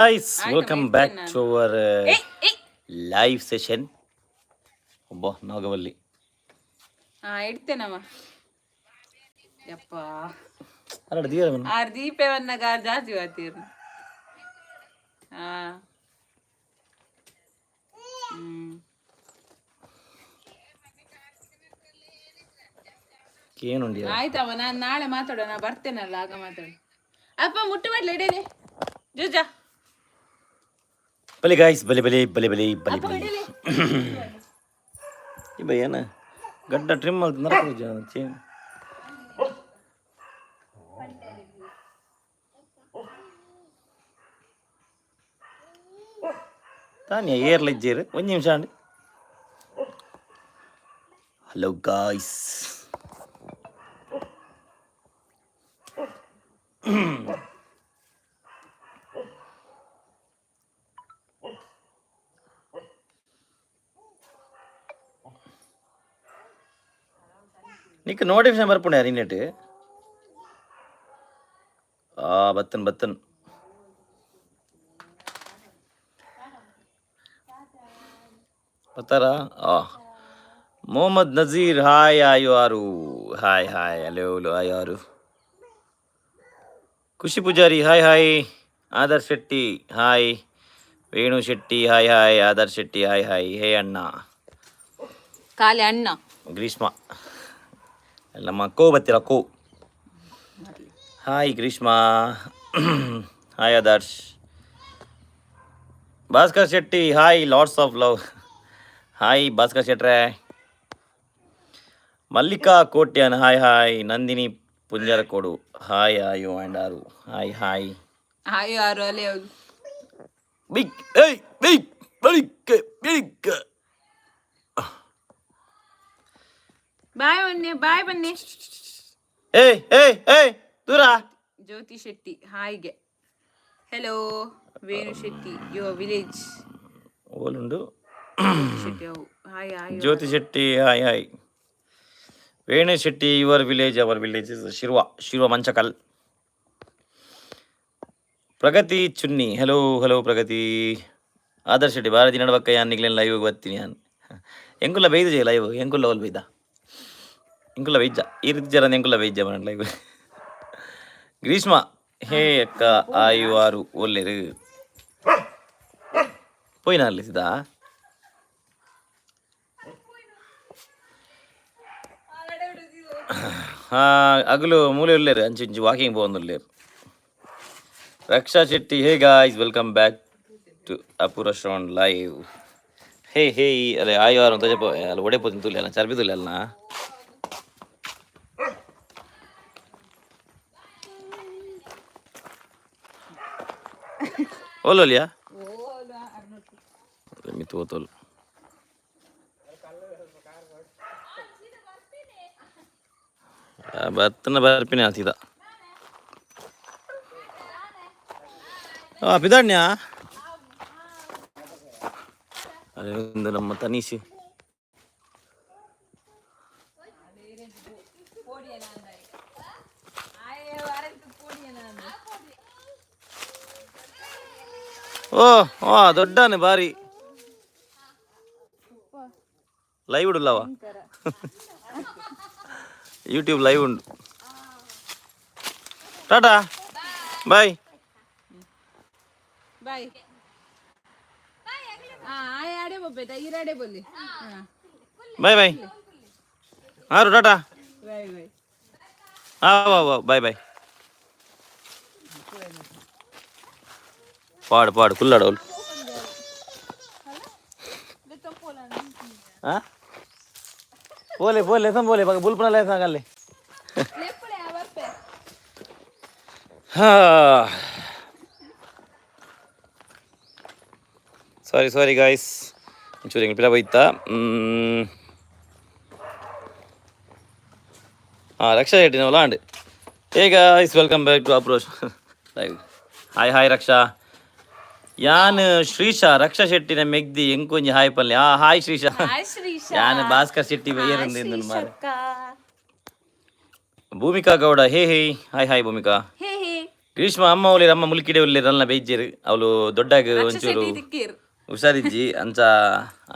Guys, welcome back to our live session. ಒಬ್ಬ ನಾಗವಲ್ಲಿ ಇಡ್ತೇನವ ಯಪ್ಪ ಅರಡ ದೀರ R ದೀಪವನ್ನ gar ಜಾಸ್ತಿ ಬರ್ತೀರಿ ಏನುಂಡಿ ಆಯ್ತವ ನಾನು ನಾಳೆ ಮಾತಾಡೋಣ ಬರ್ತೇನಲ್ಲ ಆಗ ಮಾತಾಡಿ ಅಪ್ಪ ಮುಟ್ಟು ಮಾಡ್ಲಿ ಇಡೀನಿ ಜೂಜಾ ಬಲಿ ಗಾಯ್ಸ್ ಬಲಿ ಬಲಿ ಬಲಿ ಬಲಿ ಬಲಿ ಬಲಿ ಈ ಭಯನ ಗಡ್ಡ ಟ್ರಿಮ್ ಮಾಡ್ತು ನರಕ ಚೇನ್ ತಾನೇ ಏರ್ಲಿಜ್ಜೇರು ಒಂದು ನಿಮಿಷ ಅಂడి ಹಲೋ ಗಾಯ್ಸ್ నీకు నోటిఫికేషన్ బర్పుండే అరినట్టు బత్తన్ బత్తన్ బతారా మొహమ్మద్ నజీర్ హాయ్ ఆయువారు హాయ్ హాయ్ హలో హలో ఆయువారు Khushi Poojari hi hi Adarsh Shetty hi Venu Shetty hi hi Adarsh Shetty hi hi hey ಅಣ್ಣ ಖಾಲಿ ಅಣ್ಣ ಗ್ರೀಷ್ಮ ನಮ್ಮ ಕೋ ಬತ್ತಿರ ಕೋ hi Greeshma hi Adarsh Bhaskar Shetty hi lots of love hi Bhaskar ಶೆಟ್ರೆ ಮಲ್ಲಿಕಾ ಕೋಟ್ಯನ್ ಹಾಯ್ ಹಾಯ್ ನಂದಿನಿ ಪುಂಜರ ಕೊಡು ಹಾಯ್ ಆಯು ಆ್ಯಂಡ್ ಆರು ಹಾಯ್ ಹಾಯ್ ಹಾಯ್ ಆರು ಅಲ್ಲಿ ಹೌದು ಬಿಗ್ ಏಯ್ ಬಿಗ್ ಬಳಿಕ ಬಿಗ್ ಬಾಯ್ ಬನ್ನಿ ಬಾಯ್ ಬನ್ನಿ ಏಯ್ ಏಯ್ ಏಯ್ ದೂರ ಜ್ಯೋತಿ ಶೆಟ್ಟಿ ಹಾಯ್ಗೆ hello Venu Shetty your village ಓಲುಂಡು Shetty hi hi Jyothi Shetty hi hi Venu Shetty your village our village is Shirva Manchakal Pragathi ಚುನ್ನಿ ಹಲೋ ಹಲೋ ಪ್ರಗತಿ ಆದರ್ಶ್ ಶೆಟ್ಟಿ ಭಾರತಿ ನಡವಕ್ಕ ಯಾನಿಗ್ಲೇನು ಲೈವ್ ಬರ್ತೀನಿ ನಾನು ಎಂಕುಲ್ಲ ಬೈದು ಜೈ ಲೈವ್ ಎಂಕುಲ್ಲ ಓಲ್ ಬೈದ ಎಂಕುಲ್ಲ ವೈಜ್ಜ ಈ ರೀತಿ ಜರ ಎಂಕುಲ್ಲ ವೈಜ್ಜ ಬಣ್ಣ ಲೈವ್ ಗ್ರೀಷ್ಮ ಹೇ ಅಕ್ಕ ಆಯುವಾರು ಒಳ್ಳೆರು ಪೋಯ್ನ ಅಲ್ಲಿಸಿದ ಅಗಲು ಮೂಲೆ ಉಳ್ಳೇರು ಅಂಚು ಇಂಚು ವಾಕಿಂಗ್ പോകുന്നുಳ್ಳೇರು Raksha Shetty hey guys welcome back to Apoorva Shravan live hey hey ಅಲ್ಲ ಆಯುವಾರು ಅಂತ ಅಲ್ಲ ಒಡೆಪೋತಿನ ತುಲ್ಲೆ ಅಲ್ಲ ಚರ್ಬಿ ತುಲ್ಲೆ ಅಲ್ಲ ಓಲೋಲಿಯಾ ಮಿತ್ತು ಓತೋಲು ಬತ್ತನ ಬರ್ಪಿನಿ ಆತಿದ ಪಿದಾಡ್ನ್ಯಾ ಅದೊಂದು ನಮ್ಮ ತನೀಸಿ ಓ ದೊಡ್ಡನೆ ಬಾರಿ ಲೈವ್ ಉಡುಲ್ಲವ ಯೂಟ್ಯೂಬ್ ಲೈವ್ ಉಂಡು ಟಾಟಾ ಬಾಯ್ ಬಾಯ್ ಆಡೆ ಬೊಬ್ಬೆತ ಈರಾಡೆ ಬೊಲ್ಲಿ ಬಾಯ್ ಬಾಯ್ ಹಾರು ಟಾಟಾ ಬಾಯ್ ಬಾಯ್ ಬಾಯ್ ಬಾಯ್ ಪಾಡು ಪಾಡು ಕುಲ್ಲಾಡೋಲ್ ಬೋಲೆ ಬೋಲೆ ಸಂ ಬೋಲೆ ಬುಲ್ಪುನ ಲೇ ಸಾಗಲ್ಲಿ ಸಾರಿ ಗಾಯ್ಸ್ ಒಂಚೂರು ಹಿಂಗೆ ಪಿಲ ಹೋಯ್ತಾ ರಕ್ಷಾ ಶೆಟ್ಟಿ ನಾವು ಲಾಂಡ್ hey guys welcome back to ಅಪ್ರೋಚ್ ಲೈವ್ ಹಾಯ್ ಹಾಯ್ ರಕ್ಷಾ ಯಾನ್ ಶ್ರೀಶಾ ರಕ್ಷಾ ಶೆಟ್ಟಿನ ಮೆಗ್ದಿ ಎಂಕೊಂಜಿ ಹಾಯ್ ಪಲ್ಲೆ ಹಾಯ್ ಶ್ರೀಶಾ ಯಾನ್ ಭಾಸ್ಕರ್ ಶೆಟ್ಟಿ ಬೈಯರಂದಿಂದ ಮಾರೆ Bhoomika Gowda hey hey hi hi Bhoomika Greeshma ಅಮ್ಮ ಒಲಿರ ಅಮ್ಮ ಮುಲ್ಕಿಡೆ ಒಳ್ಳೆ ರಲ್ನ ಬೇಯ್ಜೇರು ಅವಳು ದೊಡ್ಡಾಗ ಒಂಚೂರು ತಿಕ್ಕಿರ್ ಹುಷಾರಿಜ್ಜಿ ಅಂಚ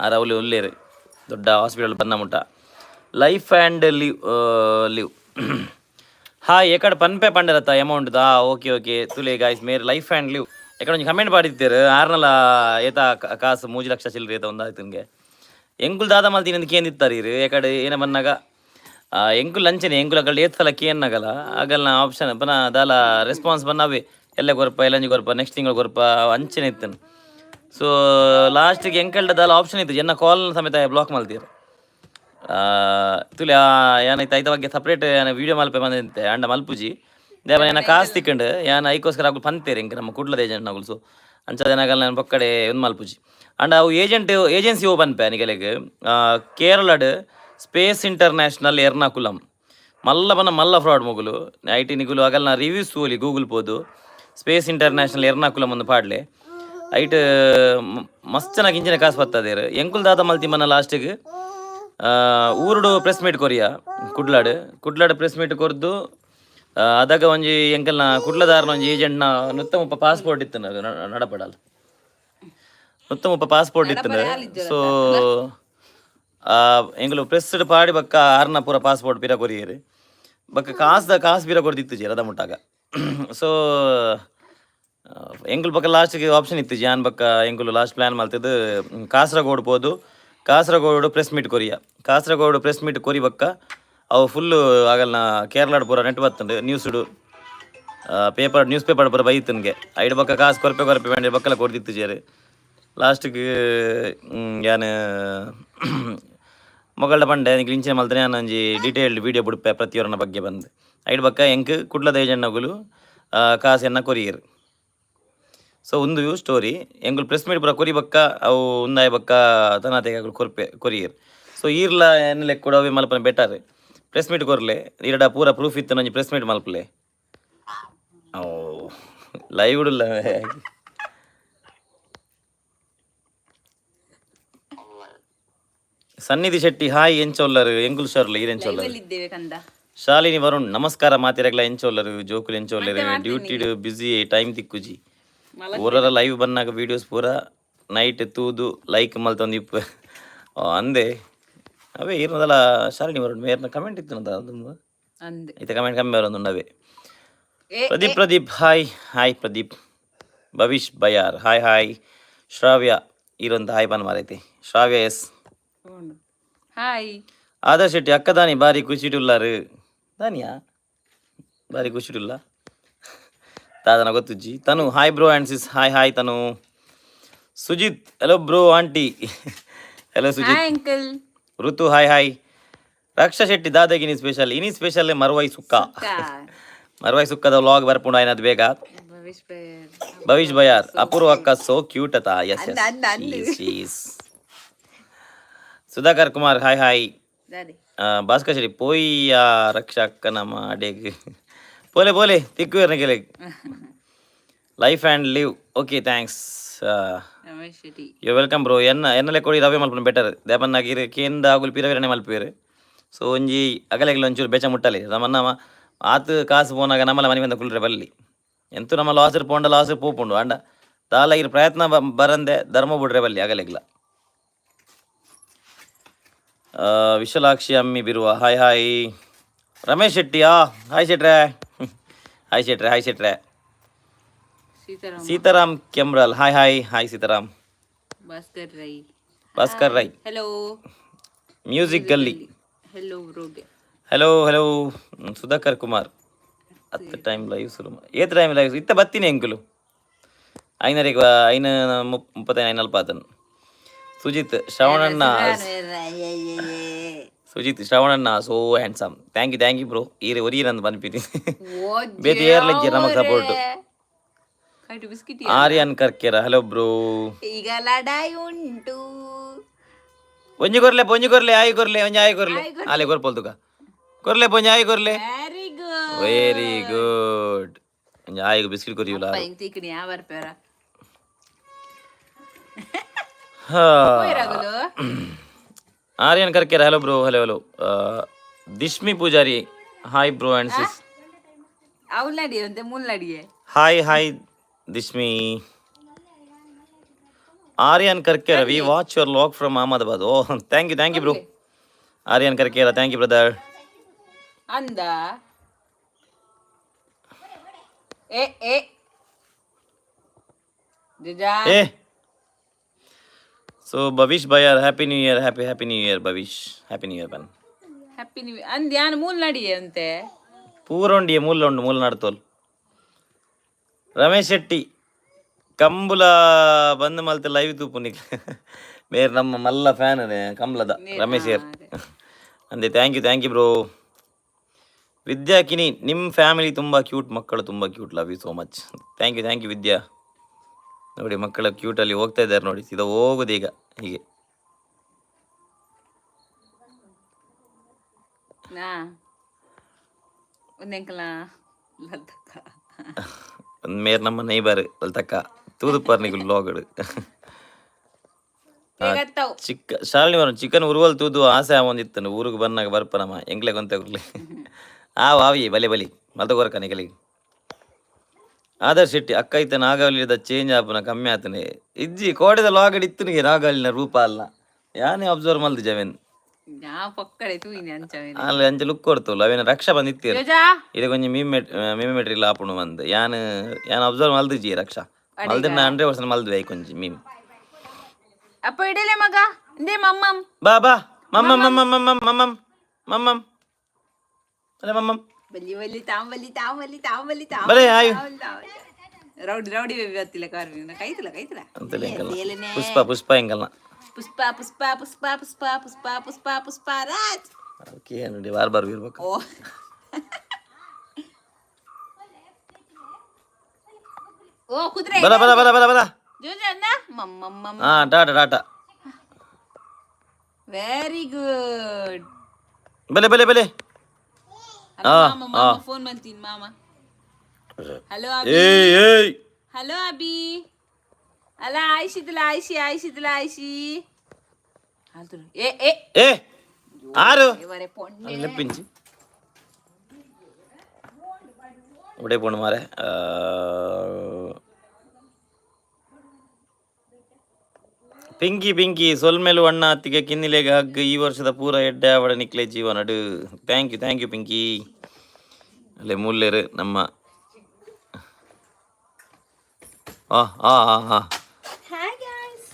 ಆರ ಅವಳು ಒಲ್ಲೇರು ದೊಡ್ಡ ಹಾಸ್ಪಿಟಲ್ ಬಂದ ಮುಟ್ಟ ಲೈಫ್ ಆ್ಯಂಡ್ ಲಿವ್ ಹಾಯ್ ಎಕಡೆ ಪನ್ಪೆ ಪಂಡರತ್ತ ಅಮೌಂಟ್ ದಾ ಓಕೆ ಓಕೆ ತುಲೆ ಗಾಯ್ಸ್ ಮೇರೆ ಲೈಫ್ ಆ್ಯಂಡ್ ಲಿವ್ ಎಕಡೆ ಒಂದು ಕಮೆಂಟ್ ಮಾಡಿದ್ದೀರು ಆರ್ನಲ್ಲ ಏತ ಕಾಸು 3 ಲಕ್ಷ ಚಿಲ್ಲರೆ ಏತ ಒಂದಾಯ್ತು ನಿಮಗೆ ಎಂಕುಲ್ ದಾದ ಮಲ್ತೀನಿ ಅಂತ ಕೇಂದಿತ್ತಾರೆ ಇರು ಎಕಡೆ ಏನ ಬನ್ನಾಗ ಎಂಕುಲ್ ಲಂಚನೆ ಎಂಕುಲ್ ಅಕಲ್ ಏತ್ ಸಲ ಕೇನ್ನಾಗಲ್ಲ ಆಗಲ್ಲ ಆಪ್ಷನ್ ಪನ ದಾಲ ರೆಸ್ಪಾನ್ಸ್ ಬನ್ನವೆ ಎಲ್ಲ ಗೊರಪ ಎಲ್ಲಂಜಿ ಗೊರಪ ನೆಕ್ಸ್ಟ್ ತಿಂಗಳು ಗೊರಪ ಅಂಚನೆ ಇತ್ತನು ಸೊ ಲಾಸ್ಟಿಗೆ ಎಂಕಲ್ಡ ದಾಲ ಆಪ್ಷನ್ ಇತ್ತು ಜನ ಕಾಲ್ ಸಮೇತ ಬ್ಲಾಕ್ ಮಲ್ತೀರು ತುಲೆ ಏನಾಯ್ತು ಐತ ಬಗ್ಗೆ ಸಪ್ರೇಟ್ ಏನ ವೀಡಿಯೋ ಮಲ್ಪೆ ಬಂದಂತೆ ಅಂಡ ಮಲ್ಪುಜಿ ದೇವ ಏನ ಕಾಸು ತಿಕ್ಕೊಂಡು ಏನ ಐಕೋಸ್ಕರ ಆಗಲು ಪಂತೇರಿ ಇಂಕ ನಮ್ಮ ಕುಡ್ಲದ ಏಜೆಂಟ್ ನಗಲು ಸೊ ಅಂಚದೇನಾಗಲ್ಲ ನಾನು ಪಕ್ಕಡೆ ಒಂದು ಮಲ್ಪುಜಿ ಅಂಡ್ ಅವು ಏಜೆನ್ಸಿ ಓಪನ್ ಪೇ ನಿಗಲೆಗೆ ಕೇರಳಡ್ ಸ್ಪೇಸ್ ಇಂಟರ್ನ್ಯಾಷನಲ್ ಎರ್ನಾಕುಲಂ ಮಲ್ಲ ಬನ್ನ ಮಲ್ಲ ಫ್ರಾಡ್ ಮುಗುಲು ಐಟಿ ನಿಗುಲು ಆಗಲ್ಲ ರಿವ್ಯೂಸ್ ಓಲಿ ಗೂಗಲ್ ಪೋದು ಸ್ಪೇಸ್ ಇಂಟರ್ನ್ಯಾಷನಲ್ ಎರ್ನಾಕುಲಂ ಒಂದು ಪಾಡ್ಲೆ ಐಟ್ ಮಸ್ತ್ ಚೆನ್ನಾಗಿ ಇಂಚಿನ ಕಾಸು ಬರ್ತದೇರು ಎಂಕುಲ್ ದಾದ ಮಲ್ತಿ ಮನ ಲಾಸ್ಟಿಗೆ ಊರುಡು ಪ್ರೆಸ್ ಮೀಟ್ ಕೊರಿಯಾ ಕುಡ್ಲಾಡ್ ಪ್ರೆಸ್ ಮೀಟ್ ಕೊರ್ದು ಅದಾಗ ಒಂಜಿ ಎಂಕಲ್ನ ಕುಡ್ಲದಾರನ ಒಂಜಿ ಏಜೆಂಟ್ನ ನುತ್ತ ಮುಪ್ಪ ಪಾಸ್ಪೋರ್ಟ್ ಇತ್ತು ನಡಪಡಲ್ಲ ನುತ್ತ ಮುಪ್ಪ ಪಾಸ್ಪೋರ್ಟ್ ಇತ್ತು ಸೊ ಎಂಗ್ಲು ಪ್ರೆಸ್ಡ್ ಪಾಡಿ ಬಕ್ಕ ಆರ್ನ ಪೂರ ಪಾಸ್ಪೋರ್ಟ್ ಪಿರ ಕೊರಿಯರು ಬಕ್ಕ ಕಾಸು ಪಿರ ಕೊಡ್ದಿತ್ತು ಜಿ ರದ ಮುಟ್ಟಾಗ ಸೊ ಎಂಕುಲ್ ಬಕ್ಕ ಲಾಸ್ಟಿಗೆ ಆಪ್ಷನ್ ಇತ್ತು ಜಾನ್ ಬಕ್ಕ ಎಂಕುಲು ಲಾಸ್ಟ್ ಪ್ಲ್ಯಾನ್ ಮಾಡ್ತಿದ್ದು ಕಾಸರಗೋಡು ಪೋದು ಕಾಸರಗೋಡು ಪ್ರೆಸ್ ಮೀಟ್ ಕೊರಿಯಾ ಕಾಸರಗೋಡು ಪ್ರೆಸ್ ಮೀಟ್ ಕೊರಿ ಬಕ್ಕ ಅವು ಫುಲ್ಲು ಆಗಲ್ನ ಕೇರಳಡ್ ಪೂರ ನೆಟ್ ಬರ್ತಂಡು ನ್ಯೂಸ್ಡು ನ್ಯೂಸ್ ಪೇಪರ್ ಪೂರ ಬೈತನ್ಗೆ ಐಡು ಬಕ್ಕ ಕಾಸು ಕೊರಪೆ ಬೇಂಡೆ ಬಕ್ಕಲ ಕೊಡ್ತಿತ್ತು ಜೇರು ಲಾಸ್ಟಿಗೆ ಯಾನು ಮೊಗಲ್ಡ ಪಂಡೆ ನಿಂಗೆ ಇಂಚೆ ಮಲ್ತನೆ ನಾನು ಒಂಜಿ ಡೀಟೇಲ್ಡ್ ವೀಡಿಯೋ ಬಿಡುಪೆ ಪ್ರತಿಯೊರನ ಬಗ್ಗೆ ಬಂದು ಐಡು ಬಕ್ಕ ಎಂಕ್ ಕುಡ್ಲದ ಏಜೆಂಟ್ನಗುಲು ಕಾಸನ್ನ ಕೊರಿಯರು ಸೊ ಒಂದು ಸ್ಟೋರಿ ಎಂಗುಲ್ ಪ್ರೆಸ್ ಮೀಟ್ ಪೂರ ಕೊರಿ ಬಕ್ಕ ಅವು ಉಂದಾಯ ಬಕ್ಕ ತನಾತೆಗಳು ಕೊರಿಯರ್ ಸೊ ಈರ್ಲ ಎನ್ನಲೆ ಕೂಡ ಅವೆ ಮಲ್ಪನೆ ಬೆಟರ್ ಪ್ರೆಸ್ ಮೀಟ್ ಕೊರ್ಲೆ ಈರಡ ಪೂರ ಪ್ರೂಫ್ ಇತ್ತು ನಂಜಿ ಪ್ರೆಸ್ ಮೀಟ್ ಮಲ್ಪಲೆ ಓ ಲೈವ್ ಉಡುಲ್ಲ ಸನ್ನಿಧಿ ಶೆಟ್ಟಿ ಹಾಯ್ ಎಂಚೊಲ್ಲರು ಎಂಗುಲ್ ಶರ್ಲು ಈರೆಂಚೊಲ್ಲರು ಶಾಲಿನಿ ವರುಣ್ ನಮಸ್ಕಾರ ಮಾತಿರಗ್ಲ ಎಂಚೊಲ್ಲರು ಜೋಕುಲು ಎಂಚೊಲ್ಲರು ಡ್ಯೂಟಿ ಬ್ಯುಸಿ ಟೈಮ್ ತಿಕ್ಕುಜಿ ಊರರ ಲೈವ್ ಬಂದಾಗ ವೀಡಿಯೋಸ್ ಪೂರ ನೈಟ್ ತೂದು ಲೈಕ್ ಮಲ್ತೊಂದು ಇಪ್ಪು ಅಂದೆ ಅವೇ ಇರ್ನದಲ್ಲ ಶಾಲಿನಿ ವರುಣ್ ಮೇರ್ನ ಕಮೆಂಟ್ ಇತ್ತು ಅದೊಂದು ಐತೆ ಕಮೆಂಟ್ ಕಮ್ಮಿ ಬರೋದು ಅವೇ ಪ್ರದೀಪ್ ಹಾಯ್ ಪ್ರದೀಪ್ ಭವಿಷ್ ಬಯಾರ್ ಹಾಯ್ ಶ್ರಾವ್ಯ ಇರೊಂದು ಹಾಯ್ ಬನ್ ಮಾರೈತಿ ಶ್ರಾವ್ಯ ಎಸ್ ಹಾಯ್ ಆದರ್ಶ್ ಶೆಟ್ಟಿ ಅಕ್ಕ ದಾನಿ ಬಾರಿ ಖುಷಿಡುಲ್ಲಾರು ದಾನಿಯಾ ಬಾರಿ ಖುಷಿಡುಲ್ಲ ದಾದನ ಗೊತ್ತುಜ್ಜಿ Tanu hi bro and sis hi Tanu Sujith hello bro aunty hello Sujith uncle Ritu hi Raksha Shetty ದಾದಾಗಿನಿ ಸ್ಪೆಷಲ್ ಮರ್ವಾಯಿ ಸುಕ್ಕದ ವ್ಲಾಗ್ ಬರ್ಪುಂಡು ಆಯ್ನದು ಬೇಗ ಭವಿಷ್ ಬಯಾರ್ ಅಪೂರ್ವ ಅಕ್ಕ ಸೋ ಕ್ಯೂಟ್ ಅತ ಎಸ್ ಸುಧಾಕರ್ ಕುಮಾರ್ ಹಾಯ್ ಭಾಸ್ಕರ್ ಶೆಟ್ಟಿ ಪೋಯ್ಯ ರಕ್ಷಾ ಅಕ್ಕ ನಮ್ಮ ಅಡೆಗ್ ಪೋಲೆ ತಿಕ್ಕು ಗೆಲೆ life and live okay thanks you welcome bro ಎನ್ನಲೆ ಕೊಡಿ ರವೆ ಮಲ್ಪನ ಬೆಟರ್ ದೇಪನ್ನಾಗಿರು ಕೇಂದ ಆಗುಲ್ ಪಿರವೆರನೆ ಮಲ್ಪೇರು ಸೊ ಒಂಜಿ ಅಗಲೆಗ್ಲ ಒಂಚೂರು ಬೆಚ್ಚ ಮುಟ್ಟಲಿ ನಮ್ಮನ್ನ ಆತು ಕಾಸು ಪೋನಾಗ ನಮ್ಮಲ್ಲ ಮನೆ ಬಂದ ಕುಲ್ರೆ ಬಲ್ಲಿ ಎಂತೂ ನಮ್ಮ ಲಾಸರ್ ಪೋಂಡ ಲಾಸರ್ ಪೋಪುಂಡು ಅಂಡ ದಾಲಾಗಿರ ಪ್ರಯತ್ನ ಬರಂದೆ ಧರ್ಮ ಬಿಡ್ರೆ ಬಲ್ಲಿ ಅಗಲೆಗ್ಲ ವಿಶಾಲಾಕ್ಷಿ ಅಮ್ಮಿ ಬಿರುವ ಹಾಯ್ ರಮೇಶ್ ಶೆಟ್ಟಿಯಾ ಹಾಯ್ ಶೆಟ್ರೆ ಸೀತಾರಾಮ್ ಕೆಮ್ರಲ್ hi Sitaram Bhaskar Rai hello music ಗಲ್ಲಿ ಹೆಲೋ ಸುಧಾಕರ್ ಕುಮಾರ್ ಹತ್ತು ಟೈಮ್ ಲೈವ್ ಶುರು ಲೈವ್ ಇತ್ತ ಬತ್ತೀನಿ ಎಂಕುಲು ಐನ 35 ಸುಜಿತ್ ಶ್ರವಣಣ್ಣ so handsome thank you bro ಒರೀರಂದು ಬಂದ್ಬಿಟ್ಟು ಬೇತಿ ಏರ್ಲಿಕ್ಕೆ ನಮಗೆ support Aryan Karkera hello bro ಈಗ ಲಡಾಯಿ ಉಂಟು ಒಂಜಿ ಕೊರ್ಲೆ ಆಯಿ ಕೊರ್ಲೆ ಆಲೆ ಕೊರ್ಪಲ್ತುಕ ಕೊರ್ಲೆ ಪೊಂಜಿ ಆಯಿ ಕೊರ್ಲೆ ವೆರಿ ಗುಡ್ ಒಂಜಿ ಆಯಿಗೆ ಬಿಸ್ಕಿಟ್ ಕೊರಿಯುಲ Aryan Karkera hello bro hello Dishmi Poojari hi bro and sis hi Dishmi Aryan Karkera we watch your log from Ahmedabad. Oh thank you bro. Aryan Karkera thank you brother. ಅಂದ ಏ ಏ ಜುಜಾ ಏ so Bhavish Bayyar happy new year. Happy new year Bhavish. Happy new year ಬನ್. Happy new ಅಂದ್ ಯಾನ್ ಮೂಲ್ ನಡಿಯೆ ಅಂತೆ ಪೂರೊಂಡಿಯೇ ಮೂಲ ನಡ್ತೋಲ್. ರಮೇಶ್ ಶೆಟ್ಟಿ ಕಂಬುಲ ಬಂದ್ ಮಲ್ತೆ ಲೈವ್ ತೂಪುನಿಕ್ ಬೇರೆ ನಮ್ಮ ಮಲ್ಲ ಫ್ಯಾನ್ ಕಂಬಲದ ರಮೇಶ್ ಯರ್ ಅಂದೆ ಥ್ಯಾಂಕ್ ಯು ಬ್ರೋ. ವಿದ್ಯಾಕಿನಿ ನಿಮ್ಮ ಫ್ಯಾಮಿಲಿ ತುಂಬ ಕ್ಯೂಟ್, ಮಕ್ಕಳು ತುಂಬ cute, love you so much. Thank you Vidya. ನೋಡಿ ಮಕ್ಕಳ ಕ್ಯೂಟಲ್ಲಿ ಹೋಗ್ತಾ ಇದ್ದಾರೆ ನೋಡಿ, ಸೀದಾ ಹೋಗೋದು ಈಗ ಹೀಗೆ. ನಾ ಒಂದೆಂಕಲ ಲದ್ದಕ್ಕ ಒಂದು ಮೇರ್ ನಮ್ಮ ನೈಬರ್ ಅಲ್ತಕ್ಕ ತೂದುಪ್ಪರ್ನಿಗೆ ಲಾಗಡು ಬೇಗತ್ತವು ಚಿಕ್ಕ ಶಾಲಿನಿ ಬರ ಚಿಕನ್ ಉರುವಲ್ ತೂದು ಆಸೆ ಒಂದಿತ್ತನು ಊರಿಗೆ ಬಂದಾಗ ಬರ್ಪನಮ್ಮ ಎಂಗ್ಲೆ ಗೊಂತಾಗ್ಲಿ ಆವಿ ಬಲಿ ಮಲ್ತಗೋರಕ್ಕ ನಿಗಲಿ. ಆದರ್ಶ್ ಶೆಟ್ಟಿ ಅಕ್ಕ ಇತ್ತ ನಾಗಾವಳಿದ ಚೇಂಜ್ ಆಪನ ಕಮ್ಮಿ ಆತನೆ ಇಜ್ಜಿ ಕೋಡೆದ ಲಾಗಡ್ ಇತ್ತನಿಗೆ ನಾಗಾವಳಿನ ರೂಪ ಅಲ್ಲ ಯಾನೇ ಅಬ್ಸರ್ವ್ ಮಲ್ದು ಜವೆನ್ ಯಾ ಪಕ್ಕಡೆ ತೂಯಿನಿ ಅಂಚವೇನೆ ಅಲ್ಲಿ ಅಂಚ ಲುಕ್ ಕೊಡ್ತಲ್ಲ ಅವೇನ ರಕ್ಷಾ ಬಂದಿತ್ತೀರ ಜುಜಾ ಇದು ಕೊಂಚ ಮಿಮಿಮೆಟ್ರಿ ಲಾಪುಣು ಬಂದು ಯಾನ್ ಅಬ್ಸರ್ವ್ ಮಲ್ದು ಜಿ ರಕ್ಷಾ ಮಲ್ದಿನ 100% ಮಲ್ದ್ವೆ ಕೊಂಚ ಮೀಮ್. ಅಪ್ಪ ಇಡಲೆ ಮಗ ಇಂದೇ ಮಮ್ಮಮ್ ಬಾ ಮಮ್ಮಮ್ ಅದೇ ಮಮ್ಮಮ್ ಬಲಿ ತಾಂಬಲಿ ಬಲೆ ಆಯು ರೌಡಿ ಬೇಬಿ ಹತ್ತಿಲ್ಲ ಕಾರ್ಮಿನ ಕೈತಲ ಅಂತಲೇ ಎಂಕಲ್ಲ ಪುಷ್ಪ ಎಂಕಲ್ಲ ಪುಷ್ಪ ರಾಜ್ ಓಕೆ ನೋಡಿ ಬಾರ್ ಇರ್ಬೇಕು. ಓ ಓ ಕುದ್ರೆ ಬಲ ಜೋಜನ್ನ ಮಮ್ಮಮ್ಮ ಹಾ ಟಾಟಾ ವೆರಿ ಗುಡ್ ಬಲೆ ಮಾಮ ಫೋನ್ ಮಾಡ್ತೀನಿ ಮಾಮ. ಹಲೋ ಅಬಿ ಏಯ್ ಹಲೋ ಅಬಿ ಅಲ್ಲ ಆಯ್ಸಿದ್ಲ ಹಾಲ್ತು ಏ ಆರು ಇವರೇ ಪೊಣ್ಣೆ ಲೆಪ್ಪಿಂಚಿ ಉಡೆ ಪೋಣು ಮಾರೆ. ಪಿಂಕಿ ಸೊಲ್ಮೆಲು ಅಣ್ಣ ಅತ್ತಿಗೆ ಕಿನ್ನಿಲೆಗೆ ಹಗ್ಗ ಈ ವರ್ಷದ ಪೂರ ಎಡ್ಡೆ ಅವಡ ನಿಕ್ಲೆ ಜೀವನಡು. Thank you Pinki. ಅಲ್ಲೇ ಮುಲ್ಲೇರು ನಮ್ಮ ಹಾಯ್ ಗೈಸ್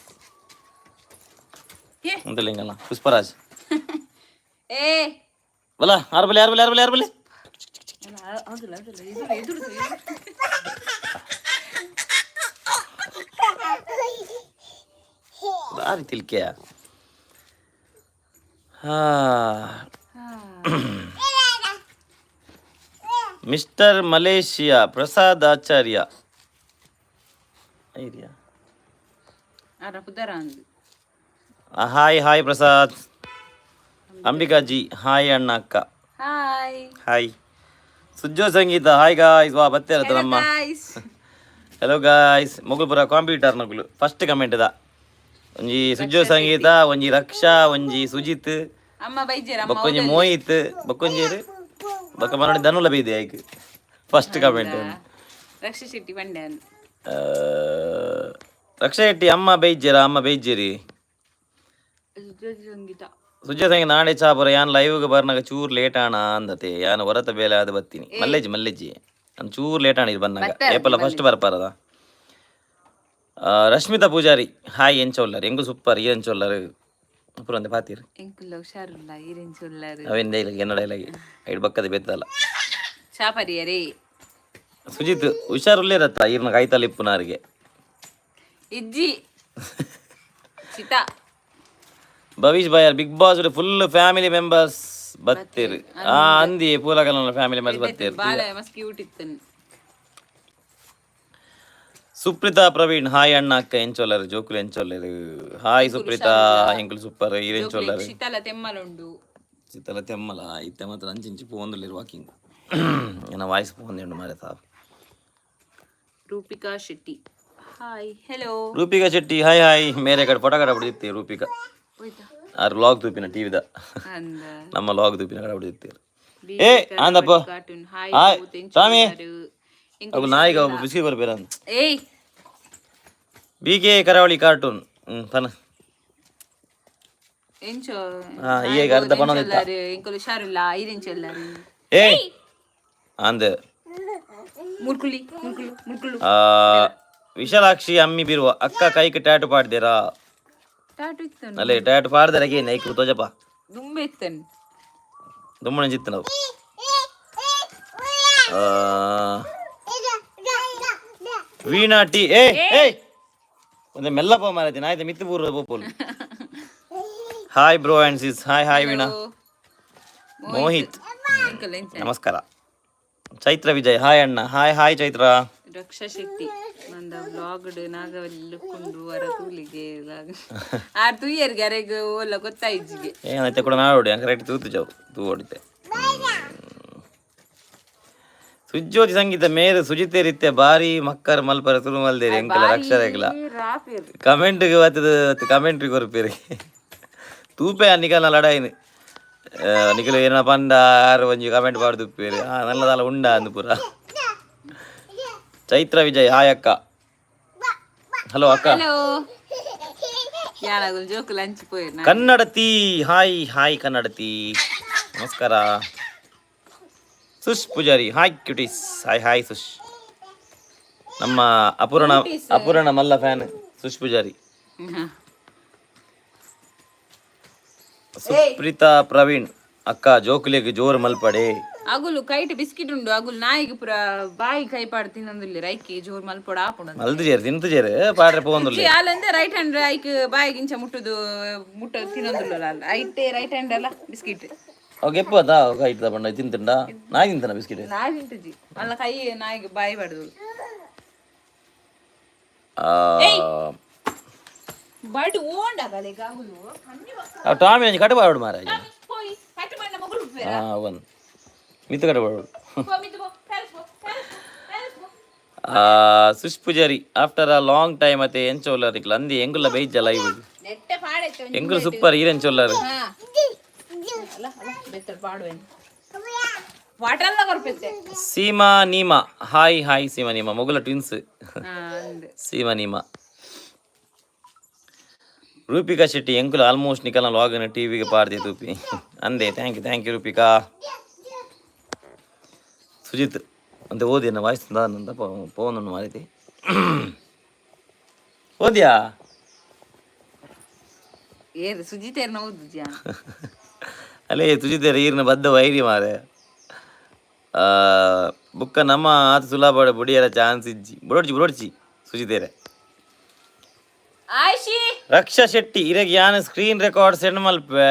ಅಂತಲ್ಲ ಪುಷ್ಪರಾಜ್ ಏ ಬಲ ಯಾರು ಬಲೆ ಹೌದಲ್ಲ ಎದುರು ಭಾರಿ ತಿಳ್ಕೆಯ. Mister Malaysia Prasad Acharya hi Prasad. Ambikaji hi ಅಣ್ಣ ಅಕ್ಕ hi. Sujjo Sangeetha hi guys ವಾ ಬತ್ತೆ ಇರತ್ತ ನಮ್ಮ ಹಲೋ ಗಾಯ್ಸ್ ಮೊಗಲ್ಪುರ ಕಾಂಪ್ಯೂಟರ್ ನಗುಲು ಫಸ್ಟ್ ಕಮೆಂಟ್ ದ ಒಂಜಿ ಸುಜ್ಜೋ ಸಂಗೀತ ಒಂಜಿ ರಕ್ಷಾ ಒಂಜಿ ಸುಜಿತ್ ಬಕ್ಕೊಂಜಿ ಮೋಹಿತ್ ಬಕ್ಕೊಂಜೇರು ಬಕ್ಕ ಮನೋಡಿ ಧನುಲ ಬೈದೆ ಆಯ್ಕೆ ಫಸ್ಟ್ ಕಮೆಂಟ್. ರಕ್ಷಾ ಶೆಟ್ಟಿ ಬಂಡ್ಯಾನ್ ರಕ್ಷಾ ಶೆಟ್ಟಿ ಅಮ್ಮ ಬೈಜೇರಿ ಸಂಗೀತ ಸುಜ್ಜ ಸಂಗೀತ ನಾಳೆ ಚಾಪುರ ಯಾನ್ ಲೈವ್ಗೆ ಬರ್ನಾಗ ಚೂರ್ ಲೇಟ್ ಆಣ ಅಂದತೆ ಯಾನ್ ಹೊರತ ಬೇಲೆ ಅದು ಬತ್ತೀನಿ ಮಲ್ಲೆಜ್ಜಿ ನಾನು ಚೂರ್ ಲೇಟ್ ಆಣ ಇದು ಬಂದಾಗ ಏಪಲ್ಲ ಫಸ್ಟ್ ಬರ್ಪಾರದ. ರಶ್ಮಿತಾ ಪೂಜಾರಿ ಹಾಯ್ ಎಂಚೊಲ್ಲರ್ ಎಂಗು ಸೂಪರ್ ಈ ಎಂಚೊಲ್ಲರ್ ಅಪುರ ಅಂದೆ ಪಾತೀರ್ ಎಂಕುಲ್ಲ ಹುಷಾರುಲ್ಲ ಈರೆನ್ ಸೊಲ್ಲರು ಅವೆಂದೇ ಇಲ್ಲ ಎನ್ನಡ ಇಲ್ಲ ಐದು ಬಕ್ಕದ ಬೆತ್ತಲ್ಲ ಶಾಪರಿಯರೇ ಸುಜಿತ್ ಹುಷಾರುಲ್ಲೇ ಇರತ್ತ ಈರ್ನ ಕಾಯ್ತಲ್ಲ ಇಪ್ಪುನಾರಿಗೆ ಇಜ್ಜಿ ಚಿತಾ Bhavish Bayyar big boss full family members ಬತ್ತೀರಿ ಅಂದಿ ಪೂಲಗಲ ಫ್ಯಾಮಿಲಿ ಮೆಂಬರ್ಸ್ ಬತ್ತೀರಿ. ಬಾಳ ಮಸ್ತ್ ಕ್ಯೂಟ್ ಇತ್ತನ್. ಸುಪ್ರೀತಾ ಪ್ರವೀಣ್ ಹಾಯ್ ಅಣ್ಣ ಅಕ್ಕ ಎಂಚೊಲ್ಲರು ಜೋಕುಲು ಎಂಚೊಲ್ಲರು ಹಾಯ್ ಸುಪ್ರೀತಾ ಎಂಕುಲು ಸೂಪರ್ ಈರೆಂಚೊಲ್ಲರು ಶೀತಲ ತೆಮ್ಮಲುಂಡು ಶೀತಲ ತೆಮ್ಮಲ ಇತ್ತೆ ಮಾತ್ರ ಅಂಚಿಂಚಿ ಪೋಂದುಲ್ಲೇರು ವಾಕಿಂಗ್ ಏನ ವಾಯ್ಸ್ ಪೋಂದುಂಡು ಮಾರೆ ಸಾಬ್. Roopika Shetty hi hello Roopika Shetty hi ಮೇರೆ ಕಡೆ ಫೋಟೋ ಕಡೆ ಬಿಡಿತ್ತಿ ರೂಪಿಕಾ ಆರು ಲಾಗ್ ತೂಪಿನ ಟಿವಿದ ನಮ್ಮ ಲಾಗ್ ತೂಪಿನ ಕಡೆ ಬಿಡಿತ್ತೀರು. ಏ ಆಂದಪ್ಪ ಹಾಯ್ ಸ್ವಾಮಿ ಅವು ನಾಯಿಗ ಒಬ್ಬ ಬಿಸಿ ಬರ್ಬೇರ ಏಯ್ BK ಕರಾವಳಿ ಕಾರ್ಟೂನ್ ಪನ ಎಂಚೋ ಈಗ ಅರ್ಧ ಪನೊಂದಿತ್ತ ಎಂಕಲು ಹುಷಾರಿಲ್ಲ ಐರೆಂಚೊಲ್ಲಾರಿ ಏಯ್ ಅಂದೆ ಮುರ್ಕುಲಿ ಮುರ್ಕುಲು ಮುರ್ಕುಲು ವಿಶಾಲಾಕ್ಷಿ ಅಮ್ಮಿ ಬಿರುವ ಅಕ್ಕ ಕೈಗೆ ಟ್ಯಾಟು ಪಾಡ್ದೇರಾ ಟಾಟು ಇತ್ತನು ಅಲ್ಲೇ ಟ್ಯಾಟು ಪಾಡ್ದಾರ ನೈಕು ತೋಜಪ್ಪ ದುಂಬೆ ಇತ್ತನು ದುಮ್ಮಣ ಚಿತ್ತ ನಾವು ವೀಣಾ ಟಿ ಏಯ್ ಒಂದೇ ಮೆಲ್ಲ ಪೋ ಮಾರೈತಿ ಆಯ್ತು ಮಿತ್ತು ಪೂರ್ವ ಬೋಪೋಲ್ hi bro and sis hi Veena Mohith ನಮಸ್ಕಾರ ಚೈತ್ರ ವಿಜಯ್ ಹಾಯ್ ಅಣ್ಣ ಹಾಯ್ ಚೈತ್ರ ರಕ್ಷಾ ಶೆಟ್ಟಿ ನಂದ ಬ್ಲಾಗ್ಡ್ ನಾಗವಲ್ಲಿ ಕೊಂಡು ವರ ತೂಲಿಗೆ ಆರ್ ತೂಯರ್ಗೆ ಅರೆಗೆ ಓಲ್ಲ ಗೊತ್ತಾಯ್ಜಿಗೆ ಏನೈತೆ ಕೂಡ ನಾಡೋಡಿ ಕರೆಕ್ಟ್ ತೂತು ಜಾವು ತೂ ಓಡಿತೆ ಸುಜ್ಯೋತಿ ಸಂಗೀತ ಮೇರು ಸುಜಿತೆ ರೀತ್ಯ ಬಾರಿ ಮಕ್ಕರ್ ಮಲ್ಪರ ತುಳು ಮಲ್ದೇರಿ ಎಂಕಲ ಅಕ್ಷರಗಳ ಕಮೆಂಟ್ಗೆ ಬರ್ತದ ಕಮೆಂಟ್ರಿ ಕೊರ್ಪೇರಿ ತೂಪೆ ನಿಕಲ್ನ ಲಡಾಯಿನಿ ನಿಖಿಲ್ ಏನ ಪಂಡ ಯಾರು ಒಂಜಿ ಕಮೆಂಟ್ ಪಾಡ್ದು ಉಪ್ಪೇರಿ ನಲ್ಲದಲ್ಲ ಉಂಡ ಅಂದು ಪೂರ ಚೈತ್ರ ವಿಜಯ್ ಹಾಯ್ ಅಕ್ಕ ಹಲೋ ಅಕ್ಕ ಜೋಕು ಲಂಚ್ ಪೋಯ್ ಕನ್ನಡತಿ ಹಾಯ್ ಕನ್ನಡತಿ ನಮಸ್ಕಾರ ಸುಶ್ ಪೂಜಾರಿ ಹಾಯ್ ಕ್ಯೂಟೀಸ್ ಹಾಯ್ ಸುಶ್ ನಮ್ಮ ಅಪೂರ್ಣ ಮಲ್ಲ ಫ್ಯಾನ್ ಸುಶ್ ಪೂಜಾರಿ ಸುಪ್ರೀತಾ ಪ್ರವೀಣ್ ಅಕ್ಕ ಜೋಕುಲಿಗೆ ಜೋರ್ ಮಲ್ಪಡೆ ಅಗುಲು ಕೈಟ್ ಬಿಸ್ಕಿಟ್ ಉಂಡು ಅಗುಲು ನಾಯಿಗೆ ಪುರ ಬಾಯಿ ಕೈ ಪಾಡ್ ತಿನ್ನೊಂದುಲ್ಲಿ ರೈಕಿ ಜೋರ್ ಮಲ್ಪೊಡ ಆಪುಂಡು ಮಲ್ದು ಜೇರು ತಿಂತು ಜೇರು ಪಾಡ್ರೆ ಪೋಂದುಲ್ಲಿ ಅಲ್ಲಂದೆ ರೈಟ್ ಹ್ಯಾಂಡ್ ಐಕ್ ಬಾಯಿಗಿಂಚ ಮುಟ್ಟ ತಿನ್ನೊಂದುಲ್ಲ ಅಲ್ಲ ಐಟೆ ರೈಟ್ ಹ್ಯಾಂಡ್ ಅಲ್ಲ ಬಿಸ್ಕಿಟ್ ಅವಾಗ ಎಪ್ಪದ ಕೈಟ್ ತಗೊಂಡ ತಿಂತಂಡ ನಾಯಿ ತಿಂತಾನ ಬಿಸ್ಕಿಟ್ ನಾಯಿ ತಿಂತಜಿ ಅಲ್ಲ ಕೈ ನಾಯಿಗೆ ಬಾಯಿ ಪಡ್ದು ಬಟ್ ಓಂಡಾಗಲೆ ಗಾಗುಲು ಟಾಮಿ ಒಂಜಿ ಕಟ ಬಾಡು ಮಾರ ಅವನ್ ಮಿತ್ತು ಕಟ ಬಾಡು Sush Poojari after a long time ಮತ್ತೆ ಎಂಚೋಲ್ಲರ್ ಇಕ್ಲ ಅಂದಿ ಎಂಗುಲ್ಲ ಬೈಜ ಲೈವ್ ಎಂಗುಲ್ ಸೂಪರ್ ಈರೆಂಚೋಲ್ಲರ್ ಸೀಮಾ ನೀಮಾ ಹಾಯ್ ಸೀಮಾ ನೀಮಾ ಮೊಗಲ ಟ್ವಿನ್ಸ್ ಸೀಮಾ ನೀಮಾ ರೂಪಿಕಾ ಶೆಟ್ಟಿ ಎಂಕುಲು ಆಲ್ಮೋಸ್ಟ್ ನಿಕಲ್ನ ಲಾಗಿನ ಟಿವಿಗೆ ಪಾರ್ದೆ ತೂಪಿ ಅಂದೆ ಥ್ಯಾಂಕ್ ಯು ರೂಪಿಕಾ ಸುಜಿತ್ ಅಂತ ಓದಿ ನಾ ವಾಯ್ಸ್ ಅಂತ ಪೋನನ್ನು ಮಾರೈತಿ ಓದ್ಯಾ ಸುಜಿತೇರ್ನ ಓದುದ್ಯಾ ಅಲ್ಲೇ ಸುಜಿತೇರ ಈರ್ನ ಬದ್ದ ವೈರಿ ಮಾರೆ ಬುಕ್ಕ ನಮ್ಮ ಆತ ಸುಲಭ ಬುಡಿಯರ ಚಾನ್ಸ್ ಇಜ್ಜಿ ಬುಡೋಡ್ಚಿ ಸುಜಿತೇರೆ ರಕ್ಷಾ ಶೆಟ್ಟಿ ಇರಗೆ ಯಾನ ಸ್ಕ್ರೀನ್ ರೆಕಾರ್ಡ್ ಸೆಂಡ್ ಮಲ್ಪೆ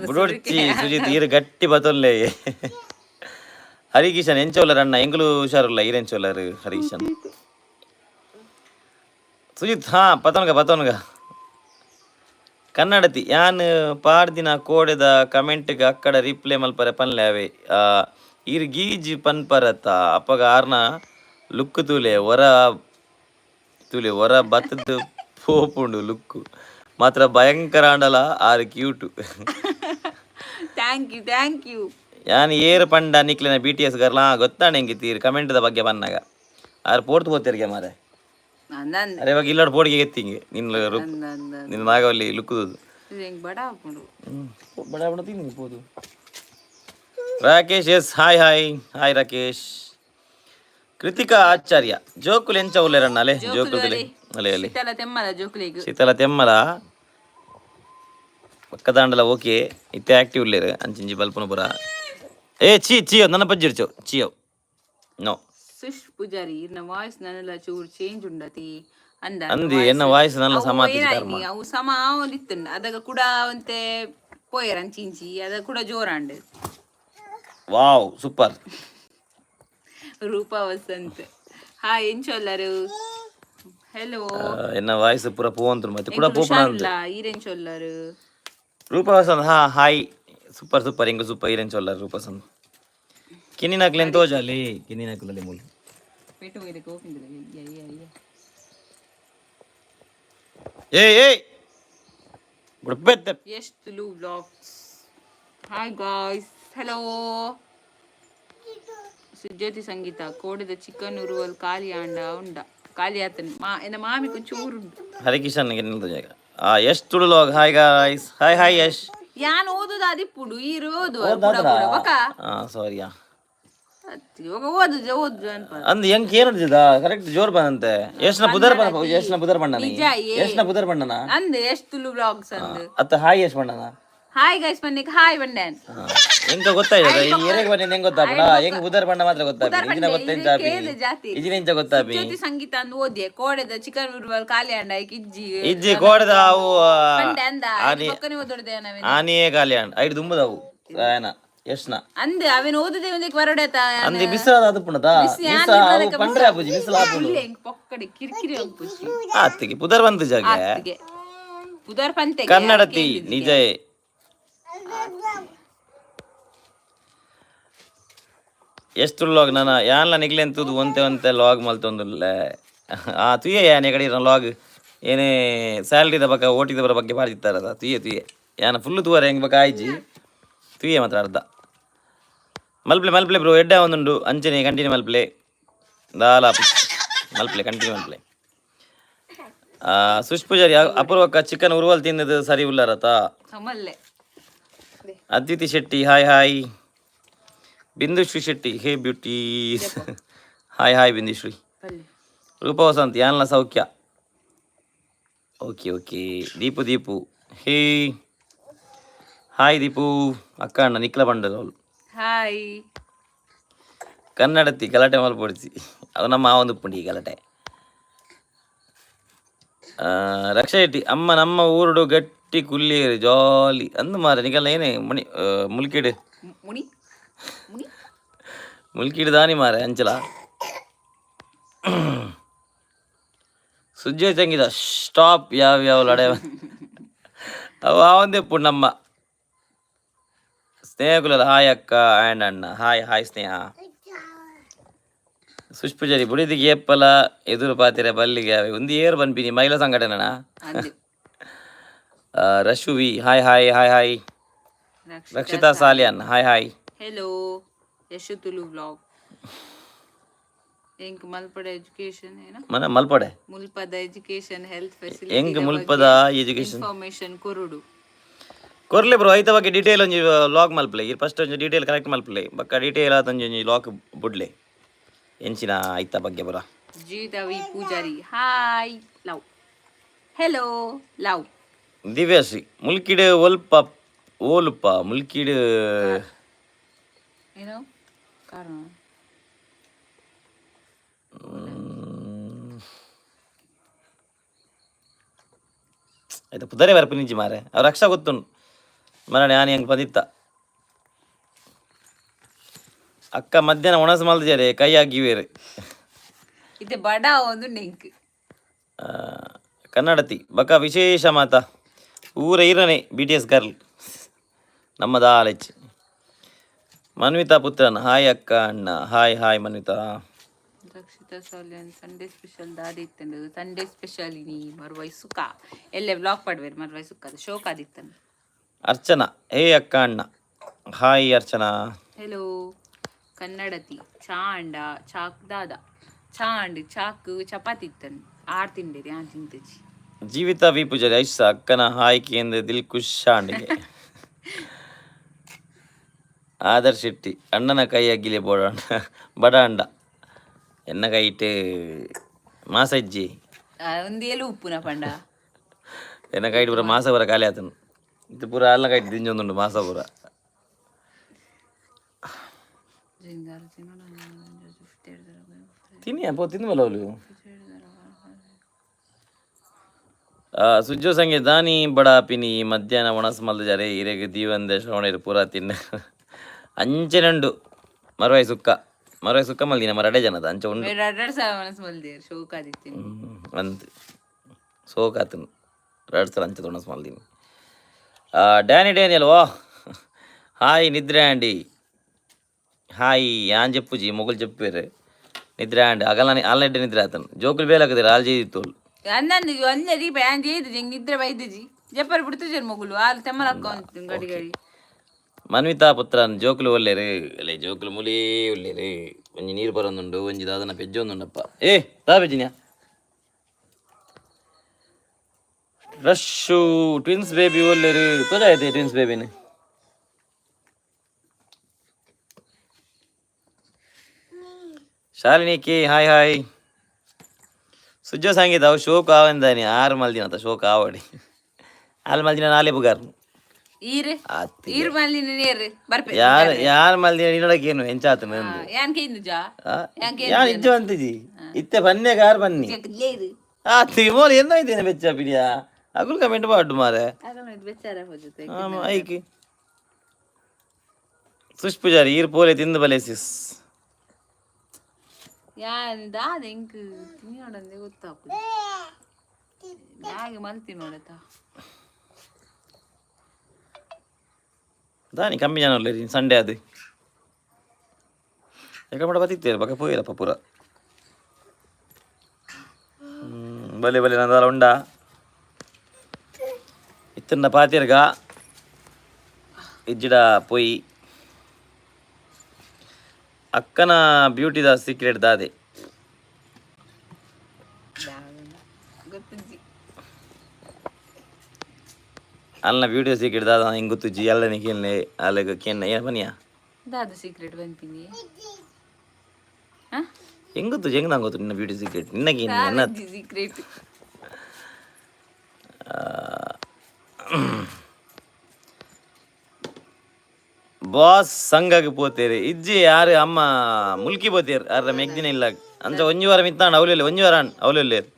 ಬುಡೋಡ್ಚಿ ಸುಜಿತ್ ಈರ ಗಟ್ಟಿ ಬತ್ತೊಲ್ಲೆ ಹರಿಕಿಶನ್ ಎಂಚೋಲರ್ ಅಣ್ಣ ಎಂಗ್ಲು ಹುಷಾರುಲ್ಲ ಈರೆಂಚೋಲರ್ ಹರಿಕಿಶನ್ ಸುಜಿತ್ ಪತೋನ್ಗ ಕನ್ನಡತಿ ಯಾನ್ ಪಾಡ್ದಿನ ಕೋಡೆದ ಕಮೆಂಟ್ಗೆ ಅಕ್ಕಡ ರಿಪ್ಲೈ ಮಲ್ಪರೆ ಪನ್ಲೆ ಈರ್ ಗೀಜ್ ಪನ್ಪರತ್ತ ಅಪ್ಪಗ ಆರ್ನ ಲುಕ್ ತೂಲೆ ಹೊರ ಬತ್ತದ ಪೋಪುಂಡು ಲುಕ್ಕು ಮಾತ್ರ ಭಯಂಕರ ಆಂಡಲ ಆರು ಕ್ಯೂಟು ಥ್ಯಾಂಕ್ ಯು ಯಾನ್ ಏರ್ ಪಂಡ ನಿಕ್ಲಿನ BTS ಗರ್ಲ ಗೊತ್ತಾಣ ಹೆಂಗೆ ತೀರ್ ಕಮೆಂಟ್ದ ಬಗ್ಗೆ ಬಂದಾಗ ಆರು ಪೋರ್ತು ಪೋತಿರ್ಗೆ ಮಾರೆ ಅರೆ ಇವಾಗ ಇಲ್ಲಾಡು ಪೋಡಿಗೆ ಎತ್ತಿಂಗೆ ನಿನ್ನ ನಾಗವಲ್ಲಿ ಲುಕ್ಕುದು ಬಡ ತಿನ್ನಿ ಪೋದು ರಾಕೇಶ್ ಎಸ್ ಹಾಯ್ ರಾಕೇಶ್ ಕೃತಿಕಾ ಆಚಾರ್ಯ ಜೋಕುಲು ಎಂಚ ಉಲ್ಲೆರಣ್ಣ ಅಲೆ ಜೋಕುಲದಲ್ಲಿ ಅಲೆ ಶೀತಲ ತೆಮ್ಮಲ ಪಕ್ಕದಾಂಡಲ ಓಕೆ ಇತ್ತೆ ಆಕ್ಟಿವ್ ಉಲ್ಲೇರು ಅಂಚಿಂಜಿ ಬಲ್ಪನ ಪುರ ಚಿಯೋ ನನ್ನ ಪಜ್ಜಿರ್ಚೋ ಚಿಯೋ ನೋ ಸುಶ್ ಪೂಜಾರಿ ಇನ್ನ ವಾಯ್ಸ್ ನನ್ನೆಲ್ಲ ಚೂರು ಚೇಂಜ್ ಉಂಡತಿ ಅಂದಿ ಎನ್ನ ವಾಯ್ಸ್ ನನ್ನ ಸಮಾತಿ ಅವು ಸಮ ಇತ್ತುಂಡ ಅದಾಗ ಕೂಡ ಒಂತೆ ಪೋಯರ್ ಅಂಚಿಂಚಿ ಅದ ಕೂಡ ಜೋರಾಂಡ್ wow super Roopa Vasanth hi ಎಂಚೊಲ್ಲರು ಹೆಲೋ ಎನ್ನ ವಾಯ್ಸ್ ಪೂರ ಪೋವಂತು ಮತ್ತೆ ಕೂಡ ಪೋಪನ ಈರೆಂಚೊಲ್ಲರು ರೂಪಾ ವಸಂತ್ ಹಾಯ್ ಸೂಪರ್ ಎಂಗ ಸೂಪರ್ ಈರೆಂಚೊಲ್ಲರು ರೂಪಾ ವಸಂತ್ ಕಿನ್ನಿನಕ್ಲೆನ್ ತೋಜಾಲಿ ಕಿನ್ನಿನಕ್ಲಲ್ಲಿ ಮೂಲ ಪೇಟು ಇದೆ ಕೋಪಿಂದ ಏಯ್ ಗುಡ್ಬೆತ್ತ ಎಷ್ಟು ಲೂ vlogs hi guys hello Sujyothi Sangeetha కోడిద చికెన్ ఉరువల్ ఖాళీ ఆండ ఉండ ఖాళీ అతను మా ఎన్న మామి కొంచెం ఊరుండు హరికిషన్ యಶ್ ತುಳುಲೋಗ್ hi guys hi hi Yash ಯಾನ್ ಓದುದು ಅದಿಪ್ಪುಡು ಈ ಓದು ఒక ಸಾರಿಯಾ ఒక ಓದು ಅನ್ಪ ಅಂದ್ ಹೆಂಗ್ ಏನದ ಕರೆಕ್ಟ್ ಜೋರ್ ಬಂದಂತೆ ಯಶ್ನ ಬುಧರ್ ಬಣ್ಣನ ಯಶ್ನ ಬುಧರ್ ಬಣ್ಣನ ಅಂದ್ ಎಷ್ಟು ತುಳು ಬ್ಲಾಗ್ಸ್ ಅಂದ್ ಅತ್ತ ಹಾಯ್ ಯಶ್ ಬಣ್ಣನ ಹಾಯ್ ಗೈಸ್ ಬನ್ನಿಕ್ ಹಾಯ್ ಬಂಡನ್ ಹೆಂಗ ಗೊತ್ತಾಯ್ತದ ಈ ಎರೆಗೆ ಬನ್ನಿ ಹೆಂಗ್ ಗೊತ್ತಾಗ್ಬಿಡ ಹೆಂಗ್ ಬುಧರ್ ಬಣ್ಣ ಮಾತ್ರ ಗೊತ್ತಾಗ್ಬಿಡ ಇದಿನ ಗೊತ್ತೇಂಚಾಬಿ ಇದಿನ ಇಂಚ ಗೊತ್ತಾಬಿ ಜ್ಯೋತಿ ಸಂಗೀತ ಅಂದ್ ಓದಿ ಕೋಡೆದ ಚಿಕನ್ ಉರುವಲ್ ಖಾಲಿ ಅಂಡ ಇಜ್ಜಿ ಕೋಡದ ಅವು ಅಂದ ಪಕ್ಕನೆ ಓದೋಡ್ದೆ ನಾವೇನು ಆನಿಯೇ ಖಾಲಿ ಅಂಡ್ ಐದು ದುಂಬುದವು ಆಯನ ಯಶ್ನ ಅಂದ್ ಅವನ್ ಓದದೆ ಒಂದಕ್ಕೆ ವರಡೇತ ಅಂದ್ ಬಿಸಿಲಾದ ಅದು ಪುಣದ ಅವು ಪಂಡ್ರೆ ಆಪುಜಿ ಬಿಸಿಲ ಆಪುಡು ಪಕ್ಕಡೆ ಕಿರಿಕಿರಿ ಅಂಪುಜಿ ಆತ್ತಿಗೆ ಪುದರ್ ಬಂತು ಜಾಗ ಪುದರ್ ಪಂತೆ ಕನ್ನಡತಿ ನಿಜ ಎಷ್ಟು ಲಾಗ್ ನಾನು ಯಾನ್ಲ ನಿಗ್ಲೆಂತದ್ದು ಒಂತೆ ಲಾಗ್ ಮಲ್ತೊಂದುಲ್ಲೆ ತುಯ್ಯ ಯಾನೆ ಕಡೆ ಲಾಗ್ ಏನೇ ಸ್ಯಾಲ್ರಿದ ಬಗ್ಗೆ ಓಟಿದವರ ಬಗ್ಗೆ ಬಾಡಿತ್ತಾರದ ತುಯ್ಯ ಯಾನ ಫುಲ್ಲು ತೂವರೆ ಹೆಂಗೆ ಬೇಕಾ ಆಯ್ಜಿ ತುಯ್ಯ ಮಾತ್ರ ಅರ್ಧ ಮಲ್ಪ್ಲೆ ಬ್ರೋ ಎಡ್ಡ ಒಂದುಂಡು ಅಂಚನೆ ಕಂಟಿನ್ಯೂ ಮಲ್ಪ್ಲೆ ದಾಲ ಮಲ್ಪ್ಲೆ ಕಂಟಿನ್ಯೂ ಮಲ್ಪ್ಲೆ ಸುಷ್ಪೂಜಾರಿ ಅಪೂರ್ವಕ್ಕ ಚಿಕನ್ ಉರುವಲ್ ತಿನ್ನದು ಸರಿ ಉಳ್ಳಾರತ Adviti Shetty hi hi Bindushree Shetty hey beauty hi Bindushree Roopa Vasant ಯಾನ್ಲ ಸೌಖ್ಯ okay Deepu hey hi Deepu ಅಕ್ಕ ಅಣ್ಣ ನಿಕ್ಲ ಬಂಡದ ಅವಳು ಹಾಯ್ ಕನ್ನಡತಿ ಗಲಾಟೆ ಮಲ್ಪೊಡಿಸಿ ಅದು ನಮ್ಮ ಒಂದು ಪುಂಡಿ ಗಲಾಟೆ ರಕ್ಷಾ ಶೆಟ್ಟಿ ಅಮ್ಮ ನಮ್ಮ ಊರುಡು ಗಟ್ಟಿ ಕುಲ್ಲಿಯರು ಜಾಲಿ ಅಂದು ಮಾರ ನಿಗಲ್ಲ ಏನೇ ಮುಲ್ಕಿಡು ಮುಲ್ಕಿಡು ದಾನಿ ಮಾರ ಅಂಚಲ ಸುಜ್ಜೆ ತಂಗಿದ ಸ್ಟಾಪ್ ಯಾವ ಲಡೆ ಅವ ಒಂದೇ ಪುಣ್ಣಮ್ಮ ಸ್ನೇಹಕುಲದ ಹಾಯ್ ಅಕ್ಕ ಆ್ಯಂಡ್ ಅಣ್ಣ ಹಾಯ್ ಸ್ನೇಹ ಸುಷ್ಪೂಜಾರಿ ಬುಡಿದಿಗೆ ಏಪ್ಪಲ ಎದುರು ಪಾತಿರ ಬಲ್ಲಿಗೆ ಒಂದು ಏರು ಬನ್ಪಿನಿ ಮಹಿಳಾ ಸಂಘಟನೆನ ರಶುವಿ hi Rakshitha Salian hi hello Yashu Tulu blog ಎಂಕ್ ಮಲ್ಪಡ ಎಜುಕೇಶನ್ ಏನ ಮಲ್ಪಡೆ ಮುಲ್ಪದ ಎಜುಕೇಶನ್ ಹೆಲ್ತ್ ಫೆಸಿಲಿಟಿ ಎಂಕ್ ಮುಲ್ಪದ ಎಜುಕೇಶನ್ ಇನ್ಫಾರ್ಮೇಶನ್ ಕೊರುಡು ಕೊರ್ಲೆ ಬ್ರೋ ಐತ ಬಗ್ಗೆ ಡೀಟೇಲ್ ಒಂಜಿ ಲಾಗ್ ಮಲ್ಪಲೆ ಇರ್ ಫಸ್ಟ್ ಒಂಜಿ ಡೀಟೇಲ್ ಕರೆಕ್ಟ್ ಮಲ್ಪಲೆ ಬಕ್ಕ ಡೀಟೇಲ್ ಆತಂಜಿ ಲಾಗ್ ಬುಡ್ಲೆ ಎಂಚಿನ ಐತ ಬಗ್ಗೆ ಬರ ಜೀತವಿ Poojari hi love hello love Divyashree ಮುಲ್ಕಿಡ್ ಓಲುಪ್ಪ ಮುಲ್ಕಿಡ್ ಏನೋ ಕಾರಣ ಆಯ್ತಾ ಪುದರೆ ಬರ್ಪ ನಿಂಜಿ ಮಾರೆ ಅವ್ರ ರಕ್ಷಾ ಗೊತ್ತುಂಡು ಮರಣ ಯಾನಿ ಹೆಂಗೆ ಬಂದಿತ್ತ ಅಕ್ಕ ಮಧ್ಯಾಹ್ನ ಒಣಸು ಮಲ್ದಿದ್ದಾರೆ ಕೈ ಆಗಿವೇರು ಇದು ಬಡ ಒಂದು ನೆಂಕ್ ಕನ್ನಡತಿ ಬಕ ವಿಶೇಷ ಮಾತ ಊರ ಇರನೆ BTS ಗರ್ಲ್ ನಮ್ಮದ ಆಲೆಚ್ ಮನ್ವಿತಾ ಪುತ್ರನ್ ಹಾಯ್ ಅಕ್ಕ ಅಣ್ಣ hi Manvitha Rakshitha Salian Sunday special ದಾದಿ ಇತ್ತಂಡು ಸಂಡೇ ಸ್ಪೆಷಲ್ ಇನಿ ಮರ್ವೈ ಸುಖ ಎಲ್ಲೇ ವ್ಲಾಗ್ ಪಡ್ವೇರು ಮರ್ವೈ ಸುಖ ಶೋಕ ಆದಿತ್ತಂಡು ಅರ್ಚನಾ ಹೇ ಅಕ್ಕ ಅಣ್ಣ ಹಾಯ್ ಅರ್ಚನಾ ಹೆಲೋ ಕನ್ನಡತಿ ಚಾ ಅಂಡ ಚಾಕ್ ದಾದ ಚಾ ಅಂಡ್ ಚಾಕ್ ಚಪಾತಿ ಇತ್ತಂಡು ಆರು ತಿಂಡಿರಿ ಆ ತಿಂತಜಿ ಜೀವಿತ ವಿ ಪೂಜಾರಿ ಐಸ ಅಕ್ಕನ ಹಾಯ್ ಕೇಂದ್ರ ದಿಲ್ ಖುಷ್ ಶಾಂಡಿಗೆ ಆದರ್ ಶೆಟ್ಟಿ ಅಣ್ಣನ ಕೈ ಅಗ್ಗಿಲೆ ಬಡ ಅಂಡ ಎನ್ನ ಕೈಟ್ ಮಾಸಜ್ಜಿ ಒಂದೇಲು ಉಪ್ಪುನ ಪಂಡ ಎನ್ನ ಕೈಟ್ ಪೂರ ಮಾಸ ಪೂರ ಖಾಲಿ ಆತನು ಇದು ಪೂರ ಅಲ್ಲ ಕೈಟ್ ದಿಂಜೊಂದುಂಡು ಮಾಸ ಪೂರ ತಿನ್ವಲ್ಲ ಅವಳು ಸುಜ್ಜೋ ಸಂಗೆ ದಾನಿ ಬಡ ಪಿನಿ ಮಧ್ಯಾಹ್ನ ಒಣಸ್ ಮಲ್ದಾರೆ ಇರೆಗೆ ದೀವಂದೆ ಶ್ರವಣರು ಪೂರ ತಿನ್ನ ಅಂಚೆನಂಡು ಮರವಾಯಿ ಸುಕ್ಕ ಮಲ್ದಿನ ಮರಡೆ ಜನದ ಅಂಚೆ ಉಂಡು ಅಂತ ಸೋಕಾತನು 2 ಸಲ ಅಂಚೆ ಒಣಸ್ ಮಲ್ದಿನಿ ಡ್ಯಾನಿ ಅಲ್ವಾ ಹಾಯ್ ನಿದ್ರೆ ಆಂಡಿ ಹಾಯ್ ಯಾನ್ చెప్పుజీ మొగులు చెప్పారు నిద్ర అండి అగలని ఆల్రెడీ నిద్ర అతను జోకులు వేలకది రాళ్ళు చేయితోళ్ళు అన్నంది అన్నది బ్యాన్ చేయదు నిద్ర వైద్యజీ చెప్పారు పుడుతు మొగులు వాళ్ళు తెమ్మలక్క గడి గడి ಮನ್ವಿತಾ ಪುತ್ರನ್ ಜೋಕುಲು ಒಲ್ಲೇರು ಅಲ್ಲೇ ಜೋಕುಲು ಮುಲೇ ಒಲ್ಲೇರು ಒಂಜಿ ನೀರು ಬರೋಂದುಂಡು ಒಂಜಿ ದಾದನ ಪೆಜ್ಜೆ ಒಂದುಂಡಪ್ಪ ಏ ದಾ ಪೆಜ್ಜಿನ್ಯಾ ರಶ್ಶು ಟ್ವಿನ್ಸ್ ಬೇಬಿ ಒಲ್ಲೇರು ತೋಜಾಯ್ತೆ ಟ್ವಿನ್ಸ್ ಬೇಬಿನ ಶಾಲಿನಿಕೆ ಹಾಯ್ ಹಾಯ್ ಸುಜ್ಜೋ ಸಂಗೀತ ಅವು ಶೋಕ್ ಆವಂದಾನಿ 6 ಮಲ್ದಿನ ಅಂತ ಶೋಕ್ ಆವಡಿ 6 ಮಲ್ದಿನ ನಾಳೆ ಬುಗಾರ್ ಯಾರ ಮಲ್ದಿನ ನಿನ್ನಡಕೇನು ಎಂಚಾತ ಯಾನ್ ಇಜ್ಜು ಅಂತಿಜಿ ಇತ್ತೆ ಬನ್ನೆ ಕಾರ್ ಬನ್ನಿ ತಿಮೋಲ್ ಎಂದ ಇದ್ದೇನೆ ಬೆಚ್ಚ ಪಿಡಿಯಾ ಅಗುಲ್ ಕಮೆಂಟ್ ಪಾಡು ಮಾರೆ ಐಕಿ ಸುಶ್ ಪೂಜಾರಿ ಈರ್ ಪೋಲೆ ತಿಂದು ಬಲೇಸಿಸ್ ದಾನಿ ಕಮ್ಮಿ ಜನ ಒಳ್ಳೆ ಸಂಡೇ ಅದು ಯಾಕಂಬ ಬತ್ತಿತ್ತೇರು ಬಕ್ಕ ಪೋಯಿರಪ್ಪ ಪೂರ ಬಲೆ ಬಲೆ ನಂದಾಲ ಉಂಡ ಇತ್ತಂಡ ಪಾತಿರ್ಗ ಇಜ್ಜಿಡ ಪೊಯ್ ಅಕ್ಕನ ಬ್ಯೂಟಿದ ಸೀಕ್ರೆಟ್ ದಾದೆ ಅಲ್ಲ ಬ್ಯೂಟಿ ಸೀಕ್ರೆಟ್ ದಾದ ಹಿಂಗೆ ಗೊತ್ತುಜ್ಜಿ ಎಲ್ಲ ಕೇಳನೆ ಅಲ್ಲಿಗೆ ಕೇಳ ಏನು ಬನ್ನಿಯಾ ದಾದ ಸೀಕ್ರೆಟ್ ಬಂತೀನಿ ಹೆಂಗ್ ಗೊತ್ತು ಹೆಂಗ್ ನಂಗೆ ಗೊತ್ತು ನಿನ್ನ ಬ್ಯೂಟಿ ಸೀಕ್ರೆಟ್ ನಿನ್ನಗೆ ನನ್ನ ಸೀಕ್ರೆಟ್ ಬಾಸ್ ಸಂಘಕ್ಕೆ ಪೋತೇರಿ ಇಜ್ಜಿ ಯಾರು ಅಮ್ಮ ಮುಲ್ಕಿ ಪೋತೇರು ಅರ್ರ ಮೆಗ್ದಿನ ಇಲ್ಲ ಅಂಚ ಒಂಜಿ ವಾರ ಮಿತ್ತಾಂಡ ಅವಲೆಲ್ಲ ಒಂಜಿ ವಾರ ಅವಲೆಲ್ಲೇರು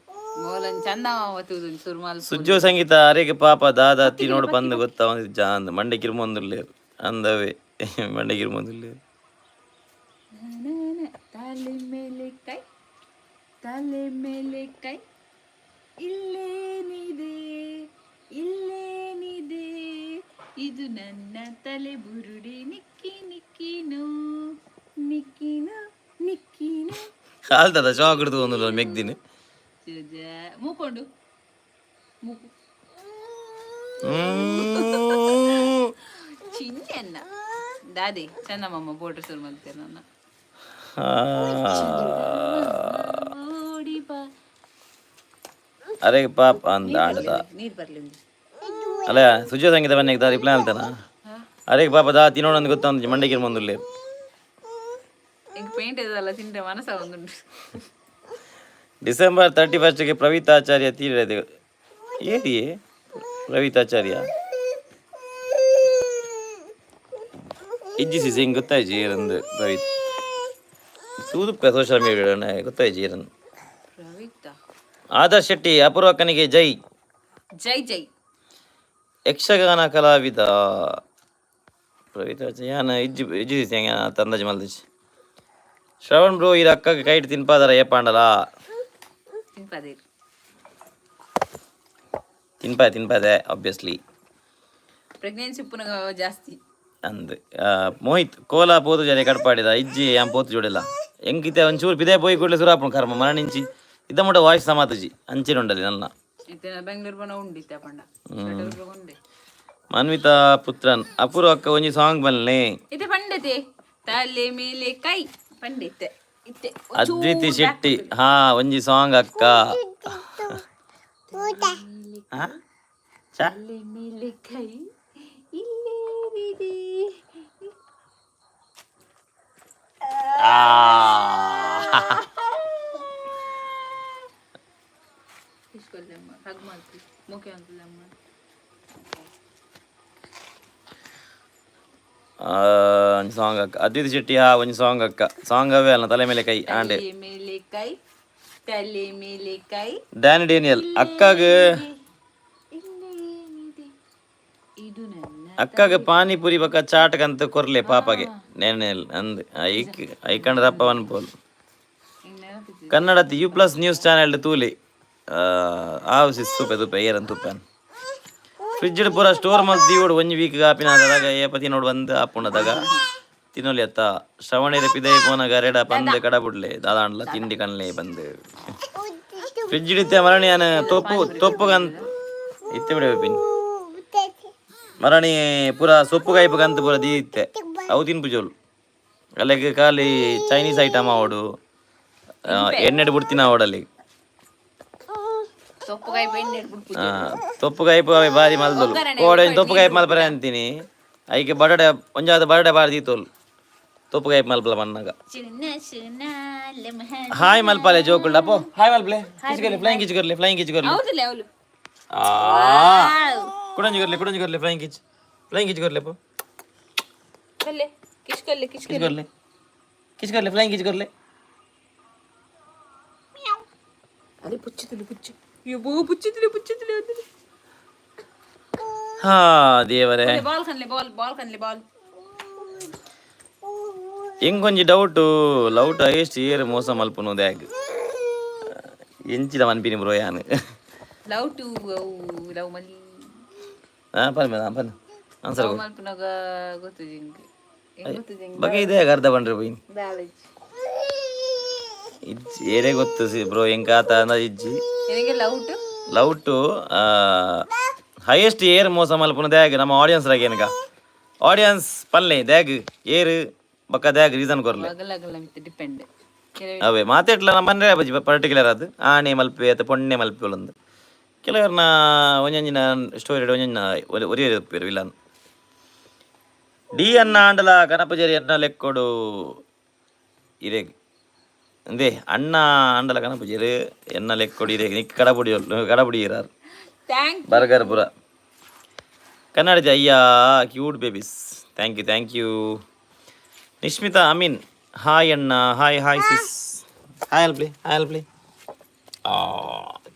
ಸುಜ್ಜೋ ಸಂಗೀತ ಅರೆಗೆ ಪಾಪ ದಾದ ತಿನ್ನೋಡು ಬಂದು ಗೊತ್ತಾ ಒಂದಿಜ್ಜ ಅಂದ ಮಂಡೆಕಿರ್ಮೊಂದುಲ್ಲೇರು ಅಂದವೇ ಮಂಡೆಕಿರ್ಮೊಂದುಲ್ಲೇರು ತಲೆ ಮೇಲೆ ಕೈ ಇಲ್ಲೇನಿದೆ ಇಲ್ಲೇನಿದೆ ಇದು ನನ್ನ ತಲೆ ಬುರುಡೆ ನಿಕ್ಕಿ ನಿಕ್ಕಿನೋ ನಿಕ್ಕಿನೋ ನಿಕ್ಕಿನೋ ಹಾಲ್ತದ ಶಾಕ್ ಹಿಡಿದು ಒಂದು ಮೆಗ್ದಿನ ಮೂಕೊಂಡು ಮೂಕು ಚಿನ್ನ ದಾದಿ ಚಂದಮ್ಮ ಬೋಟ್ರ್ ಶುರು ಮಾಡ್ತೇನೆ ನನ್ನ ಅರೆ ಪಾಪ ಅಂದ ಆಡದ ನೀರು ಬರ್ಲಿ ಅಲ್ಲ ಸುಜೋ ಸಂಗೀತ ಬನ್ನಿ ರಿಪ್ಲೈ ಹೇಳ್ತಾನ ಅರೆ ಪಾಪ ದಾ ತಿನ್ನೋಣ ಗೊತ್ತಾ ಒಂದು ಮಂಡಗಿರ್ ಮುಂದುಲ್ಲೇ ಈಗ ಪೇಂಟ್ ಇದಲ್ಲ ತಿಂದ್ರೆ ಮನಸ್ಸ ಒಂದುಂಟು ಡಿಸೆಂಬರ್ 31ಗೆ ಪ್ರವೀತಾಚಾರ್ಯ ತೀರದೆ ಏದಿ ಪ್ರವೀತಾಚಾರ್ಯ ಇಜ್ಜಿ ಸಿಂಗ್ ಗೊತ್ತಾಯ್ತು ಏನಂದು ಪ್ರವೀತ್ ತೂದುಪ್ಪ ಸೋಷಿಯಲ್ ಮೀಡಿಯಾ ಗೊತ್ತಾಯ್ತು ಏನಂದು ಆದರ್ಶ್ ಶೆಟ್ಟಿ ಅಪೂರ್ವಕ್ಕನಿಗೆ ಜೈ ಜೈ ಜೈ ಯಕ್ಷಗಾನ ಕಲಾವಿದ ಪ್ರವೀತಾಚಾರ್ಯ ಇಜ್ಜಿ ಇಜ್ಜಿ ತಂದಾಜಿ ಮಲ್ದಿಜ್ ಶ್ರವಣ್ ಬ್ರೋ ಇದು ಅಕ್ಕಗೆ ಕೈಟ್ ತಿನ್ಪಾದಾರ ಏಪಾಂಡಲ ತಿನ್ಪಾದೆ ಆಬ್ವಿಯಸ್ಲಿ ಪ್ರೆಗ್ನೆನ್ಸಿ ಪುನಃ ಜಾಸ್ತಿ ಅಂದ್ ಮೋಹಿತ್ ಕೋಲಾ ಪೋತು ಜನ ಕಡ್ಪಾಡಿದ ಇಜ್ಜಿ ಯಾಂ ಪೋತು ಜೋಡಿಲ್ಲ ಎಂಕಿತೆ ಒಂಚೂರು ಪಿದೆ ಪೋಯಿ ಕೂಡಲೇ ಸುರಾಪುಣ ಕರ್ಮ ಮರಣಿಂಚಿ ಇದ್ದ ಮುಟ್ಟ ವಾಯ್ಸ್ ಸಮಾತಜಿ ಅಂಚಿನುಂಡಲ್ಲಿ ನನ್ನ ಬೆಂಗಳೂರು ಬನ ಉಂಡಿತ್ತೆ ಪಂಡ ಮನ್ವಿತಾ ಪುತ್ರನ್ ಅಪೂರ್ವ ಅಕ್ಕ ಒಂಜಿ ಸಾಂಗ್ ಬಲ್ಲೆ ಇದೆ ಪಂಡತೆ ತಲೆ ಮೇಲೆ ಕೈ ಪಂಡಿತೆ ಅದ್ವಿತಿ ಶೆಟ್ಟಿ ಹಾ ಒಂಜಿ ಸಾಂಗ್ ಅಕ್ಕ ತಲೆ ಮೇಲೆ ಕೈ ಇಲ್ಲೇನಿದೆ ಹಗ್ ಮಾಡ್ತೀವಿ ಮುಖ್ಯ ಅಂತಲಮ್ಮ ಸಾಂಗ್ ಅಕ್ಕ ಅದ್ವಿತಿ ಶೆಟ್ಟಿ ಹಾ ಒಂಜಿ ಸಾಂಗ್ ಅಕ್ಕ ಸಾಂಗ್ ಅವೇ ಅಲ್ಲ ತಲೆ ಮೇಲೆ ಕೈ ಆಂಡೆ ಮೇಲೆ ಕೈ ತಲೆ ಮೇಲೆ ಕೈ ಡ್ಯಾನಿ ಡೇನಿಯಲ್ ಅಕ್ಕಗ ಅಕ್ಕಗೆ ಪಾನಿಪುರಿ ಬಕ್ಕ ಚಾಟಕಂತ ಕೊರ್ಲೆ ಪಾಪಗೆ ನೇನೆಲ್ ಅಂದ್ ಐಕಂಡ್ರಪ್ಪ ಅನ್ಪೋಲ್ ಕನ್ನಡತಿ U+ news channel ತೂಲಿ ಆವಸಿ ಸೂಪೆ ತುಪ್ಪೆ Aaron ತುಪ್ಪನ್ fridge ಪೂರ ಸ್ಟೋರ್ ಮಲ್ತ್ ದೀವೋಡು ಒಂಜಿ ವೀಕ್ ಆಪಿನದಾಗ ಏಪತಿ ನೋಡು ಬಂದು ಆಪುಂಡದಾಗ ತಿನ್ನೋಲಿ ಅತ್ತ ಶ್ರವಣಿರ ಪಿದೆ ಪೋನಾಗ ರೆಡ ಪಂದ್ ಕಡ ಬಿಡ್ಲೆ ದಾದಾಂಡ್ಲ ತಿಂಡಿ ಕಣ್ಲೆ ಬಂದು ಫ್ರಿಡ್ಜ್ ಇಡಿತೆ ಮರಣಿಯಾನ ತೊಪ್ಪು ತೊಪ್ಪುಗಂತ ಇತ್ತೆ ಬಿಡವೆ ಪಿನ್ ಮರಣಿ ಪೂರ ಸೊಪ್ಪು ಕಾಯ್ಪು ಕಂತು ಪೂರ ದೀತ್ತೆ ಅವು ತಿನ್ಪುಜೋಳು ಅಲ್ಲಿಗೆ ಖಾಲಿ ಚೈನೀಸ್ ಐಟಮ್ ಅವಡು ಎಣ್ಣೆಡು ಬಿಡ್ತೀನಿ ಅವಡಲ್ಲಿ ಸೊಪ್ಪುಗಾಯಿ ಬೆಣ್ಣೆ ಬಿಡ್ಪು ತೊಪ್ಪು ಕಾಯ್ಪು ಅವೆ ಬಾರಿ ಮಲ್ದೋಳು ಕೋಡೆ ತೊಪ್ಪು ಕಾಯ್ಪು ಮಲ್ಪರೆ ಅಂತೀನಿ ಐಕೆ ಬಡಡೆ ಒಂಜಾದ ಬರಡೆ ಬಾರಿ ದೀತೋಳು ತೊಪ್ಪು ಕಾಯ್ಪು ಮಲ್ಪಲ ಮನ್ನಾಗ ಹಾಯ್ ಮಲ್ಪಲೆ ಜೋಕುಳ್ಳ ಅಪ್ಪೋ ಹಾಯ್ ಮಲ್ಪಲೆ ಕಿಚ್ಕರ್ಲಿ ಫ್ಲೈಂಗ್ ಕಿಚ್ಕರ್ಲಿ ಫ್ಲೈಂಗ್ ಕಿಚ್ಕರ್ಲಿ ಹೌದಿಲ್ಲ ಅವಳು ಕುಡಂಜಿ ಕರ್ಲಿ ಫ್ಲೈಂಗ್ ಕಿಚ್ ಕರ್ಲಿ ಅಪ್ಪೋ ಕಲ್ಲೆ ಕಿಚ್ಕಲ್ಲೆ ಕಿಚ್ಕಲ್ಲೆ ಕಿಚ್ ಕರ್ಲಿ ಫ್ಲೈಂಗ್ ಕಿಚ್ ಕರ್ಲಿ ಅದೇ ಪುಚ್ಚುತ್ತಲಿ ಪುಚ್ಚು ಅಯ್ಯೋ ಪುಚ್ಚುತ್ತಲಿ ಅದಿಲ್ಲ ಹಾ ದೇವರೇ ಬಾಲ್ ಕನ್ಲೆ ಬಾಲ್ ಇಂಕೊಂಜಿ ಡೌಟು ಲೌಟ್ ಎಷ್ಟು ಏರು ಮೋಸ ಮಲ್ಪುನು ದ್ಯಾಗ್ ಎಂಚಿದ ಮನ್ಪಿನಿ ಬ್ರೋ ಯಾನು ಲವ್ ಟು ಲವ್ ಮಲ್ಲಿ ಪನ್ ಆನ್ಸರ್ ಮಲ್ಪನಾಗ ಗೊತ್ತು ಜಿಂಗ್ ಬಗ್ಗೆ ಇದೆ ಅರ್ಧ ಬಂಡ್ರೆ ಬೈನ್ ದಾಳಜ್ಜಿ ಇಜ್ಜಿ ಏನೇ ಗೊತ್ತು ಸಿ ಬ್ರೋ ಹೆಂಗ್ ಆತ ಅಂದ ಇಜ್ಜಿ ನಿನಗೆ ಲವ್ ಟು ಹೈಯೆಸ್ಟ್ ಏರ್ ಮೋಸ ಮಲ್ಪುನ ದ್ಯಾಗ್ ನಮ್ಮ ಆಡಿಯನ್ಸ್ ರಾಗ ಏನಕ ಆಡಿಯನ್ಸ್ ಪಲ್ಲೆ ದ್ಯಾಗ್ ಏರು ಬಕ್ಕ ದ್ಯಾಗ್ ರೀಸನ್ ಕೊರ್ಲೆ ಅಗಲ ಡಿಪೆಂಡ್ ಅವೇ ಮಾತಾಡ್ಲ ನಮ್ಮ ಮನೆ ಬಜಿ ಪರ್ಟಿಕ್ಯುಲರ್ ಅದು ಆನೆ ಮಲ್ಪೆ ಅಥವಾ ಪೊಣ್ಣೆ ಮಲ್ಪೆ ಒಂದು ಕೆಲವರನ್ನ ಒಂಜಂಜಿನ ಸ್ಟೋರಿ ಒಂಜಂಜಿನ ಒರಿ ಒಪ್ಪಿರು ವಿಲನ್ ಡಿ ಅನ್ನ ಆಂಡಲ ಕನಪಜೇರಿ ಅನ್ನ ಲೆಕ್ಕೊಡು ಇರೇಗ್ ಅಂದೇ ಅಣ್ಣ ಆಂಡಲ ಕನಪಜೇರಿ ಎನ್ನ ಲೆಕ್ಕೊಡು ಇರೇಗ್ ನಿಕ್ ಕಡಬುಡಿ ಇರಾರು ಬರ್ಗರ್ ಪುರ ಕನ್ನಡದ ಅಯ್ಯ cute babies thank you Nishmita Ameen hi ಅಣ್ಣ ಹಾಯ್ ಸಿಸ್ ಹಾಯ್ ಅಲ್ಪ್ಲಿ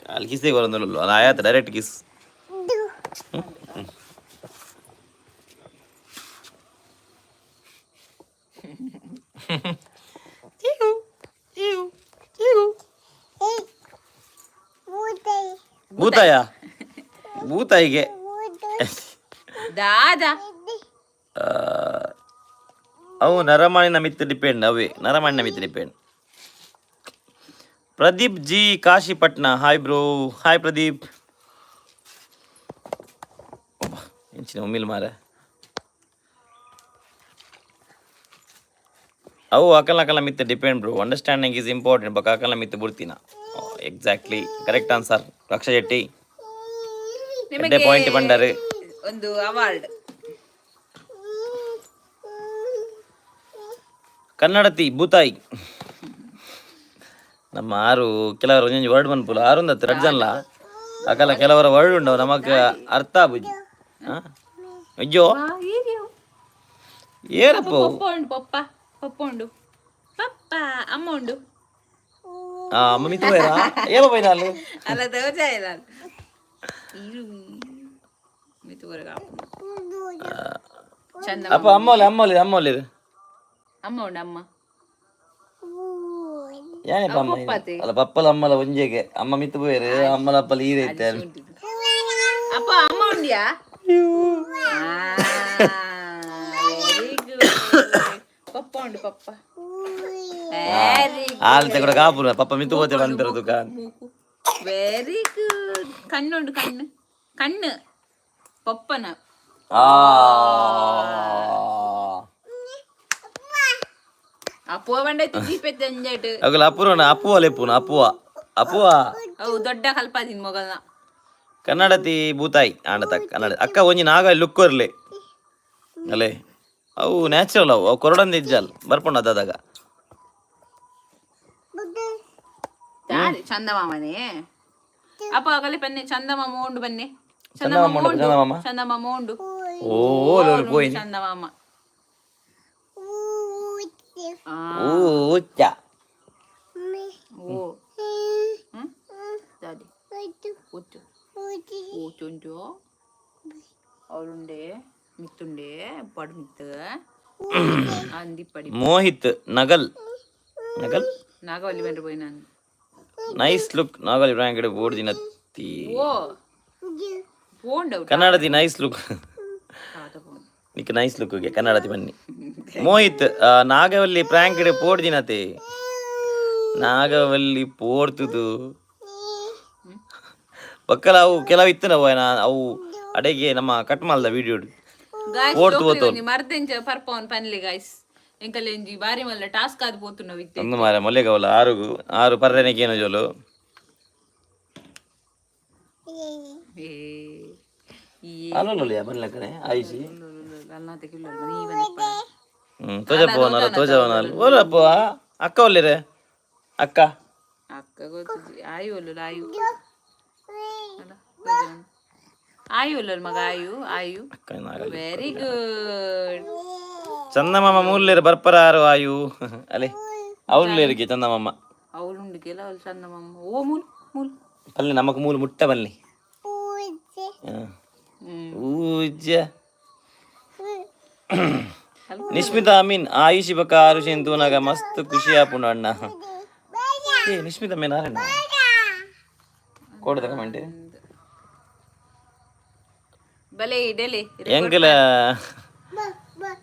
ಅಲ್ಲಿ ಕಿಸ್ಸೇ ಬರೋದಲ್ಲ ಅದು ಆಯ್ತು ಡೈರೆಕ್ಟ್ ಕಿಸ್ ಭೂತಾಯಿಗೆ ದಾದಾ ಅವು ನರಮಣಿನ ಮಿತ್ depend Pradeep ji Kashipatna hi bro hi Pradeep ಎಂಚಿನ ಒಮ್ಮಿಲ್ ಮಾರ ಅವು ಅಕಲ ಮಿತ್ depend bro understanding is important ಬಕ್ಕ ಅಕಲ ಮಿತ್ ಬಿಡ್ತೀನ exactly correct answer Raksha Shetty ಎಡ್ಡೆ ಪಾಯಿಂಟ್ ಬಂಡರು ಒಂದು ಅವಾರ್ಡ್ ಕನ್ನಡತಿ ಭೂತಾಯಿ ನಮ್ಮ ಆರು ಕೆಲವರು ಒಂದೊಂದು ವರ್ಡ್ ಬಂದ್ಪುಲ ಆರೊಂದತ್ತು ರಡ್ಜನ್ಲ ಅಕಲ ಕೆಲವರ ವರ್ಡ್ ಉಂಡವು ನಮಕ್ ಅರ್ಥ ಆಬುಜಿ ಅಯ್ಯೋ ಏನಪ್ಪ ಪಪ್ಪ ಉಂಡು ಅಮ್ಮ ಉಂಡು ಅಮ್ಮ ಮಿತ್ತು ಬೈರ ಏಮ ಬೈನ ಅಲ್ಲಿ ಅಲ್ಲ ದೇವಜಾ ಇಲ್ಲ ಇರು ಮಿತ್ತು ಬರಗ ಚಂದ ಅಪ್ಪ ಅಮ್ಮಲ್ಲಿ ಅಮ್ಮ ಉಂಡು ಅಮ್ಮ ಏನಪ್ಪ ಅಮ್ಮ ಅಲ್ಲ ಪಪ್ಪಲ ಅಮ್ಮಲ ಒಂಜೆಗೆ ಅಮ್ಮ ಮಿತ್ತು ಬೈರು ಅಮ್ಮಲ ಅಪ್ಪಲ ಈರೈತೆ ಅಪ್ಪ ಅಮ್ಮ ಉಂಡ್ಯಾ ವೆರಿ ಗುಡ್ ಪಪ್ಪ ಉಂಡು ಪಪ್ಪ ಆಲ್ತೆ ಕೂಡ ಕಾಪುರ ಪಪ್ಪ ಮಿತ್ತು ಹೋತೆ ಬಂದಿರೋ ದುಕಾನ್ ವೆರಿ ಗುಡ್ ಕಣ್ಣುಂಡು ಕಣ್ಣು ಪಪ್ಪನ ಅಪ್ಪುವ ಬಂಡೈತಿ ಜೀಪೆತ್ತ ಅಂಜಾಟ್ ಅಗಲ ಅಪ್ಪುರನ ಅಪ್ಪುವ ಲೆಪ್ಪುನ ಅಪ್ಪುವ ಅವು ದೊಡ್ಡ ಕಲ್ಪಾದಿನ್ ಮೊಗಲ್ನ ಕನ್ನಡತಿ ಭೂತಾಯಿ ಆಂಡತ ಕನ್ನಡ ಅಕ್ಕ ಒಂಜಿ ನಾಗ ಲುಕ್ಕೋರ್ಲೆ ಅಲ್ಲೇ ಅವು ನ್ಯಾಚುರಲ್ ಅವು ಕೊರಡಂದ ಇಜ್ಜಲ್ ಬರ್ಪುಂಡು ಅದಾದಾಗ ಚಂದಮಾಮನೇ ಅಪ್ಪ ಆಗಲೇ ಬನ್ನಿ ಚಂದಮಾಮ ಉಂಡು ಬನ್ನಿ ಚಂದಮಾಮ ಚಂದಮಾಮ ಉಂಡು ಓ ಪೋಯಿ ಚಂದಮಾಮ ಊಚ್ಚ ಓ ದಾದಿ ಊಚು ಊಚುಂಟು ಅವಳುಂಡೆ ಮಿತ್ತುಂಡೆ ಪಡು ಮಿತ್ತು ಅಂದಿ ಪಡಿ ಮೋಹಿತ್ ನಗಲ್ ನಾಗವಲ್ಲಿ ಬಂದ್ರೆ போய் ನಾನು ನೈಸ್ ಲುಕ್ ನಾಗಲ್ ಬ್ರಾಂಕೆಡ್ ಬೋರ್ಡ್ ದಿನತ್ತಿ ಓ ಫೋನ್ ಕನ್ನಡತಿ ನೈಸ್ ಲುಕ್ ನಿಕ್ಕೆ ನೈಸ್ ಲುಕ್ಗೆ ಕನ್ನಡತಿ ಬನ್ನಿ ಮೋಹಿತ್ ನಾಗವಲ್ಲಿ ಪ್ರಾಂಕೆಡ್ ಪೋಡ್ ದಿನತೆ ನಾಗವಲ್ಲಿ ಪೋಡ್ತುದು ಪಕ್ಕಲ ಅವು ಕೆಲವು ಇತ್ತು ನಾವು ಅವು ಅಡೆಗೆ ನಮ್ಮ ಕಟ್ ಮಾಡ್ದ ವಿಡಿಯೋ ಗಾಯ್ಸ್ ಓಡ್ತು ಜೋಕ್ಲಿ ಓದ್ತು ಒಂಜಿ ಮರ್ದೆಂಚ ಪರ್ಪವನ್ ಪನ್ಲೆ ಗಾಯ್ಸ್ ಎಂಕಲೆಂಜಿ ಬಾರಿ ಮಲ್ಲ ಟಾಸ್ಕ್ ಆದ್ ಪೋತುನ ವಿತ್ತೆ ಒಂದು ಮಾರ ಮೊಲೆಗವಲ್ಲ ಆರು ಪರ್ರೆನೆಗೆ ಏನೋ ಜೋಲು ಏ ಅಲ್ಲೊಲ್ಲ ಬನ್ಲ ಕಡೆ ಆಯ್ಸಿ ಅಲ್ಲ ತೆಗಿಲ್ಲ ನೀ ಬಂದಿಪ್ಪ ತೋಜಪ್ಪವನಲ್ಲ ತೋಜವನಲ್ಲ ಓಲಪ್ಪ ಅಕ್ಕ ಒಲ್ಲಿರೆ ಅಕ್ಕ ಅಕ್ಕ ಗೊತ್ತಿದ್ದಿ ಆಯು ಅಲ್ಲ ಆಯು ಅಲ್ಲ ಆಯು ಅಲ್ಲ ಮಗ ಆಯು ವೆರಿ ಗುಡ್ ಚಂದಮಾಮ ಮೂಲ್ಲೇರು ಬರ್ಪರ ಆರು ಆಯು ಅಲೆ ಅವಳ್ಲೇರಿಗೆ ಚಂದಮಾಮ ಅವಳುಂಡಿಗೆಲ್ಲ ಅವಳು ಚಂದ ಮಮ್ಮ ಓ ಮೂಲ್ ಮೂಲ್ ಅಲ್ಲಿ ನಮಕ್ ಮೂಲು ಮುಟ್ಟ ಬನ್ನಿ ಊಜ್ಜ ನಿಶ್ಮಿತಾ ಅಮೀನ್ ಆಯುಷಿ ಬಕ್ಕ ಆರುಷಿ ತೂನಾಗ ಮಸ್ತ್ ಖುಷಿ ಆಪುಂಡು ಅಣ್ಣ ಏ ನಿಶ್ಮಿತಾ ಮೀನ್ ಆರಣ್ಣ ಕೊಡದ ಕಮೆಂಟ್ ಬಲೆ ಇಡಲಿ ಎಂಕಲ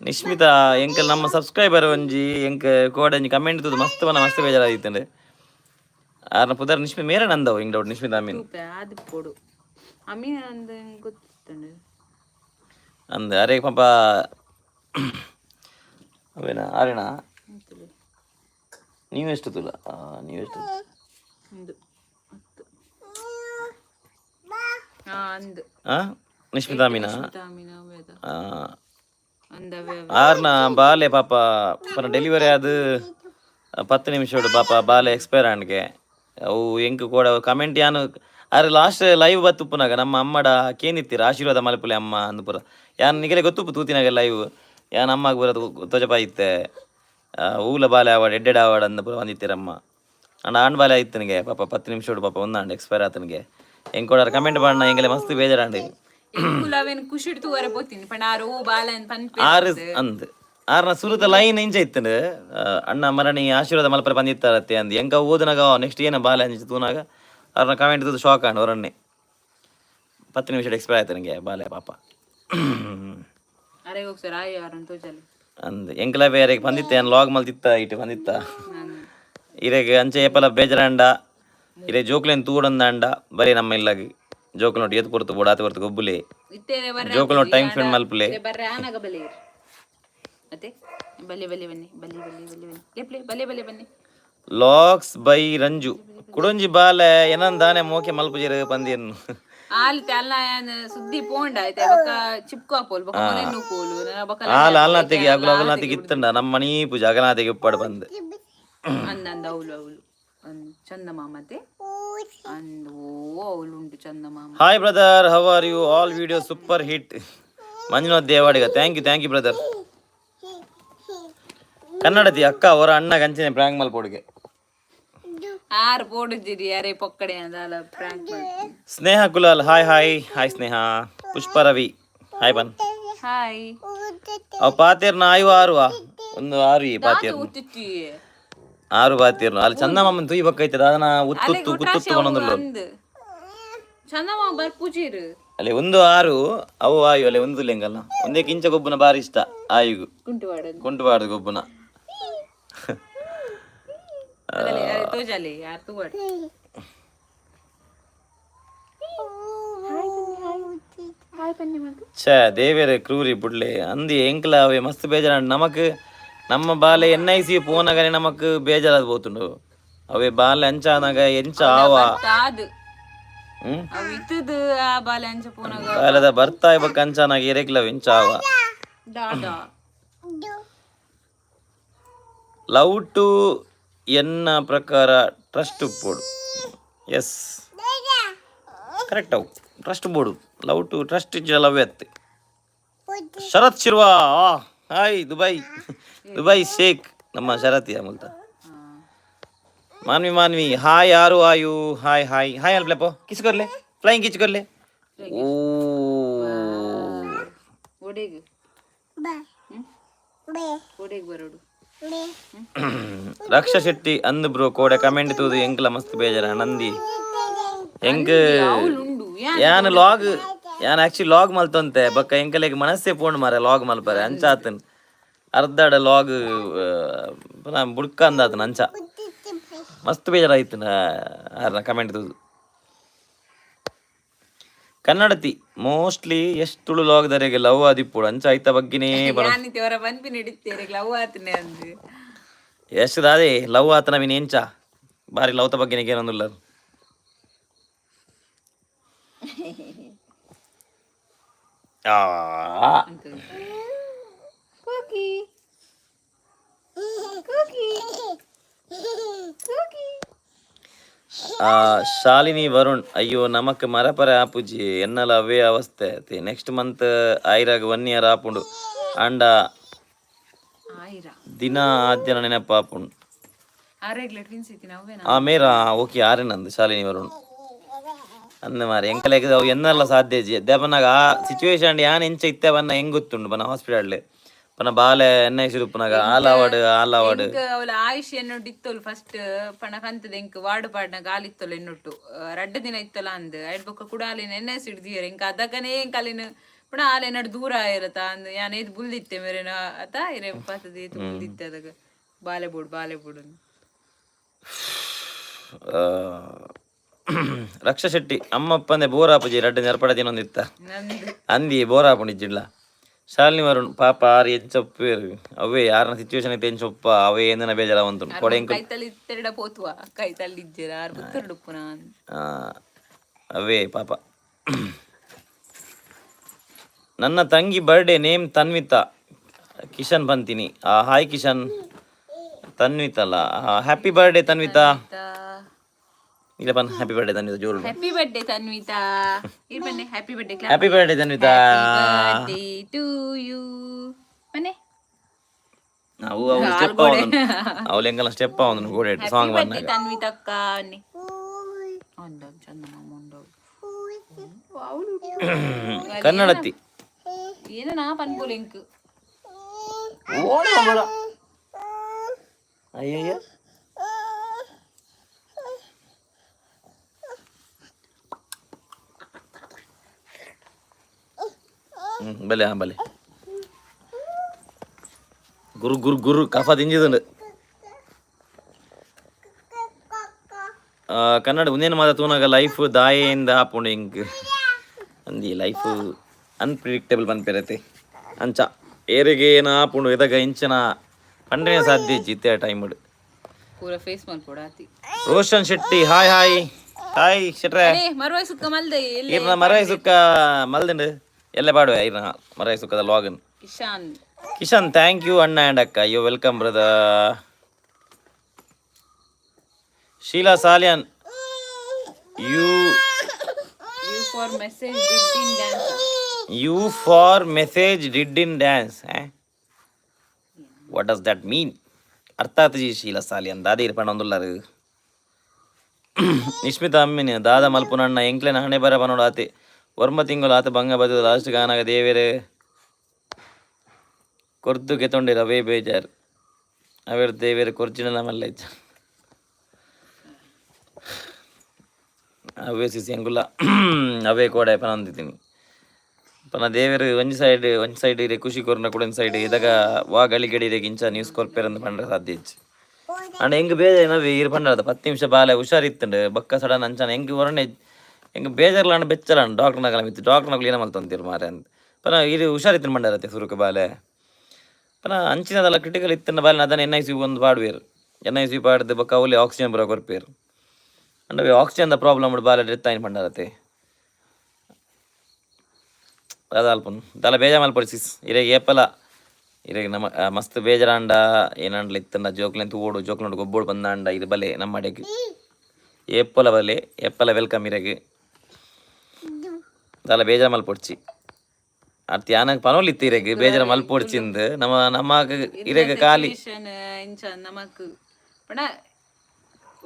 ನಿಶ್ಮಿತಾ ಎಂಕಲ್ ನಮ್ಮ ಸಬ್ಸ್ಕ್ರೈಬರ್ ಒಂಜಿ ಎಂಕ ಕೋಡಂಜಿ ಕಮೆಂಟ್ ತುದು ಮಸ್ತ್ ಬನ ಮಸ್ತ್ ಬೇಜಾರಾಗಿತ್ತಂಡೆ ಆರ್ನ ಪುದರ್ ನಿಶ್ಮಿತ ಮೇರೆ ನಂದವು ಹಿಂಗ್ ಡೌಟ್ ನಿಶ್ಮಿತಾ ಅಮೀನ್ ಅದು ಪೋಡು ಅಮೀನ್ ಅಂದ ಗೊತ್ತಂಡೆ ಅಂದ ಅರೆ ಪಾಪ ಅವೇನ ಆರೇಣ ನೀವೆಷ್ಟು ತುಲ ನೀವೆಷ್ಟು ನಿಶ್ಮಿತಾ ಅಮೀನ ಆರ್ನ ಬಾಲೆ ಪಾಪ ಪನ ಡೆಲಿವರಿ ಆದ 10 ನಿಮಿಷ ಪಾಪ ಬಾಲೆ ಎಕ್ಸ್ಪೈರ್ ಆಂಡ್ಗೆ ಅವು ಎಂಕ್ ಕೂಡ ಕಮೆಂಟ್ ಯಾನು ಆದ್ರೆ ಲಾಸ್ಟ್ ಲೈವ್ ಬತ್ತುಪ್ಪುನಾಗ ನಮ್ಮ ಅಮ್ಮಡ ಕೇನಿತ್ತೀರ ಆಶೀರ್ವಾದ ಮಲ್ಪುಲೆ ಅಮ್ಮ ಅಂದ್ಪುರ ಯಾನ್ ನಿಗಲೆ ಗೊತ್ತುಪ್ಪು ತೂತಿನಾಗ ಲೈವ್ ಯಾನ್ ಅಮ್ಮಗೆ ಬರೋದು ತೊಜಪ ಇತ್ತೆ ಊಲ ಬಾಲೆ ಆವಾಡ್ ಎಡ್ಡೆಡ್ ಆವಾಡ್ ಅಂದ್ಪುರ ಬಂದಿತ್ತೀರಮ್ಮ ಅಣ್ಣ ಆಂಡ್ ಬಾಲೆ ಆಯ್ತು ನನಗೆ ಪಾಪ 10 ನಿಮಿಷ ಪಾಪ ಒಂದಾಂಡ್ ಎಕ್ಸ್ಪೈರ್ ಆತನಿಗೆ ಹೆಂಗೆ ಕೊಡಾರ ಕಮೆಂಟ್ ಮಾಡೋಣ ಹೆಂಗೆಲ್ಲ ಮಸ್ತ್ ಬೇಜಾರಾಂಡಿ ಆರು ಅಂದ್ ಆರ್ನ ಸುರುತ ಲೈನ್ ಇಂಚ ಇತ್ತಂಡು ಅಣ್ಣ ಮರಣಿ ಆಶೀರ್ವಾದ ಮಲ್ಪರ ಬಂದಿತ್ತಾರತ್ತೆ ಅಂದ್ ಹೆಂಗ ಓದನಾಗ ನೆಕ್ಸ್ಟ್ ಏನ ಬಾಲೆ ಅಂಚ ತೂನಾಗ ಅವ್ರನ್ನ ಕಮೆಂಟ್ ತೂದು ಶಾಕ್ ಆಂಡ್ ಅವರನ್ನೇ 10 ನಿಮಿಷ ಎಕ್ಸ್ಪೈರ್ ಆಯ್ತು ನನಗೆ ಬಾಲೆ ಪಾಪ ಅಂದ್ ಎಂಕಲ ಬೇರೆ ಬಂದಿತ್ತೆ ಲಾಗ್ ಮಲ್ತಿತ್ತ ಇಟ್ಟು ಬಂದಿತ್ತ ಇರೆಗೆ ಅಂಚೆ ಏಪಲ ಬೇಜಾರಂಡ ಇರೆ ಜೋಕ್ಲೇನ್ ತೂಡಂದಾಂಡ ಬರೀ ನಮ್ಮ ಇಲ್ಲಾಗಿ ಜೋಕಲ್ ನೋಟ್ ಎತ್ ಪೊರ್ತು ಬೋಡ ಆತ ಬರ್ತು ಗೊಬ್ಬುಲೆ ಜೋಕಲ್ ನೋಟ್ ಟೈಮ್ ಸ್ಪೆಂಡ್ ಮಲ್ಪುಲೆ ಲಾಕ್ಸ್ ಬೈ ರಂಜು ಕುಡೊಂಜಿ ಬಾಲೆ ಏನಂದಾನೆ ಮೋಕೆ ಮಲ್ಪುಜಿರ ಪಂದಿಯನ್ನು ಸುದ್ದಿ ಪೋಂಡ ಚಿಪ್ಕೋ ಪೋಲ್ ಹಾಲು ಅಲ್ನಾತಿಗೆ ಅಗುಲು ಅಗುಲ್ನಾತಿಗೆ ಇತ್ತಂಡ ನಮ್ಮ ಮನಿ ಪೂಜೆ ಅಗನಾತಿಗೆ ಉಪ್ಪಾಡು ಬಂದು ಅಂದಂದ ಅವಳು ಚಂದಮಾಮತೆ ಅವಳುಂಟು ಚಂದಮಾಮ hi brother how are you all video super hit Manjunath Devadiga thank you brother ಕನ್ನಡತಿ ಅಕ್ಕ ಅವರ ಅಣ್ಣ ಗಂಚಿನ ಪ್ರಾಂಕ್ ಮಲ್ಪೋಡಿಗೆ ಆರು ಪೋಡಿದ್ದೀರಿ ಯಾರೇ ಪೊಕ್ಕಡೆ ಅಂದಲ್ಲ ಪ್ರಾಂಕ್ ಸ್ನೇಹ ಕುಲಾಲ್ ಹಾಯ್ ಸ್ನೇಹ ಪುಷ್ಪ ರವಿ ಹಾಯ್ ಬನ್ ಹಾಯ್ ಅವ್ ಪಾತೇರ್ನ ಆರು ಒಂದು ಆರು ಈ ಪಾತೇರ್ನ ಆರು ಪಾತೇರ್ನು ಅಲ್ಲಿ ಚಂದಮಾಮನ್ ತುಯಿ ಬಕ್ಕೈತದ ಅದನ್ನ ಉತ್ತುತ್ತು ಕುತ್ತುತ್ತು ಒಂದೊಂದು ಚಂದಮಾಮ ಬರ್ಪೂಜಿರು ಅಲ್ಲಿ ಒಂದು ಆರು ಅವು ಆಯು ಅಲ್ಲಿ ಒಂದು ಲೆಂಗಲ್ಲ ಒಂದೇ ಕಿಂಚ ಗೊಬ್ಬನ ಬಾರಿ ಇಷ್ಟ ಆಯುಗು ಕುಂಟುವಾಡು ಗೊಬ್ಬನ ಛೇ ದೇವೇರೆ ಕ್ರೂರಿ ಬುಡ್ಲೆ ಅಂದಿ ಎಂಕ್ಲ ಅವೇ ಮಸ್ತ್ ಬೇಜಾರ ನಮಕ್ ನಮ್ಮ ಬಾಲೆ NIC ಪೋನಾಗನೆ ನಮಕ್ ಬೇಜಾರಾದ್ పోతుండు ಅವೇ ಬಾಲೆ ಅಂಚಾನಾಗ ಎಂಚ ಆವ ಬಾಲದ ಬರ್ತಾ ಇವಾಗ ಅಂಚಾನಾಗ ಎರೆಕ್ಲವ್ ಎಂಚ ಆವ ಲವ್ ಟು ಎನ್ನ ಪ್ರಕಾರ ಟ್ರಸ್ಟ್ ಬೋರ್ಡ್ ಎಸ್ ಕರೆಕ್ಟ್ ಅವು trust board love to trust love ಎತ್ತೆ ಶರತ್ ಶಿರ್ವಾ ಹಾಯ್ ದುಬೈ ಶೇಖ್ ನಮ್ಮ ಶರತ್ ಮುಲ್ತ ಮಾನ್ವಿ ಹಾಯ್ ಯಾರು ಆಯು ಹಾಯ್ ಅಲ್ಪ್ಲೆಪೋ ಕಿಸ್ ಕೊರ್ಲೆ ಫ್ಲೈಂಗ್ ಕಿಚ್ ಕೊರ್ಲೆ ಓ ರಕ್ಷಾ ಶೆಟ್ಟಿ ಅಂದ್ ಬ್ರೋ ಕೋಡೆ ಕಮೆಂಟ್ ತೂದು ಎಂಕ್ಲ ಮಸ್ತ್ ಬೇಜಾರ ನಂದಿ ಎಂಕ್ ಯಾನ್ ಆಕ್ಚುಲಿ ಲಾಗ್ ಮಲ್ತಂತೆ ಬಕ್ಕ ಎಂಕಲೆಗ್ ಮನಸ್ಸೇ ಪೋಂಡ್ ಮಾರ ಲಾಗ್ ಮಲ್ಪರೆ ಅಂಚಾತನ್ ಅರ್ಧಡ ಲಾಗ್ ಬುಡ್ಕ ಅಂದಾತನ ಅಂಚ ಮಸ್ತ್ ಬೇಜಾರಾಯ್ತು ಆರ್ನ ಕಮೆಂಟ್ ತೂದು ಕನ್ನಡತಿ ಮೋಸ್ಟ್ಲಿ ಎಷ್ಟು ತುಳು ಲಾಗ್ದರೆಗೆ ಲವ್ ಆದಿಪ್ಪುಡು ಅಂಚ ಐತ ಬಗ್ಗಿನೇ ಬರ ಯಾನಿತಿ ಅವರ ಪನ್ಪಿ ನಡೀತೇರೆ ಲವ್ ಆತನೆ ಅಂದು ಎಷ್ಟು ದಾದೆ ಲವ್ ಆತನ ವಿನ್ ಎಂಚ ಬಾರಿ ಲವ್ತ ಬಗ್ಗೆನೇ ಏನೊಂದಿಲ್ಲ ಅಂತ ಕೂಕಿ ಕೂಕಿ ಕೂಕಿ ಶಾಲಿನಿ ವರುಣ್ ಅಯ್ಯೋ ನಮಕ್ ಮರಪರ ಆಪುಜಿ ಎನ್ನಲ ಅವೇ ಅವಸ್ಥೆ ಐತಿ ನೆಕ್ಸ್ಟ್ ಮಂತ್ ಐರಾಗ 1 ಇಯರ್ ಆಪುಂಡು ಅಂಡ ಆಯಿರಾ ದಿನ ಆದ್ಯನ ನೆನಪು ಆಪುಂಡು ಆರೇಗ್ಲೆ ಟ್ವಿನ್ಸ್ ಇತ್ತಿನ ಅವೇನಾ ಆ ಮೇರ ಓಕೆ ಆರೆನಂದು ಶಾಲಿನಿ ವರುಣ್ ಅಂದ ಮಾರಿ ಎಂಕಲೆಗ್ ಅವು ಎನ್ನಲ್ಲ ಸಾಧ್ಯ ಜಿ ದೇಪನಾಗ ಆ ಸಿಚುವೇಶನ್ ಯಾನ್ ಎಂಚ ಇತ್ತೇವನ್ನ ಹೆಂಗ್ ಗೊತ್ತುಂಡು ಪನ ಹಾಸ್ಪಿಟಲ್ ಪನ ಬಾಲೆ ಎನ್ನ ಸಿರುಪನಾಗ ಆಲಾವಾಡು ಅವಳ ಆಯುಷ್ ಎನ್ನೊಟ್ಟು ಇತ್ತೋಲ್ ಫಸ್ಟ್ ಪಣ ಕಂತದ ಎಂಕ್ ವಾರ್ಡ್ ಪಾಡ್ನ ಗಾಲಿತ್ತೋಲ್ ಎನ್ನೊಟ್ಟು ರಡ್ಡ ದಿನ ಇತ್ತಲ್ಲ ಅಂದ್ ಐಡ್ ಬೊಕ್ಕ ಕೂಡ ಅಲ್ಲಿನ ಎಣ್ಣೆ ಸಿಡ್ದಿಯರ್ ಎಂಕ ಅದಕ್ಕನೇ ಎಂಕ ಅಲ್ಲಿನ ಪುಣ ಆಲೆ ನಡ್ ದೂರ ಇರತ್ತ ಅಂದ್ ಯಾನ್ ಏತ್ ಬುಲ್ದಿತ್ತೆ ಮೇರೆನ ಅತ ಇರೆ ಪಾತದ ಏತ್ ಬುಲ್ದಿತ್ತೆ ಅದಗ ಬಾಲೆಬೂಡ್ ರಕ್ಷಾ ಶೆಟ್ಟಿ ಅಮ್ಮಪ್ಪಂದೆ ಬೋರಾಪುಜಿ ರಡ್ಡ ನೆರಪಡದಿನೊಂದಿತ್ತ ಅಂದಿ ಬೋರಾಪುಣಿಜ್ಜಿಡ್ಲ ಶಾಲಿನಿ ವರುಣ್ ಪಾಪ ಆರು ಎಂಚೊಪ್ಪೇರು ಅವೇ ಯಾರನ್ನ ಸಿಚುವೇಶನ್ ಐತೆ ಎಂಚೊಪ್ಪ ಅವೇ ಏನ ಬೇಜಾರವಂತು ಕೊಡೆಂಕ ಕೈತಲ್ಲಿ ತೆರಡ ಪೋತುವ ಕೈತಲ್ಲಿ ಇಜ್ಜೆರ ಆರ್ ಬುತ್ತರಡುಪ್ಪುನ ಅವೇ ಪಾಪ ನನ್ನ ತಂಗಿ ಬರ್ಡೇ ನೇಮ್ ತನ್ವಿತಾ ಕಿಶನ್ ಬಂತೀನಿ ಹಾಯ್ ಕಿಶನ್ ತನ್ವಿತಲ್ಲ ಹ್ಯಾಪಿ ಬರ್ಡೇ ತನ್ವಿತಾ ಇಲ್ಲ ಬನ್ ಹ್ಯಾಪಿ ಬರ್ಡೇ ತನ್ವಿತಾ ಜೋರು ಹ್ಯಾಪಿ ಬರ್ಡೇ ತನ್ವಿತಾ ಇರ್ ಬನ್ನಿ happy birthday happy birthday Tanvitha birthday to you ಬನ್ನಿ ಅವು ಸ್ಟೆಪ್ ಅವಳು ಹೆಂಗಲ್ಲ ಸ್ಟೆಪ್ ಅವನು ಗೋಡೆ ಸಾಂಗ್ ಬರ್ಡೇ ತನ್ವಿತಕ್ಕ ಅನ್ನಿ ಒಂದ ಚಂದ ಮಾಮುಂಡ ಕನ್ನಡತಿ ಏನ ನಾ ಪನ್ಪುಲೆಂಕ್ ಅಯ್ಯಯ್ಯ ಬಲೆ ಬಲೆ ಗುರು ಗುರು ಗುರು ಕಫ ತಿಂಜಿದುಂಡು ಕನ್ನಡ ಒಂದೇನು ಮಾತ ತೂನಾಗ ಲೈಫ್ ದಾಯೆಯಿಂದ ಆಪುಂಡು ಇಂಕ್ ಅಂದಿ ಲೈಫ್ ಅನ್ಪ್ರಿಡಿಕ್ಟೇಬಲ್ ಪನ್ಪೆರತೆ ಅಂಚ ಏರಿಗೆ ಏನು ಆಪುಂಡು ಇದಾಗ ಇಂಚನ ಪಂಡ್ರೆ ಸಾಧ್ಯ ಇತ್ತೆ ಟೈಮ್ ಪೂರ ಫೇಸ್ ಮಲ್ಪೊಡಾತಿ Roshan Shetty hi hi hi ಶೆಟ್ರೆ ಮರವಾಯ್ ಸುಕ್ಕ ಮಲ್ದೆ ಇರ್ನ ಮರೈ ಸುಕ್ಕ ಮಲ್ದಂಡು ಎಲ್ಲ ಪಾಡುವೆ ಇರ್ನ ಮರೈ ಸುಕ್ಕದ ಲಾಗನ್ ಕಿಶನ್ ಥ್ಯಾಂಕ್ ಯು ಅಣ್ಣ ಆ್ಯಂಡ್ ಅಕ್ಕ you welcome brother Sheela Saliyan you for message did in dance what does that mean ಅರ್ಥ ಆತಜಿ ಶೀಲಾ ಸಾಲಿಯನ್ ದಾದಿ ಇರ್ಪಣ್ಣ ಒಂದುಲ್ಲಾರು ನಿಶ್ಮಿತಾ ಅಮ್ಮಿನಿ ದಾದ ಮಲ್ಪುನಣ್ಣ ಎಂಕ್ಲೆನ ಹಣೆ ಬರ ಪನೋಡು ಆತೆ ವರ್ಮ ತಿಂಗಳು ಆತ ಭಂಗ ಬದ ಲಾಸ್ಟ್ ಗಾನಾಗ ದೇವೇರೆ ಕೊರ್ದು ಕೆತ್ತೊಂಡಿರ ಅವೇ ಬೇಜಾರು ಅವೇರ್ ದೇವೇರೆ ಕೊರ್ಚಿನ ಮಲ್ಲ ಇಚ್ಚ ಅವೇ ಸಿಸಿ ಅಂಗುಲ್ಲ ಅವೇ ಕೋಡೆ ಪನ ಅಂದಿದ್ದೀನಿ ಪನ ದೇವೇರು ಒಂಜಿ ಸೈಡ್ ಇರೆ ಖುಷಿ ಕೊರ್ನ ಕೂಡ ಒಂದು ಸೈಡ್ ಇದಾಗ ವಾ gali ಗಡಿರೆಗೆ ಇಂಚ ನ್ಯೂಸ್ ಕೊರ್ಪೇರಂದು ಪಂಡ್ರೆ ಸಾಧ್ಯ ಇಚ್ಚು ಅಂಡ್ ಹೆಂಗೆ ಬೇಜಾರು ನಾವೇ ಇರು ಪಂಡ್ರದ 10 ನಿಮಿಷ ಬಾಲೆ ಹುಷಾರಿತ್ತಂಡು ಬಕ್ಕ ಸಡನ್ ಅಂಚಾನ ಹೆಂಗೆ ಹೊರನೆ ಹೆಂಗೆ ಬೇಜಾರ್ಲಾಂಡ್ ಬೆಚ್ಚಲಾಂಡ್ ಡಾಕ್ಟರ್ನಾಗಲ ಮಿತ್ತು ಡಾಕ್ಟರ್ನಾಗಲು ಏನ ಮಲ್ತಂತೀರು ಮಾರೆ ಅಂತ ಪನ ಇದು ಹುಷಾರಿತ್ತಿನ ಮಂಡರತ್ತೆ ಸುರುಕು ಬಾಲೆ ಪನ ಅಂಚಿನದಲ್ಲ ಕ್ರಿಟಿಕಲ್ ಇತ್ತಿನ ಬಾಲೆ ಅದನ್ನು NIC ಒಂದು ಪಾಡುವೇರು NIC ಪಾಡ್ದು ಬಕ್ಕ ಅವಲೇ ಆಕ್ಸಿಜನ್ ಬರೋ ಕೊರ್ಪೇರು ಅಂಡ್ ಆಕ್ಸಿಜನ್ ಪ್ರಾಬ್ಲಮ್ ಬಾಲೆ ಡೆತ್ ಆಯ್ನ ಪಂಡರತ್ತೆ ಅದಲ್ಪನ್ ದಲ ಬೇಜಾರ್ ಮಲ್ಪಡಿಸಿಸ್ ಇರೆಗೆ ಏಪಲ ಇರೆಗೆ ನಮ್ಮ ಮಸ್ತ್ ಬೇಜಾರಂಡ ಏನಂಡ್ಲ ಇತ್ತಂಡ ಜೋಕ್ಲೆಂತ ಓಡು ಜೋಕ್ಲಂಡು ಗೊಬ್ಬೋಡು ಬಂದಾಂಡ ಇದು ಬಲೆ ನಮ್ಮ ಅಡೆಗೆ ಏಪಲ ಬಲೆ ಏಪಲ ವೆಲ್ಕಮ್ ಇರೆಗೆ ದಲ ಬೇಜಾರ್ ಮಲ್ಪೊಡ್ಚಿ ಅರ್ಥ ಯಾನಕ್ ಪನೋಲಿತ್ತು ಇರೆಗೆ ಬೇಜಾರ ಮಲ್ಪೊಡ್ಚಿಂದು ನಮ್ಮ ಇರೆಗೆ ಖಾಲಿ ಇಂಚ ನಮಕ್ ಪಣ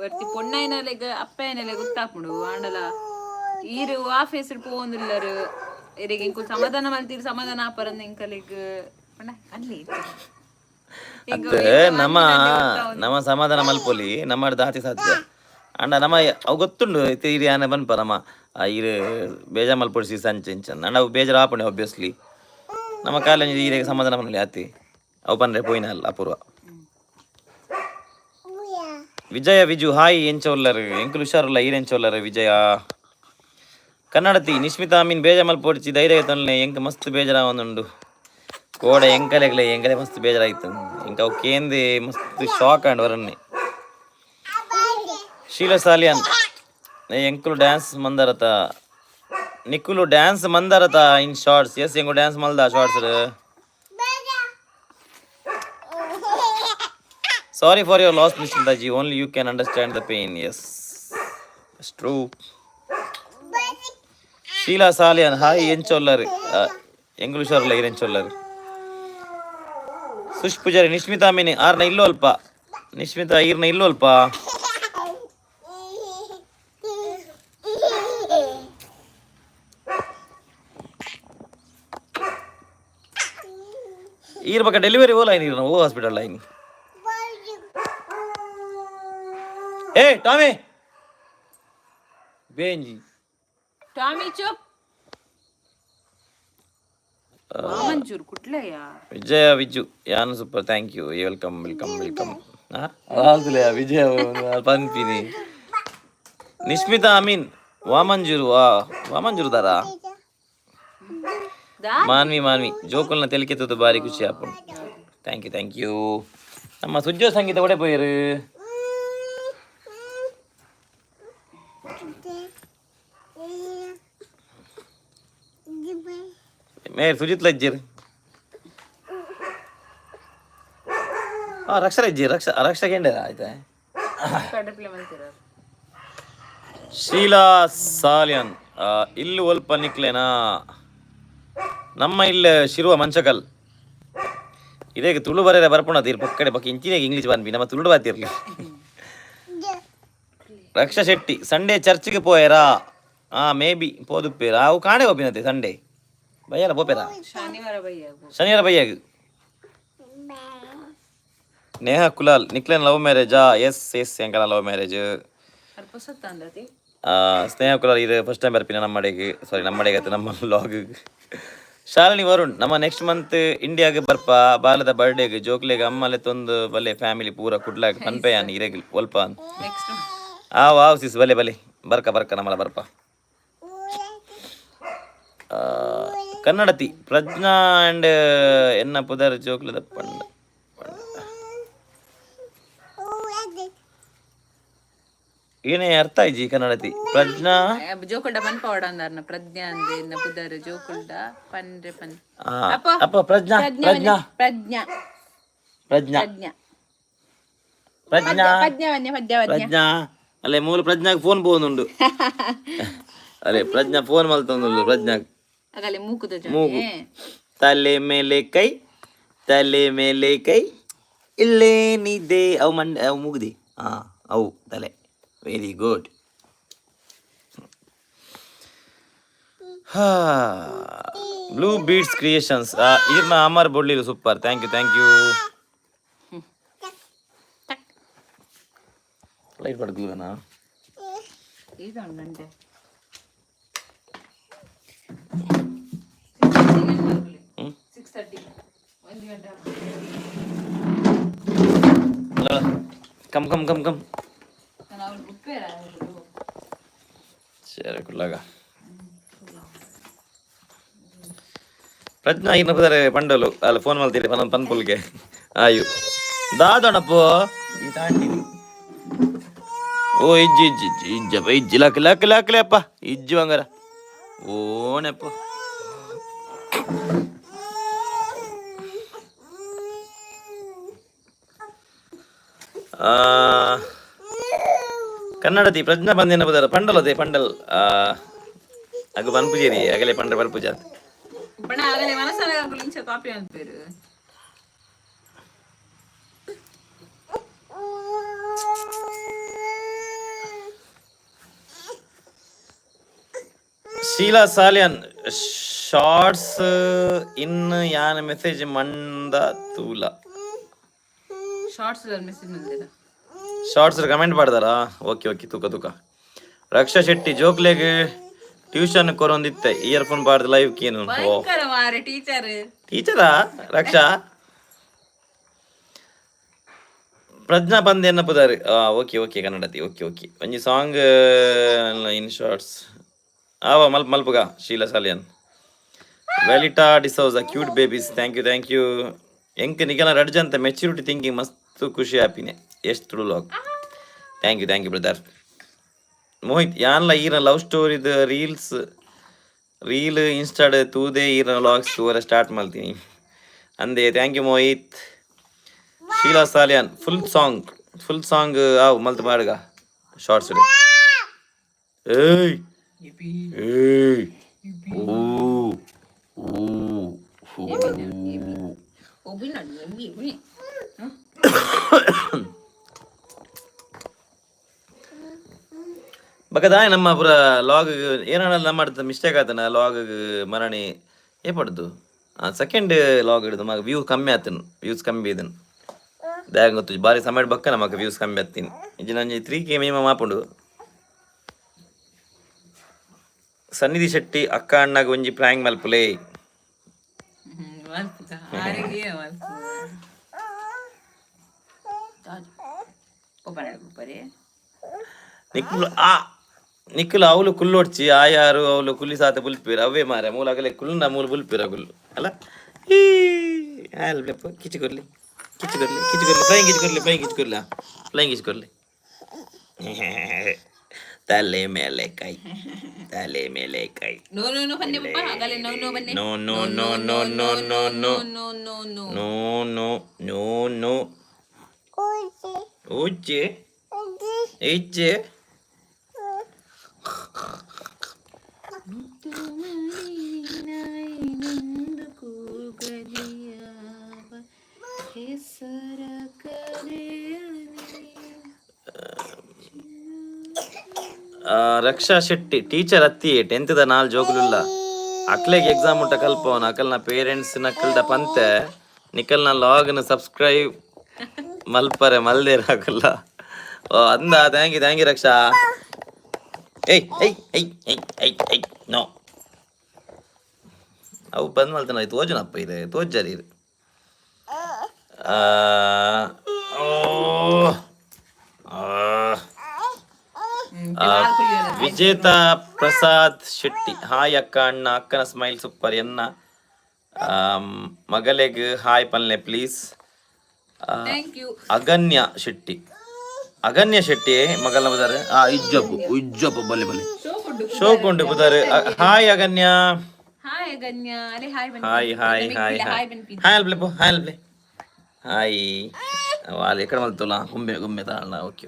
ವರ್ತಿ ಪೊಣ್ಣೈನಲೆಗ ಅಪ್ಪಯ್ಯನೆಲೆ ಗೊತ್ತಾಪುಂಡು ಆಂಡಲ ಈರು ಆಫೀಸ್ ಪೋಂದುಲ್ಲರು ಇರೆಗೆ ಇಂಕು ಸಮಾಧಾನ ಮಲ್ತೀರಿ ಸಮಾಧಾನ ಆಪರಂದ ಇಂಕಲೆಗ್ ಪಣ ಅಲ್ಲಿ ನಮ್ಮ ಸಮಾಧಾನ ಮಲ್ಪೊಲಿ ನಮ್ಮ ದಾತಿ ಸಾಧ್ಯ ಅಂಡ ನಮ್ಮ ಅವು ಗೊತ್ತುಂಡು ಇರಿ ಆನೆ ಬನ್ಪ ನಮ್ಮ ಇರು ಬೇಜಾರ್ ಮಲ್ಪೊಡಿಸಿ ಸಂಚೆ ಇಂಚನ್ ಅಂಡ ಅವು ಬೇಜಾರು ಆಪುಂಡೆ ಆಬ್ವಿಯಸ್ಲಿ ನಮ್ಮ ಕಾಲೇಜ್ ಈರೆಗೆ ಸಮಾಧಾನ ಮನೇಲಿ ಆತಿ ಅವು ಬಂದ್ರೆ ಪೋಯಿನ ಅಲ್ಲ ಅಪೂರ್ವ ವಿಜಯ ವಿಜು ಹಾಯ್ ಎಂಚ ಉಲ್ಲರು ಎಂಕುಲು ಹುಷಾರುಲ್ಲ ಈರೆಂಚ ಉಲ್ಲರು ವಿಜಯ ಕನ್ನಡತಿ ನಿಶ್ಮಿತಾ ಮೀನ್ ಬೇಜ ಮಲ್ಪೊಡ್ಚಿ ಧೈರ್ಯ ತಂದ್ಲೆ ಎಂಕ ಮಸ್ತ್ ಬೇಜಾರ ಒಂದುಂಡು ಕೋಡ ಎಂಕಲೆಗ್ಲೆ ಎಂಕಲೆ ಮಸ್ತ್ ಬೇಜಾರಾಯ್ತು ಎಂಕ ಅವು ಕೇಂದಿ ಮಸ್ತ್ ಶಾಕ್ ಅಂಡ್ ವರನ್ನೆ ಶೀಲಾ ಸಾಲಿಯನ್ ಎಂಕುಲು ಡ್ಯಾನ್ಸ್ ಮಂದರತ ನಿಕ್ಕುಲು ಡ್ಯಾನ್ಸ್ ಮಂದರತ ಇನ್ ಶಾರ್ಟ್ಸ್ ಎಸ್ ಎಂಗು ಡ್ಯಾನ್ಸ್ ಮಲ್ದ shorts sorry for your loss ನಿಶ್ಮಿತಾಜಿ only you can understand the pain yes it's true Sheela Saliyan hi ಎಂಚೊಲ್ಲರು ಎಂಗ್ಲೀಷರ್ಲ ಇರೆಂಚೊಲ್ಲರು ಸುಶ್ ಪೂಜಾರಿ ನಿಶ್ಮಿತಾ ಮೀನಿ ಆರ್ನ ಇಲ್ಲೋ ಅಲ್ಪ ನಿಶ್ಮಿತಾ ಈರ್ನ ಇಲ್ಲೋ ಅಲ್ಪ ಈರ್ ಬಕ್ಕ ಡೆಲಿವರಿ ಓ ಲೈನ್ ಇರ್ನ ಓ ಹಾಸ್ಪಿಟಲ್ ಲೈನ್ ಏ ಟಾಮಿ ಬೇಂಜಿ ಟಾಮಿ ಚುಪ್ ಮಂಜೂರ್ ಕುಟ್ಲಯ್ಯ ವಿಜಯ ವಿಜು ಯಾನು super thank you welcome welcome welcome ಆಲ್ದುಲೆ ವಿಜಯ ಪಂಪಿನಿ ನಿಶ್ಮಿತಾ ಅಮೀನ್ ವಾಮಂಜೂರು ವಾಮಂಜೂರು ದಾರ ಮಾನ್ವಿ ಜೋಕುಲ್ನ ತೆಲಿಕೆತ್ತದು ಬಾರಿ ಖುಷಿ ಆಪುಂಡು ಥ್ಯಾಂಕ್ ಯು ನಮ್ಮ ಸುಜ್ಜೋ ಸಂಗೀತ ಒಡೆ ಪೋಯರು ಮೇರ್ ಸುಜಿತ್ ಲಜ್ಜೀರ್ ರಕ್ಷ ಲಜ್ಜೀರ್ ರಕ್ಷ ಗೆಂಡೆ ಆಯ್ತಾ ಶೀಲಾ ಸಾಲಿಯನ್ ಇಲ್ಲು ಒಲ್ಪ ನಿಕ್ಲೇನಾ ನಮ್ಮ ಇಲ್ಲ ಶಿರುವ ಮಂಚಕಲ್ ಇದೇಗ ತುಳು ಬರೆಯ ಬರ್ಪುಣತೀರ್ ಪಕ್ಕಡೆ ಪಕ್ಕ ಇಂಚಿನಾಗ ಇಂಗ್ಲೀಷ್ ಬನ್ಬಿ ನಮ್ಮ ತುಳು ಬಾತಿರ್ಲಿ ರಕ್ಷಾ ಶೆಟ್ಟಿ ಸಂಡೇ ಚರ್ಚ್ಗೆ ಪೋಯರಾ ಮೇ ಬಿ ಪೋದುಪ್ಪೇರಾ ಅವು ಕಾಣೆ ಹೋಪಿನತೆ ಸಂಡೇ ಬಯ್ಯಲ್ಲ ಪೋಪೇರಾ ಶನಿವಾರ ಬಯ್ಯಾಗ ನೇಹ ಕುಲಾಲ್ ನಿಕ್ಲೇನ್ ಲವ್ ಮ್ಯಾರೇಜಾ ಎಸ್ ಎಂಕಲ ಲವ್ ಮ್ಯಾರೇಜ್ ಸ್ನೇಹ ಕುಲಾಲ್ ಇದು ಫಸ್ಟ್ ಟೈಮ್ ಬರ್ಪಿನ ನಮ್ಮಡೆಗೆ ನಮ್ಮ ಲಾಗ್ ಶಾಲಿನಿ ವರುಣ್ ನಮ್ಮ ನೆಕ್ಸ್ಟ್ ಮಂತ್ ಇಂಡಿಯಾಗೆ ಬರ್ಪ ಬಾಲದ ಬರ್ಡೇಗೆ ಜೋಕ್ಲೆಗೆ ಅಮ್ಮಲೆ ತೊಂದು ಬಲೆ ಫ್ಯಾಮಿಲಿ ಪೂರ ಕುಡ್ಲಾಗ ಪನ್ಪೆಯಾನ್ ಇರೆಗಿಲ್ ಒಲ್ಪ ಅಂತ ವಾವ್ ಸಿಸ್ ಬಲೆ ಬರ್ಕ ನಮ್ಮಲ ಬರ್ಪ ಕನ್ನಡತಿ ಪ್ರಜ್ಞಾ ಅಂಡ್ ಎನ್ನ ಪುದರ್ ಜೋಕ್ಲದ ಪಂಡ ಏನೇ ಅರ್ಥ ಆಯ್ಜಿ ಕನ್ನಡತಿ ಪ್ರಜ್ಞಾ ಜೋಕುಲ್ಡ ಪನ್ಪ ಓಡಂದಾರ್ನ ಪ್ರಜ್ಞಾ ಅಂದೆ ಇನ್ನ ಪುದರ್ ಜೋಕುಲ್ಡ ಪನ್ರೆ ಪನ್ ಅಪ್ಪ ಪ್ರಜ್ಞಾ ಪ್ರಜ್ಞಾ ಪ್ರಜ್ಞಾ ಪ್ರಜ್ಞಾ ಪ್ರಜ್ಞಾ ಪ್ರಜ್ಞಾ ಅಲ್ಲೇ ಮೂಲ ಪ್ರಜ್ಞಾಗ್ ಫೋನ್ ಬೋನುಂಡು ಅಲ್ಲೇ ಪ್ರಜ್ಞಾ ಫೋನ್ ಮಲ್ತೊಂದುಂಡು ಪ್ರಜ್ಞಾಗ್ ಅಗಲೆ ಮೂಕುದ ಮೂಗು ತಲೆ ಮೇಲೆ ಕೈ ಇಲ್ಲೇನಿದೆ ಅವು ಅವು ಮುಗ್ದಿ ಅವು ತಲೆ very good blue beads creations ಈರ್ನ ಅಮರ್ ಬೊಡ್ಲಿರು ಸೂಪರ್ ಥ್ಯಾಂಕ್ ಯು ಲೈಟ್ ಪಡ್ಕಲ್ವೇನಾ ಕಮ್ ಸರಿ ಕುಲ್ಲಾಗ ಪ್ರಜ್ಞಾ ಇನ್ನು ಪುದರೆ ಪಂಡಲು ಅಲ್ಲ ಫೋನ್ ಮಾಡ್ತೀರಿ ಪನ್ಪುಲ್ಗೆ ಆಯು ದಾದಣಪ್ಪು ಓ ಇಜ್ಜಪ್ಪ ಇಜ್ಜಿ ಲಾಕ್ಲೆ ಅಪ್ಪ ಇಜ್ಜು ಹಂಗಾರ ಓಣಪ್ಪ ಕನ್ನಡತಿ ಪ್ರಜ್ಞಾ ಬಂದೇನ ಬದರ ಪಂಡಲದೆ ಪಂಡಲ್ ಅಗು ಪನ್ಪುಜೇರಿ ಅಗಲೆ ಪಂಡ್ರೆ ಪನ್ಪುಜ ಶೀಲಾ ಸಾಲಿಯನ್ ಶಾರ್ಟ್ಸ್ ಇನ್ ಯಾನ ಮೆಸೇಜ್ ಮಂದ ತೂಲ ಶಾರ್ಟ್ಸ್ ಕಮೆಂಟ್ ಮಾಡ್ದಾರಾ ಓಕೆ ತೂಕ ರಕ್ಷಾ ಶೆಟ್ಟಿ ಜೋಕ್ಲೆಗೆ ಟ್ಯೂಷನ್ ಕೊರೊಂದಿತ್ತೆ ಇಯರ್ಫೋನ್ ಬಾರ್ದು ಲೈವ್ ಕೇನು ಟೀಚರಾ ರಕ್ಷಾ ಪ್ರಜ್ಞಾ ಬಂದ್ ಎನ್ನ ಪುದಾರಿ ಓಕೆ ಕನ್ನಡತಿ ಓಕೆ ಒಂಜಿ ಸಾಂಗ್ ಇನ್ ಶಾರ್ಟ್ಸ್ ಆವ ಮಲ್ಪುಗ Sheela Saliyan Velita D'Souza cute babies thank you ಎಂಕ್ ನಿಗಲ ರಡ್ಜಂತ ಮೆಚ್ಯೂರಿಟಿ ಥಿಂಕಿಂಗ್ ಮಸ್ತ್ ಖುಷಿ ಆಪಿನೆ ಎಷ್ಟು log thank you brother Mohit ಯಾನ್ಲ ಈರ ಲವ್ ಸ್ಟೋರಿದ ರೀಲ್ ಇನ್ಸ್ಟಾಡ್ ತೂದೆ ಈರ ಲಾಗ್ಸ್ ತೂವರೆ ಸ್ಟಾರ್ಟ್ ಮಾಡ್ತೀನಿ ಅಂದೆ thank you Mohit Sheela Saliyan full song ಆವ್ ಮಲ್ತು ಮಾಡ್ಗ ಶಾರ್ಟ್ಸ್ ಏಯ್ ಏಯ್ ಓ ಓ ಬಕದಾಯ ನಮ್ಮ ಪೂರ ಲಾಗ್ ಏನಾಣ ನಮ್ಮ ಮಿಸ್ಟೇಕ್ ಆತನ ಲಾಗ್ ಮರಣಿ ಏ ಪಡ್ದು ಸೆಕೆಂಡ್ ಲಾಗ್ ಹಿಡಿದು ಮಗ ವ್ಯೂಸ್ ಕಮ್ಮಿ ಇದನ್ ದಾಗ ಗೊತ್ತು ಬಾರಿ ಸಮಯ ಬಕ್ಕ ನಮಗ ವ್ಯೂಸ್ ಕಮ್ಮಿ ಹತ್ತೀನಿ ಇದು ನಂಜಿ 3K ಮಿನಿಮಮ್ ಮಾಪುಂಡು ಸನ್ನಿಧಿ ಶೆಟ್ಟಿ ಅಕ್ಕ ಅಣ್ಣಗ ಒಂಜಿ ಪ್ರಾಂಕ್ ಮಲ್ಪುಲೆ ನಿಖಿಲ್ ಅವಳು ಕುಲ್ಲೊಡ್ಚಿ ಆಯಾರು ಅವಳು ಕುಲ್ಲಿ ಸಾತ ಬುಲ್ಪೀರ ಅವೇ ಮಾರ ಮೂಲಾಗಲೇ ಕುಲ್ನ ಮೂಲ ಬುಲ್ಪೀರ ಗುಲ್ಲು ಅಲ್ಲ ಈ ಕಿಚ್ಚಿಕೊರ್ಲಿ ಫ್ಲೈಂಗ್ ಕಿಚ್ಕೊರ್ಲಿ ತಲೆ ಮೇಲೆ ಕೈ No, panne papa, agale no panne. No. Uche. ರಕ್ಷಾ ಶೆಟ್ಟಿ ಟೀಚರ್ ಅತ್ತಿ 10th ನಾಲ್ ಜೋಗುಲಿಲ್ಲ ಅಕ್ಲೆಗೆ ಎಕ್ಸಾಮ್ ಉಂಟ ಕಲ್ಪವನ ಅಕಲ್ನ ಪೇರೆಂಟ್ಸ್ ನಕ್ಕಲ್ದ ಪಂತೆ ನಿಕಲ್ನ ಲಾಗ್ನ ಸಬ್ಸ್ಕ್ರೈಬ್ ಮಲ್ಪರೆ ಮಲ್ದೇರ ಹಾಕಲ್ಲ ಓ ಅಂದ ಥ್ಯಾಂಕ್ ಯು ರಕ್ಷಾ ಏಯ್ ನೋ ಅವು ಬಂದ್ ಮಲ್ತಾನ ತೋಜನಪ್ಪ ಇದೆ ತೋಜರಿ ಇದು ವಿಜೇತಾ ಪ್ರಸಾದ್ ಶೆಟ್ಟಿ ಹಾಯ್ ಅಕ್ಕ ಅಣ್ಣ ಅಕ್ಕನ ಸ್ಮೈಲ್ ಸೂಪರ್ ಎನ್ನ ಮಗಲೆಗ್ ಹಾಯ್ ಪಲ್ಲೆ ಪ್ಲೀಸ್ ಅಗನ್ಯ ಶೆಟ್ಟಿ ಮಗಲ್ನ ಬದಾರೆ ಇಜ್ಜಪ್ಪ ಬಲ್ಲೆ ಶೋಕೊಂಡು ಬದಾರೆ ಹಾಯ್ ಅಗನ್ಯ ಹಾಯ್ వాళ్ళు ఎక్కడ మలుతులా గుమ్మె తాళ ఓకే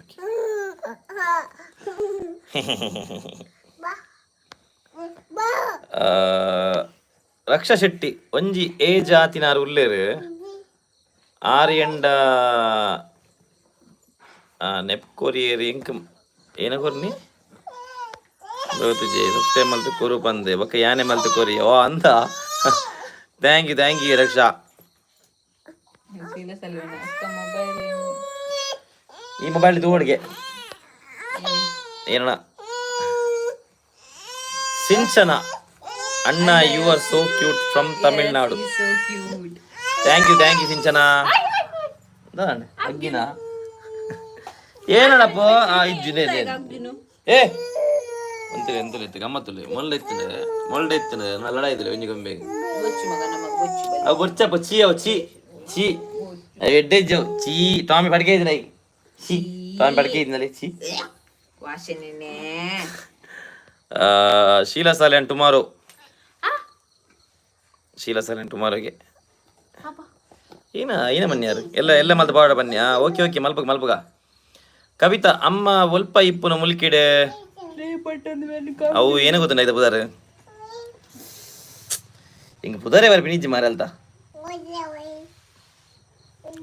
ರಕ್ಷಾ ಶೆಟ್ಟಿ ಒಂಜಿ ಏ ಜಾತಿನಾರು ಉಲ್ಲೇರು ಆರ್ಯಂಡ ನೆಪ್ಕೊರಿಯರ್ ಎಂಕ್ ಏನ ಕೊರ್ನಿ ಸಬ್ಸ್ಕ್ರೈಬ್ ಮಲ್ತು ಕೊರು ಪಂದೆ ಬೊಕ್ಕ ಯಾನೆ ಮಲ್ತು ಕೊರಿ ಓ ಅಂತ ಥ್ಯಾಂಕ್ ಯು ರಕ್ಷಾ ಈ ಮೊಬೈಲ್ ತೋಡ್ಗೆ ಏನಣ್ಣ ಸಿಂಚನ ಅಣ್ಣ you are so cute from Tamil Nadu thank you Sinchana ಅಗ್ಗಿನ ಏನಪ್ಪ ಇಜ್ಜಿನೇ ಏ ಎಂತ ಗಮ್ಮತ್ತುಲೆ ಮೊಳ್ಳೆ ಎತ್ತನೆ ಲಡ ಇದ್ರೆ ಒಂಜಿ ಗೊಂಬೆ ಅವು ಬೊಚ್ಚಪ್ಪ ಚೀ ಎಡ್ಡೆಜ್ಜು ಚೀ ಟಾಮಿ ಪಡ್ಕೆ ಇದ್ರೆ ಟಾಮಿ ಪಡ್ಕೆ ಇದ್ನಲ್ಲಿ ಚೀ ಶೀಲಾ ಸಾಲಿಯನ್ ಟುಮಾರೋಗೆ ಏನ ಮನ್ಯಾರು ಎಲ್ಲ ಮಲ್ತು ಬಾಡ ಬನ್ನಿ ಓಕೆ ಮಲ್ಪಗ ಕವಿತಾ ಅಮ್ಮ ಒಲ್ಪ ಇಪ್ಪುನ ಮುಲ್ಕಿಡೆ ಅವು ಏನ ಗೊತ್ತುಂಡ ಇದು ಪುದಾರೆ ಹಿಂಗ ಪುದಾರೆ ಬರ ಪಿಣಿಜ್ಜಿ ಮಾರ ಅಲ್ತ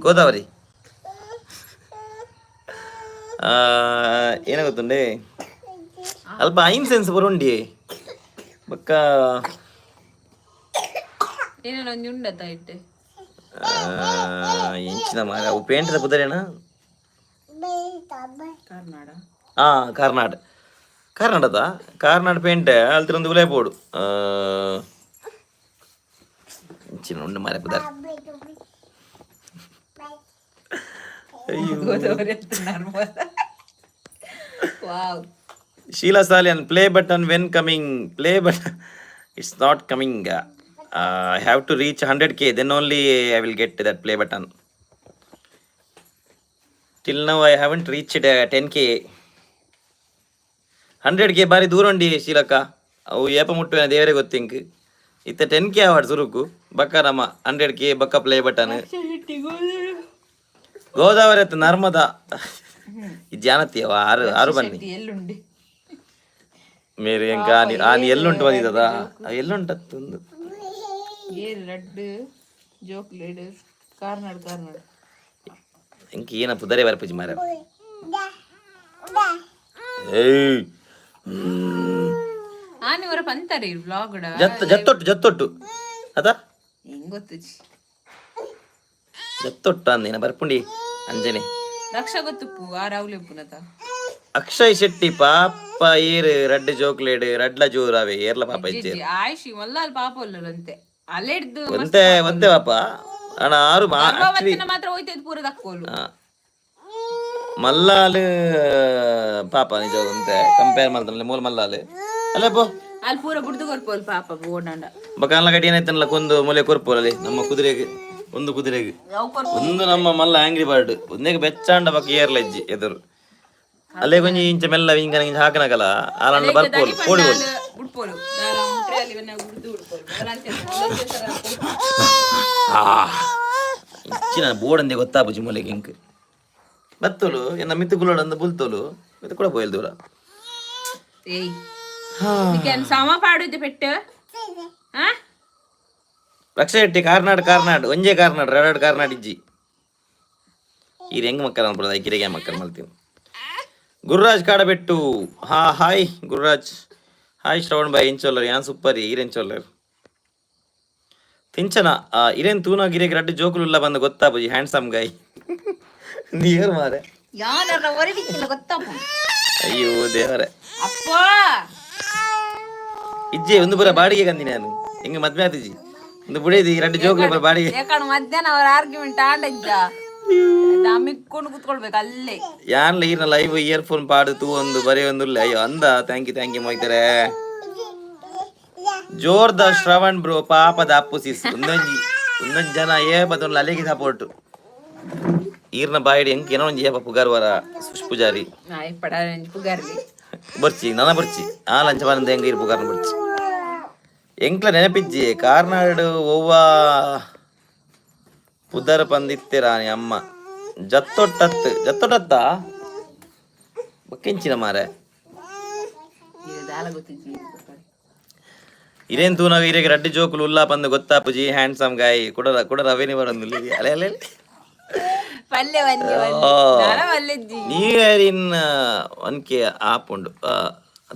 ಗೋದಾವರಿ ಏನ ಗೊತ್ತುಂಡೆ ಅಲ್ಪ ಐನ್ ಸೆನ್ಸ್ ಬರುಂಡಿ ಬಕ್ಕ ಎಂಚಿನ ಮಾರ ಅವು ಪೇಂಟ್ದ ಪುದರೇನ ಕಾರ್ನಾಡ್ ಪೇಂಟ್ ಅಲ್ತಿರೊಂದು ಉಲೇ ಬೋಡು ಎಂಚಿನ ಉಂಡು ಮಾರ ಪುದರ್ Sheila Salian, play button when coming. Play button. It's not coming. I have to reach 100k. Then only I will get that play button. Till now I haven't reached 10k. 100k ಬಾರಿ ದೂರ ಉಂಡಿ ಶೀಲಕ್ಕ. ಅವು ಏಪ ಮುಟ್ಟುವೆ ದೇವರೇ ಗೊತ್ತಿಂಕ್. ಇತ್ತ 10k ಆವಾಡ್ ಸುರುಕು. ಬಕ್ಕ ನಮ್ಮ 100k ಬಕ್ಕ ಪ್ಲೇ ಬಟನ್. ಗೋದಾವರಿ ಅತ್ತ ನರ್ಮದಾ. ಇದು ಜಾನತಿಯವ ಆರು ಬನ್ನಿ. ಎಲ್ಲುಂಡಿ ಮೇರೆ ಎಂಕ ಆನಿ ಎಲ್ಲುಂಟು ಬಂದಿದ್ದದ ಎಲ್ಲುಂಟತ್ತೊಂದು ಏರು ರೆಡ್ ಜೋಕ್ಲೇಟ್ ಕಾರ್ನಾಡ್ ಎಂಕ ಏನಪ್ಪ ದರೆ ಬರ್ಪಜಿ ಮಾರ ಏಯ್ ಆನಿ ವರ ಪಂತಾರೆ ವ್ಲಾಗ್ ಜತ್ತೊಟ್ಟು ಅದ ಹೆಂಗ್ ಗೊತ್ತುಜಿ ಜತ್ತೊಟ್ಟು ಅಂದೇನ ಬರ್ಪುಂಡಿ ಅಂಜನೆ ರಕ್ಷಾ ಗೊತ್ತುಪ್ಪು ಆ ರಾವ್ಲೆ ಉಪ್ಪುನತ ಅಕ್ಷಯ್ ಶೆಟ್ಟಿ ಪಾಪ ಏರು ರಡ್ಡ್ ಜೋಕ್ಲೇಟ್ ರಡ್ಲ ಜೋರಾವೆ ಏರ್ಲ ಪಾಪ ಇಜ್ಜೆ ಆಯ್ಷಿ ಮಲ್ಲಾಲ್ ಪಾಪ ಒಲ್ಲಂತೆ ಅಲೆಡ್ದು ಒಂದೇ ಪಾಪ ಅಣ್ಣ ಆರು ಮಾತ್ರ ಹೋಯ್ತೈದು ಪೂರ ದಕ್ಕೋಲು ಮಲ್ಲಾಲ್ ಪಾಪ ನಿಜ ಅಂತೆ ಕಂಪೇರ್ ಮಾಡ್ತಾನಲ್ಲ ಮೂಲ ಮಲ್ಲಾಲ್ ಅಲ್ಲ ಪೋ ಅಲ್ಲಿ ಪೂರ ಬುಡ್ದು ಕೊರ್ಪೋಲ್ ಪಾಪ ಓಡಾಂಡ ಬಕಾನ್ಲ ಗಡಿ ಏನಾಯ್ತನಲ್ಲ ಕೊಂದು ಮೂಲೆ ಕೊರ್ಪೋಲಲ್ಲಿ ನಮ್ಮ ಕುದುರೆಗೆ ಒಂದು ಕುದುರೆಗೆ ಒಂದು ನಮ್ಮ ಮಲ್ಲ ಆಂಗ್ರಿ ಬರ್ಡ್ ಒಂದೇಗೆ ಬೆಚ್ಚಾಂಡ ಬಕ್ಕ ಏರ್ಲ ಇಜ್ಜಿ ಎದುರು ಅಲ್ಲೇ ಕೊಂಚ ಇಂಚ ಮೆಲ್ಲ ಹಿಂಗ ಹಾಕನಕಲ್ಲ ಆಲಂಡ ಬರ್ಪೋಲು ಕೋಡಿ ಬಿಡ್ಪೋಲು ದಾರ ಮುಟ್ರೆ ಅಲ್ಲಿ ಬನ್ನ ಉಡ್ದು ಬಿಡ್ಪೋಲು ಇಚ್ಚಿನ ಬೋರ್ಡಂದೆ ಗೊತ್ತಾಪುಜಿ ಮೂಲೆಗೆ ಇಂಕ್ ಬತ್ತೋಲು ಎನ್ನ ಮಿತ್ತುಗುಲೋಡ ಅಂದ ಬುಲ್ತೋಲು ಮಿತ್ತು ಕೂಡ ಪೋಯಲ್ ದೂರ ಏಯ್ ನಿಕೇನ್ ಸಮ ಪಾಡುತ್ತೆ ಪೆಟ್ಟು ಹಾ ರಕ್ಷಾ ಶೆಟ್ಟಿ ಕಾರ್ನಾಡ್ ಒಂಜೇ ಕಾರ್ನಾಡ್ ಎರಡು ಕಾರ್ನಾಡ್ ಇಜ್ಜಿ ಈ ಹೆಂಗ್ ಮಕ್ಕಳ ಅನ್ಬಿಡೋದು ಐಕಿರಿಗೆ ಮಕ್ಕಳ ಮಲ್ತೀನಿ ಗುರುರಾಜ್ ಕಾಡಬೆಟ್ಟು ಹಾಯ್ ಗುರುರಾಜ್ ಹಾಯ್ ಶ್ರವಣ್ ಬಾಯ್ ಎಂಚೋಲ್ಲರ್ ಯಾನ್ ಸೂಪರ್ ಈರೆಂಚೋಲ್ಲರ್ ತಿಂಚನ ಇರೇನ್ ತೂನ ಗಿರಿಗೆ ರಡ್ಡು ಜೋಕುಲುಲ್ಲ ಬಂದು ಗೊತ್ತಾಪುಜಿ ಹ್ಯಾಂಡ್ಸಮ್ ಗಾಯ್ ನೀರ್ ಮಾರೆ ಅಯ್ಯೋ ದೇವರೇ ಅಪ್ಪ ಇಜ್ಜೆ ಒಂದು ಪುರ ಬಾಡಿಗೆ ಕಂದಿನಿ ನಾನು ಹೆಂಗ ಮದ್ವೆ ಆತಿಜಿ ಒಂದು ಬುಡೇದಿ ಎರಡು ಜೋಕ್ಲಿ ಪುರ ಬಾಡಿಗೆ ಮಧ್ಯಾಹ್ನ ಅವ್ರ ಆರ್ಗ್ಯುಮೆಂಟ್ ಆಡಿದ್ದ ಮಿಕ್ಕೊಂಡು ಕುತ್ಕೊಳ್ಬೇಕು ಅಲ್ಲೇ ಯಾನ್ಲ ಈರ್ನ ಲೈವ್ ಇಯರ್ಫೋನ್ ಪಾಡು ತೂ ಒಂದು ಬರೀ ಒಂದು ಅಯ್ಯೋ ಅಂದ ಥ್ಯಾಂಕ್ ಯು ಮೋಯ್ತಾರೆ ಜೋರ್ದ ಶ್ರವಣ್ ಬ್ರೋ ಪಾಪದ ಅಪ್ಪುಸಿಸ್ ಒಂದೊಂದು ಜನ ಬತ್ತೊಂದು ಅಲೆಗೆ ಸಪೋರ್ಟ್ ಈರ್ನ ಬಾಯಿಡಿ ಎಂಕ್ ಏನೋ ಒಂದು ಏಪ ಪುಗಾರ್ವರ ಪೂಜಾರಿ ಬರ್ಚಿ ನನ್ನ ಬರ್ಚಿ ಆ ಲಂಚ ಬಂದ ಹೆಂಗ ಇರ್ ಪುಗಾರ್ನ ಬರ್ಚಿ ಎಂಕ್ಲ ನೆನಪಿಜ್ಜಿ ಕಾರ್ನಾಡು ಓವ್ವ ಪುದರ್ ಪಂದಿತ್ತೆ ರಾಣಿ ಅಮ್ಮ ಜತ್ತೊಟ್ಟತ್ತ ಬಕ್ಕೆಂಚಿನ ಮಾರೆ ಇರೇನ್ ತೂನಾಗ ಇರೇಗೆ ರಡ್ಡಿ ಜೋಕುಲು ಉಲ್ಲಾ ಪಂದು ಗೊತ್ತಾಪುಜಿ ಹ್ಯಾಂಡ್ಸಮ್ ಗಾಯ್ ಕೂಡ ರವೇನಿ ಬರೊಂದು ಅಲೆ ನೀರಿನ್ 1k ಆಪುಂಡು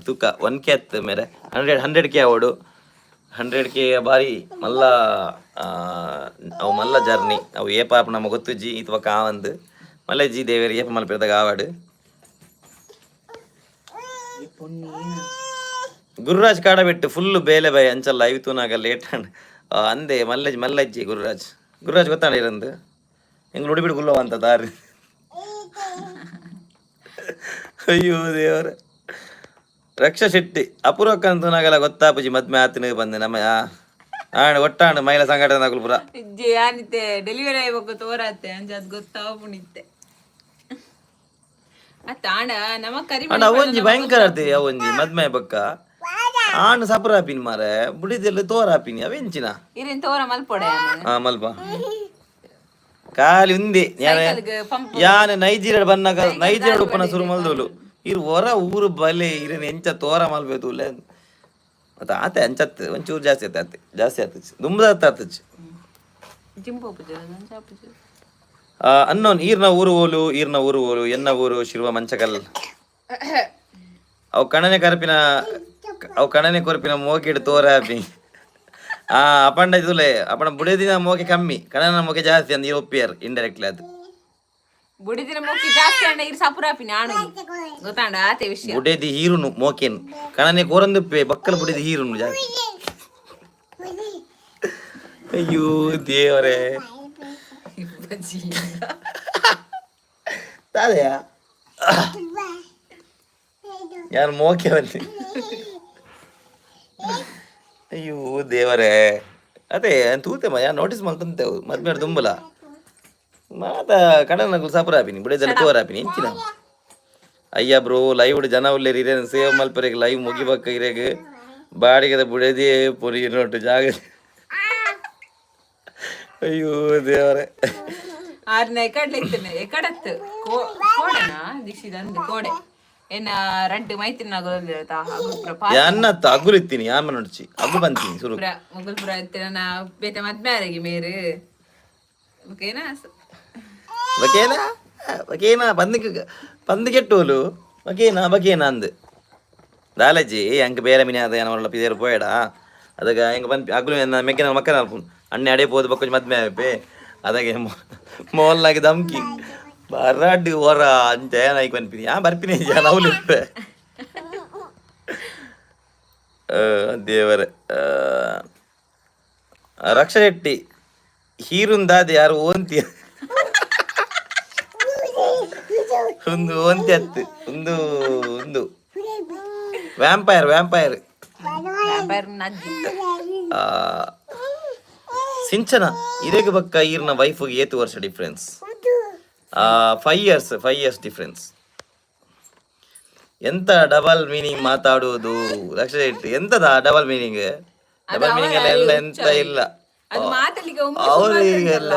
ತೂಕ 1k ಅತ್ತು ಮೇರೆ 100k ಅವಡು 100k ಬಾರಿ ಮಲ್ಲ ಅವು ಮಲ್ಲ ಜರ್ನಿ ಅವು ಏಪ ನಮಗೆ ಗೊತ್ತುಜ್ಜಿ ಇತ್ವ ಕಾವಂದು ಮಲ್ಲ ಜಿ ದೇವೇರಿ ಏಪ ಮಲ್ಪಿರದಾಗ ಆವಾಡು ಗುರುರಾಜ್ ಕಾಡಬಿಟ್ಟು ಫುಲ್ಲು ಬೇಲೆ ಬೈ ಅಂಚಲ್ಲ ಐವತ್ತೂನಾಗ ಲೇಟ್ ಅಂದೆ ಮಲ್ಲಜ್ಜಿ ಗುರುರಾಜ್ ಗೊತ್ತಾಣ ಇರಂದು ಹೆಂಗ್ ನುಡಿಬಿಡು ಗುಲ್ಲವ ಅಂತ ದಾರಿ ಅಯ್ಯೋ ದೇವರ ರಕ್ಷಾ ಶೆಟ್ಟಿ ಅಪೂರ್ವಕ್ಕಂತೂನಾಗಲ್ಲ ಗೊತ್ತಾಪುಜಿ ಮದ್ಮೆ ಆತನ ಬಂದೆ ನಮ್ಮ ಒಟ್ಟಾಂಡು ಮಹಿಳಾ ಸಂಘಟನೆ ಪುರ ಯಾನಿತ್ತೆ ಡೆಲಿವರಿ ಆಯ್ಬೇಕು ತೋರತ್ತೆ ಅಂಜ ಅದ್ ಗೊತ್ತಾವಣಿತ್ತೆ ಅತ್ತಾಂಡ ನಮ ಕರಿ ಅವೊಂಜಿ ಭಯಂಕರ ಆಡ್ತಿ ಅವೊಂಜಿ ಮದ್ಮೆ ಬಕ್ಕ ಆಂಡ್ ಸಪರಾಪಿನಿ ಮಾರೆ ಬುಡಿದೆಲ್ಲ ತೋರಾಪಿನಿ ಅವೆಂಚಿನ ಇರಿನ್ ತೋರ ಮಲ್ಪೊಡೆ ಮಲ್ಪ ಖಾಲಿ ಉಂದಿ ಯಾನ ನೈಜೀರಿಯಾ ಬನ್ನಾಗ ನೈಜೀರಿಯಾ ಉಪ್ಪನ ಸುರು ಮಲ್ದೋಲು ಇರು ಹೊರ ಊರು ಬಲೆ ಇರನ್ ಎಂಚ ತೋರ ಮಲ್ಬೇಕು ಮತ್ತೆ ಆತೆ ಅಂಚತ್ ಒಂಚೂರು ಜಾಸ್ತಿ ಆತ ದುಂಬದ ಆತಚ್ಚು ಅನ್ನೋನ್ ಈರ್ನ ಊರು ಓಲು ಎನ್ನ ಊರು ಶಿರುವ ಮಂಚಕಲ್ ಅವು ಕಣನೆ ಕೊರಪಿನ ಮೋಕಿಡು ತೋರ ಹಾಪಿ ಅಪಂಡ ಇದುಲೆ ಅಪಣ ಬುಡದಿನ ಮೋಕೆ ಕಮ್ಮಿ ಕಣನ ಮೋಕೆ ಜಾಸ್ತಿ ಅಂದ್ ಒಪ್ಪಿಯರ್ ಇಂಡೈರೆಕ್ಟ್ಲಿ ಅದು ಬುಡಿದಿನ ಮೋಕೆ ಜಾಸ್ತಿ ಅಂಡ ಇರ್ ಸಪುರಾಪಿನ ಆಣು ಗೊತ್ತಾಂಡ ಆತೆ ವಿಷಯ ಬುಡೇದಿ ಹೀರುನು ಮೋಕೆನ್ ಕಣನೆ ಕೋರಂದುಪ್ಪೆ ಬಕ್ಕಲ ಬುಡೇದಿ ಹೀರುನು ಜಾಸ್ತಿ ಅಯ್ಯೋ ದೇವರೇ ಯಾರು ಮೋಕೆ ಬನ್ನಿ. ಅಯ್ಯೋ ದೇವರೇ ಅದೇ ತೂತೆ ಯಾರು ನೋಟಿಸ್ ಮಾಡ್ಕೊಂತೇವು ಮದ್ಮೇಲೆ ತುಂಬಲ ಮಾತ ಕಡನಗಳು ಸಪರಾಪಿನಿ ಬಿಡದೆಲ್ಲ ತೋರಾಪಿನಿ ಇಂಚಿನ. ಅಯ್ಯ ಬ್ರೋ ಲೈವ್ ಜನ ಉಳ್ಳೇರಿ ಹಿರಿಯ ಸೇವ್ ಮಲ್ಪರೆಗೆ ಲೈವ್ ಮುಗಿಬೇಕ ಹಿರಿಯಾಗ ಬಾಡಿಗೆದ ಬುಡದೇ ಪೊರಿ ನೋಟು ಜಾಗ. ಅಯ್ಯೋ ದೇವರೇ ಆರ್ನ ಎಕಡ್ಲೆ ಇತ್ತನೆ ಎಕಡತ್ತು ಕೋಡೆನಾ ದಿಕ್ಷಿದಂದು ಕೋಡೆ ಏನ ರಡ್ಡು ಮೈತಿನ ಅನ್ನತ್ತ ಅಗುಲು ಇತ್ತೀನಿ ಆಮೇಲೆ ನೋಡ್ಚಿ ಅಗು ಬಂತೀನಿ ಸುರು ಮುಗುಲ್ಪುರ ಇತ್ತಿನ ನಾ ಬೇತೆ ಮದ್ಮ್ಯಾರಿಗೆ ಮೇರು ಓಕೆನಾ ಬಕೇನಾ ಬಕೇನಾ പന്ത് ബക്കീനാ ബക്കീനാ ಅಂದ್ ದಾಲಜಿ ಎಂಕ್ ಬೇರೆ ಮಿನಿ ಅದ ಏನವಲ್ಲ ಪಿದೇರು ಪೋಯಡಾ ಅದಕ್ಕೆ ಹೆಂಗೆ ಬಂದು ಅಗ್ಲು ಮೆಕ್ಕಿನ ಮಕ್ಕನ ಅಲ್ಪುನ್ ಅಣ್ಣೆ ಅಡೆ ಪೋದು ಬಕ್ಕೊಂಚ ಮದ್ಮೆ ಆಪೆ ಅದಕ್ಕೆ ಮೋಲ್ನಾಗಿ ದಮ್ಕಿ ಬರಾಡಿ ಹೊರ ಅಂಚ ಏನಾಯ್ತು ಬನ್ಪಿನಿ ಬರ್ಪಿನಿ ನವಲಿ ದೇವರ ರಕ್ಷಾ ಶೆಟ್ಟಿ ಹೀರುಂದಾದ ಯಾರು ಓಂತಿ ಒಂದು ಒಂತಿ ಹತ್ತು ಒಂದು ವ್ಯಾಂಪೈರ್ ಸಿಂಚನ ಇರೆಗೆ ಬಕ್ಕ ಈರ್ನ ವೈಫ್ಗೆ 8 ವರ್ಷ ಡಿಫ್ರೆನ್ಸ್ 5 ಇಯರ್ಸ್ ಡಿಫ್ರೆನ್ಸ್. ಎಂತ ಡಬಲ್ ಮೀನಿಂಗ್ ಮಾತಾಡುವುದು ರಕ್ಷಾ ಶೆಟ್ಟಿ ಎಂತದ ಡಬಲ್ ಮೀನಿಂಗ್ ಎಲ್ಲ ಎಂತ ಇಲ್ಲ ಅವರಿಗೆಲ್ಲ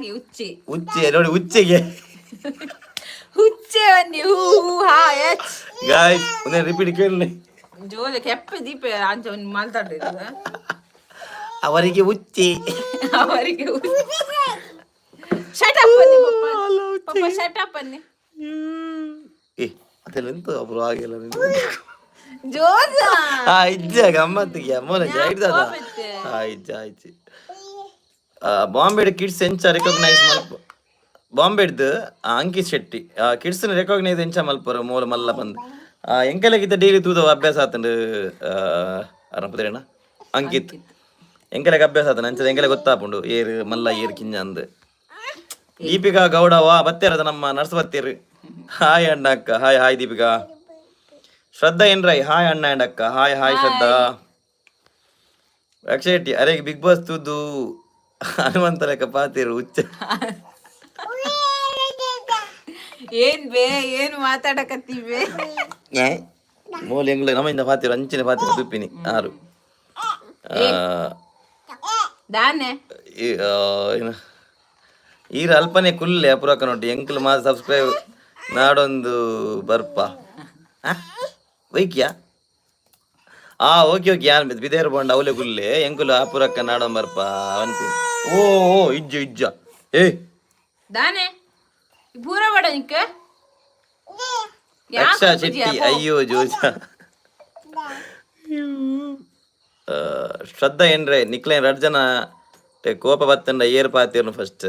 ಹುಚ್ಚೆ ನೋಡಿ ಹುಚ್ಚೆಗೆ ಹುಚ್ಚೆ ಗಾಯ್ಸ್ ಒಂದೇ ರಿಪೀಟ್ ಕೇಳಿ ಜೋಲೆ ಕೆಪ್ಪ ದೀಪ ಅಂಚ ಒಂದು ಮಾತಾಡ್ರಿ ಅವರಿಗೆ ಹುಚ್ಚಿ ಅವರಿಗೆ ಶಟ್ ಅಪ್ ಅನ್ನಿ ಪಪ್ಪ ಶಟ್ ಅಪ್ ಅನ್ನಿ ಅದೆಲ್ಲ ಎಂತ ಒಬ್ರು ಆಗಿಲ್ಲ ಜೋಜ ಇಜ್ಜ ಗಮ್ಮತ್ತಿಗೆ ಅಮ್ಮನ ಜಾಯ್ದದ ಇಜ್ಜ ಬಾಂಬೆಡ್ ಕಿಡ್ಸ್ ಎಂಚ ರೆಕಗ್ನೈಸ್ ಮಲ್ಪ ಬಾಂಬೆಡ್ದು ಅಂಕಿತ್ ಶೆಟ್ಟಿ ಕಿಡ್ಸ್ನ ರೆಕಗ್ನೈಸ್ ಎಂಚ ಮಲ್ಪರು ಮೂಲ ಮಲ್ಲ ಬಂದು ಎಂಕೆಲಗಿದ್ದ ಡೈಲಿ ತೂದ ಅಭ್ಯಾಸ ಆತಂಡು ಅರಪದೇನ ಅಂಕಿತ್ ಎಂಕೆಲಗೆ ಅಭ್ಯಾಸ ಆತನ ಅಂಚದ ಎಂಕೆಲೆ ಗೊತ್ತಾಪುಂಡು ಏರು ಮಲ್ಲ ಏರು ಕಿಂಜ ಅಂದ್. ದೀಪಿಕಾ ಗೌಡವಾ ಬತ್ತೇರದ ನಮ್ಮ ನರ್ಸವತ್ತೇರು ಹಾಯ್ ಅಣ್ಣ ಅಕ್ಕ ಹಾಯ್ ದೀಪಿಕಾ. ಶ್ರದ್ಧಾ ಎನ್ರೈ ಹಾಯ್ ಅಣ್ಣ ಅಂಡ್ ಅಕ್ಕ ಹಾಯ್ ಶ್ರದ್ಧಾ. ರಕ್ಷಾ ಶೆಟ್ಟಿ ಅರೆಗೆ ಬಿಗ್ ಬಾಸ್ ತೂದು ಹನುಮಂತ ಲೆಕ್ಕ ಪಾತಿರು ಹುಚ್ಚ ಏನು ಮಾತಾಡಕತ್ತೀವಿ ಮೂಲ ಎಂಗ್ಲ ನಮ್ಮಿಂದ ಪಾತಿರು ಅಂಚಿನ ಪಾತಿರು ತುಪ್ಪಿನಿ ಆರು ಈರ ಅಲ್ಪನೆ ಕುಲ್ಲೆ ಅಪುರಕ ನೋಡಿ ಎಂಕ್ಲು ಮಾ ಸಬ್ಸ್ಕ್ರೈಬ್ ನಾಡೊಂದು ಬರ್ಪ ವೈಕ್ಯಾ ಓಕೆ ಯಾನ್ ಬಿದೇರ್ ಬಂಡ ಅವಲೆ ಕುಲ್ಲೆ ಎಂಕುಲು ಅಪುರಕ್ಕ ನಾಡೊಂದು ಬರ್ಪ ಅವಂತಿ ಓ ಇಜ್ಜ ದಾನೆ ಪೂರ ಬಡ ನಿಕ್ಕ ರಕ್ಷಾ ಶೆಟ್ಟಿ ಅಯ್ಯೋ ಜೋಜ. ಶ್ರದ್ಧಾ ಏನ್ರೆ ನಿಕ್ಲೇನ್ 2 ಜನ ಕೋಪ ಬತ್ತಂಡ ಏರ್ ಪಾತಿರ್ನು ಫಸ್ಟ್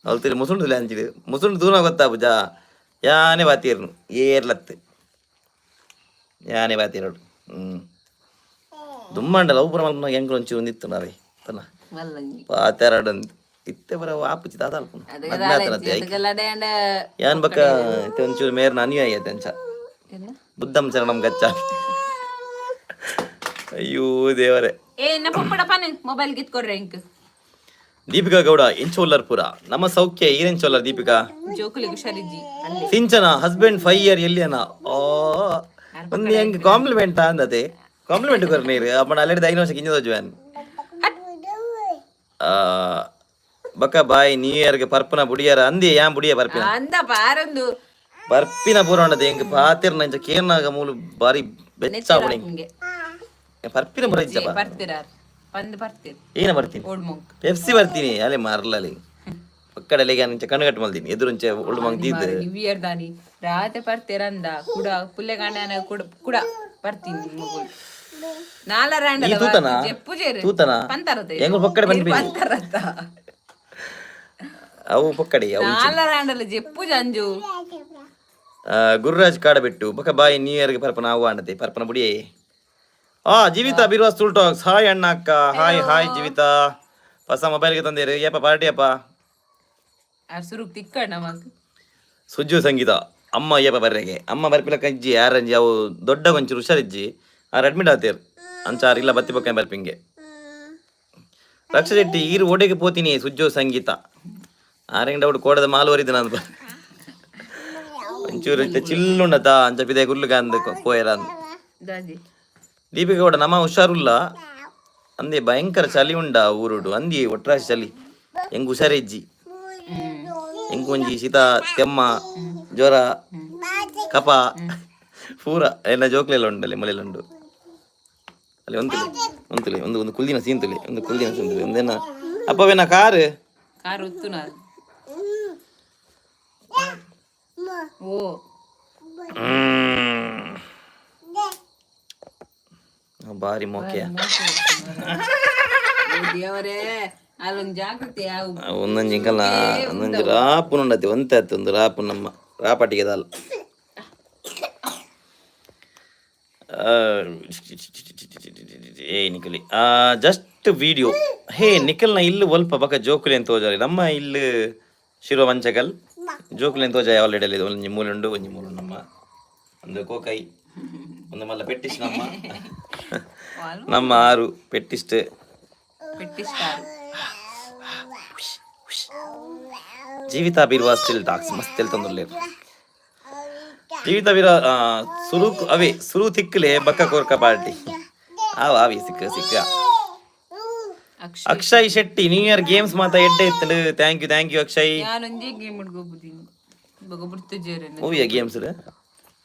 ಅವಲ್ತಿರಿ ಮುಸುಂಡು ಲ್ಯಾಂಚಿರಿ ಮುಸುಂಡು ದೂರ ಗೊತ್ತಾ ಪೂಜಾ ಯಾನೇ ಪಾತಿರ್ನು ಏರ್ಲತ್ತು ಯಾನೇ ಪಾತಿರೋಡು ದುಮ್ಮಂಡಲ್ಲ ಅವು ಪುರ ಮಲ್ಪ ಹೆಂಗ್ ಒಂಚೂರು ಒಂದಿತ್ತು ನಾವೇ ತನ ಪಾತೆರಡಂದು ಇತ್ತೆ ಬರ ವಾಪುಚಿ ತಾತಲ್ಪು ಯಾನ್ ಬಕ್ಕ ಒಂಚೂರು ಮೇರ್ನ ಅನ್ಯಾಯ ಐತೆ ಅಂಚ ಬುದ್ಧಂ ಶರಣಂ ಗಚ್ಚ. ಅಯ್ಯೋ ದೇವರೇ ಮೊಬೈಲ್ ಗಿತ್ಕೊಡ್ರೆ ಇಂಕ್ ದೀಪಿಕಾ ಗೌಡ ಎಂಚೋಲ್ಲರ್ ಪುರ ನಮ್ಮ ಸೌಖ್ಯ ಈರೆಂಚೋಲ್ಲರ್ ದೀಪಿಕಾ. ಸಿಂಚನ ಹಸ್ಬೆಂಡ್ 5 ಇಯರ್ ಎಲ್ಲಿಯನ ಒಂದು ಹೆಂಗ್ ಕಾಂಪ್ಲಿಮೆಂಟ್ ಅಂದತೆ ಕಾಂಪ್ಲಿಮೆಂಟ್ ಕೊರ ನೀರು ಅಪ್ಪಣ ಅಲ್ಲೆಡೆ 5 ವರ್ಷಕ್ಕೆ ಇಂಜದ ಜೋನ್ ಬಕ ಬಾಯ್ ನ್ಯೂ ಇಯರ್ಗೆ ಪರ್ಪನ ಬುಡಿಯಾರ ಅಂದಿ ಯಾಂ ಬುಡಿಯ ಬರ್ಪಿನ ಬರ್ಪಿನ ಪೂರ ಉಂಡದೆ ಹೆಂಗ್ ಪಾತಿರ್ ನಂಚ ಕೇರ್ನಾಗ ಮೂಲು ಬಾರಿ ಬೆಚ್ಚ ಬುಡಿ ಪರ್ಪಿನ ಬರ ಇಜ್ಜ ಏನ ಬರ್ತೀನಿ ಪೆಪ್ಸಿ ಬರ್ತೀನಿ ಅಲೆ ಮಾರ್ಲಲ್ಲಿ ಪಕ್ಕಡಲೆಗೆ ನಂಚ ಕಣ್ಣು ಮಲ್ದೀನಿ ಎದುರುಂಚೆ ಒಳ್ಳು ಮಂಗ್ದಿದ್ದೆ ದಾನಿ ರಾತೆ ಬರ್ತೀರಂದ ಕುಡ ಪುಲ್ಲೆ ಗಂಡನ ಕುಡ ಬರ್ತೀನಿ ತೂತನ ಹೆಂಗ್ ಪಕ್ಕಡೆ ಬಂದ್ಬಿಡಿ ಅವು ಪಕ್ಕಡೆ ಜಂಜು ಗುರುರಾಜ್ ಕಾಡ ಬಿಟ್ಟು ಬಕ ಬಾಯಿ ನ್ಯೂ ಇಯರ್ಗೆ ಪರ್ಪನ ಅವು ಆಂಡತೆ ಪರ್ಪನ ಬುಡಿಯೇ ಜೀವಿತ ಬಿರ್ವಾಸ್ ಟೂಲ್ ಟಾಕ್ಸ್ ಹಾಯ್ ಅಣ್ಣ ಅಕ್ಕ ಹಾಯ್ ಜೀವಿತ ಹೊಸ ಮೊಬೈಲ್ಗೆ ತಂದಿರಿ ಯಪ್ಪ ಪಾರ್ಟಿ ಅಪ್ಪ ಸುರುಕ್ ತಿಕ್ಕಣ್ಣ ಸುಜ್ಜು ಸಂಗೀತ ಅಮ್ಮ ಅಯ್ಯಪ್ಪ ಬರ್ರೆಗೆ ಅಮ್ಮ ಬರ್ಪಿಲಕ್ಕ ಇಜ್ಜಿ ಯಾರಂಜಿ ಅವು ದೊಡ್ಡ ಒಂಚೂರು ಹುಷಾರಿಜ್ಜಿ ಆರು ಅಡ್ಮಿಟ್ ಆತೇರು ಅಂಚಾರು ಇಲ್ಲ ಬತ್ತಿ ಪಕ್ಕ ಬರ್ಪಿಂಗೆ ರಕ್ಷ ಶೆಟ್ಟಿ ಈರು ಒಡೆಗೆ ಪೋತೀನಿ ಸುಜ್ಜೋ ಸಂಗೀತ ಆರೆಂಡ ಅವ್ಡು ಕೋಡದ ಮಾಲುವರಿದ ನಾನು ಒಂಚೂರು ಚಿಲ್ಲುಂಡತ ಅಂಚ ಪಿದೆ ಗುರ್ಲುಗ ಅಂದ ಪೋಯರ ದಾದಿ ದೀಪಿಕ ಕೂಡ ನಮ್ಮ ಹುಷಾರುಲ್ಲ ಅಂದೆ ಭಯಂಕರ ಚಳಿ ಉಂಡ ಊರುಡು ಅಂದಿ ಒಟ್ರಾಶಿ ಚಳಿ ಹೆಂಗ್ ಹುಷಾರಿಜ್ಜಿ ಹೆಂಗ್ ಒಂಜಿ ಶೀತ ತೆಮ್ಮ ಜ್ವರ ಕಪ ಪೂರ ಎಲ್ಲ ಜೋಕ್ಲೆಲ್ಲ ಉಂಟಲ್ಲಿ ಮಳೆಲ್ಲ ಉಂಟು ಅಲ್ಲಿ ಒಂತುಲೆ ಒಂದು ಕುಲ್ದಿನ ಸೀಂತುಲೆ ಒಂದು ಕುಲ್ದಿನ ಸೀಂತುಲೆ ಒಂದೇನ ಅಪ್ಪವೇನ ಕಾರು ಕಾರು ಉತ್ತು ಓ ಬಾರಿ ಮೋಕೆಯ ದೇವರೇ ಅಲ್ಲೊಂದು ಜಾಗೃತಿ ಒಂದೊಂದು ಇಂಕಲ್ಲ ಒಂದೊಂದು ರಾಪುನ ಉಂಡತಿ ಒಂತೆ ಆಯ್ತು ಒಂದು ರಾಪು ನಮ್ಮ ರಾಪಾಟಿಗೆ ದಾಲ್ ಏ ನಿಖಲಿ ಜಸ್ಟ್ ವಿಡಿಯೋ ಹೇ ನಿಖಲ್ನ ಇಲ್ಲು ಒಲ್ಪ ಬಕ ಜೋಕುಲಿ ಅಂತ ತೋಜಾರಿ ನಮ್ಮ ಇಲ್ಲು ಶಿರೋ ಮಂಚಕಲ್ ಜೋಕುಲಿ ಅಂತ ತೋಜಾಯ ಆಲ್ರೆಡಿ ಅಲ್ಲಿ ಒಂಜಿ ಮೂಲುಂಡು ಒಂಜಿ ಮೂಲು ನಮ್ಮ ಒಂದು ಕೋಕೈ ಒಂದು ಮಲ್ಲ ಪೆಟ್ಟಿಸ್ ನಮ್ಮ ಆರು ಪೆಟ್ಟಿಸ್ಟ್ ಜೀವಿತ ಬೀರುವ ಸ್ಟಿಲ್ ಟಾಕ್ಸ್ ಮಸ್ತ್ ಹೇಳ್ತಂದ್ರಲ್ಲೇರು ಜೀವಿತ ಬೀರ ಸುರು ಅವೇ ಸುರು ತಿಕ್ಕಲೆ ಬಕ್ಕ ಕೋರ್ಕ ಪಾರ್ಟಿ ಆವಿ ಸಿಕ್ಕ Akshay Shetty new year games ಮಾತ ಎಡ್ಡೆ ಇತ್ತು ಥ್ಯಾಂಕ್ ಯು ಅಕ್ಷಯ್ ನಾನೊಂದೇ ಗೇಮ್ ಹಿಡ್ಕೋಬುದೀನಿ ಬಗ ಬಿಡ್ತಿದ್ದೇರೆ ಮೂವಿಯ ಗೇಮ್ಸ್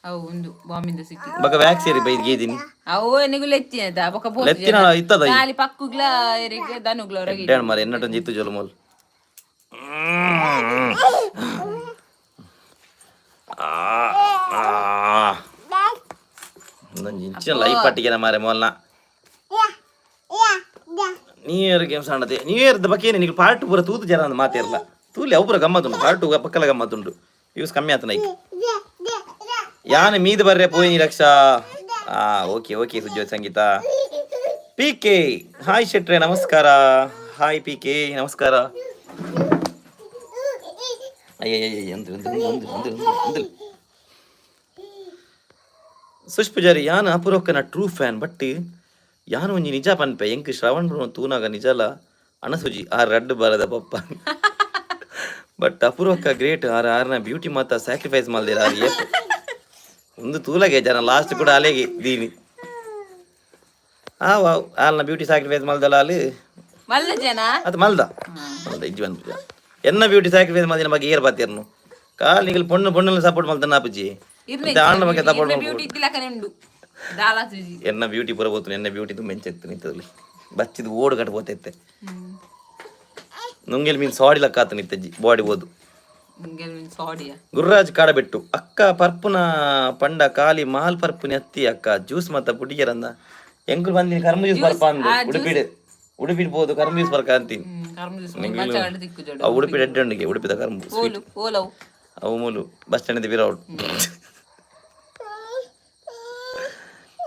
ಅವು ಒಂದು ಬಾಂಬಿಂದ ಸಿಕ್ಕಿ ಬಕ ವ್ಯಾಕ್ ಸೇರಿ ಬೈದ್ ಗೇದಿನಿ ಅವು ಎನಿಗೂ ಲೆತ್ತಿ ಅಂತ ಬಕ ಲೆತ್ತಿನ ಇತ್ತದ ಅಲ್ಲಿ ಪಕ್ಕುಗ್ಲ ಎರಿಗೆ ದನುಗ್ಲ ಹೊರಗೆ ಎಡ್ಡೆ ಮಾರೆ ಎನ್ನಟೊಂದು ಜಿತ್ತು ಜೋಲು ಮೂಲ್ ಇಂಚಿನ ಲೈಫ್ ಪಟ್ಟಿಗೆ ಮಾರೆ ಮೊಲ್ನ ನ್ಯೂ ಇಯರ್ ಗೇಮ್ಸ್ ಆಡದೆ ನ್ಯೂ ಇಯರ್ ಬಗ್ಗೆ ಏನು ನೀವು ಪಾರ್ಟ್ ಪೂರ ತೂತು ಜನ ಅಂದ್ ಮಾತೇರಲ್ಲ ತೂಲಿ ಅವು ಪೂರ ಗಮ್ಮತ್ತುಂಟು ಪಾರ್ಟ್ ಪಕ್ಕಲ ಗಮ್ಮತ್ತುಂಟು ಯೂಸ್ ಕಮ್ಮಿ ಆತನ ಈಗ ಯಾನ ಮೀದು ಬರ್ರೆ ಪೋಯಿ ರಕ್ಷಾ ಓಕೆ ಸುಜ್ಜೋ ಸಂಗೀತ ಪಿ ಕೆ ಹಾಯ್ ಶೆಟ್ರೆ ನಮಸ್ಕಾರ ಹಾಯ್ ಪಿ ಕೆ ನಮಸ್ಕಾರ ಅಯ್ಯ ಸುಷ್ಪುಜಾರಿ ಯಾನ ಅಪುರೊಕ್ಕನ ಟ್ರೂ ಫ್ಯಾನ್ ಬಟ್ ಯಾನು ಒಂಜಿ ನಿಜ ಪನ್ಪೆ ಎಂಕ್ ಶ್ರವಣ್ ತೂನಾಗ ನಿಜಲ ಅಣಸುಜಿ ಆ ರಡ್ಡು ಬರದ ಪಪ್ಪ ಬಟ್ ಅಪುರೊಕ್ಕ ಗ್ರೇಟ್ ಆರ್ನ ಬ್ಯೂಟಿ ಮಾತ ಸ್ಯಾಕ್ರಿಫೈಸ್ ಮಾಡ್ದಿರ ಒಂದು ತೂಲಗೆ ಜನ ಲಾಸ್ಟ್ ಕೂಡ ಅಲೆಗೆ ದೀನಿ ಆಲ್ನ ಬ್ಯೂಟಿ ಸ್ಯಾಕ್ರಿಫೈಸ್ ಮಲ್ದಲ್ಲ ಅಲ್ಲಿ ಮಲ್ಲ ಜನ ಅದು ಮಲ್ದ ಇಜ್ಜಿ ಬಂದ ಎನ್ನ ಬ್ಯೂಟಿ ಸ್ಯಾಕ್ರಿಫೈಸ್ ಮಾಡಿನ ಬಗ್ಗೆ ಏರ್ ಬಾತಿರ್ನು ಕಾಲ್ ನಿಗಲ್ ಪೊಣ್ಣು ಸಪೋರ್ಟ್ ಮಾಡ್ತಾನ ಅಪ್ಪಜಿ ಆಣ್ಣ ಬಗ್ಗೆ ಸಪೋರ್ಟ್ ಮಾಡ್ಬೋದು ಎನ್ನ ಬ್ಯೂಟಿ ಪುರ ಹೋಗ್ತಾನೆ ಎನ್ನ ಬ್ಯೂಟಿ ತುಂಬ ಮೆಂಚೆತ್ತು ನಿಂತದಲ್ಲಿ ಬಚ್ಚಿದು ಓಡು ಕಟ್ ಹೋತೈತೆ ನುಂಗೆಲ್ ಮೀನ್ ಸಾಡಿ ಲಕ್ಕ ಆತ ನಿತ್ತಜ್ಜಿ ಬಾಡಿ ಓದು ಗುರುರಾಜ್ ಕಾಡಬೆಟ್ಟು ಅಕ್ಕ ಪರ್ಪುನ ಪಂಡ ಕಾಲಿ ಮಾಲ್ ಪರ್ಪುನಿ ಹತ್ತಿ ಅಕ್ಕ ಜ್ಯೂಸ್ ಮತ್ತ ಪುಡಿಯರಂದ ಎಂಕುಲ್ ಬಂದಿನಿ ಕರ್ಮ ಜ್ಯೂಸ್ ಬರ್ಪ ಅಂದು ಉಡುಪಿಡ್ ಬೋದು ಕರ್ಮ ಜ್ಯೂಸ್ ಬರ್ಕ ಅಂತೀನಿ ಉಡುಪಿ ಎಡ್ಡೊಂಡಿಗೆ ಉಡುಪಿದ ಕರ್ಮ ಅವು ಮೂಲು ಬಸ್ ಸ್ಟ್ಯಾಂಡ್ ಬಿರೌಡ್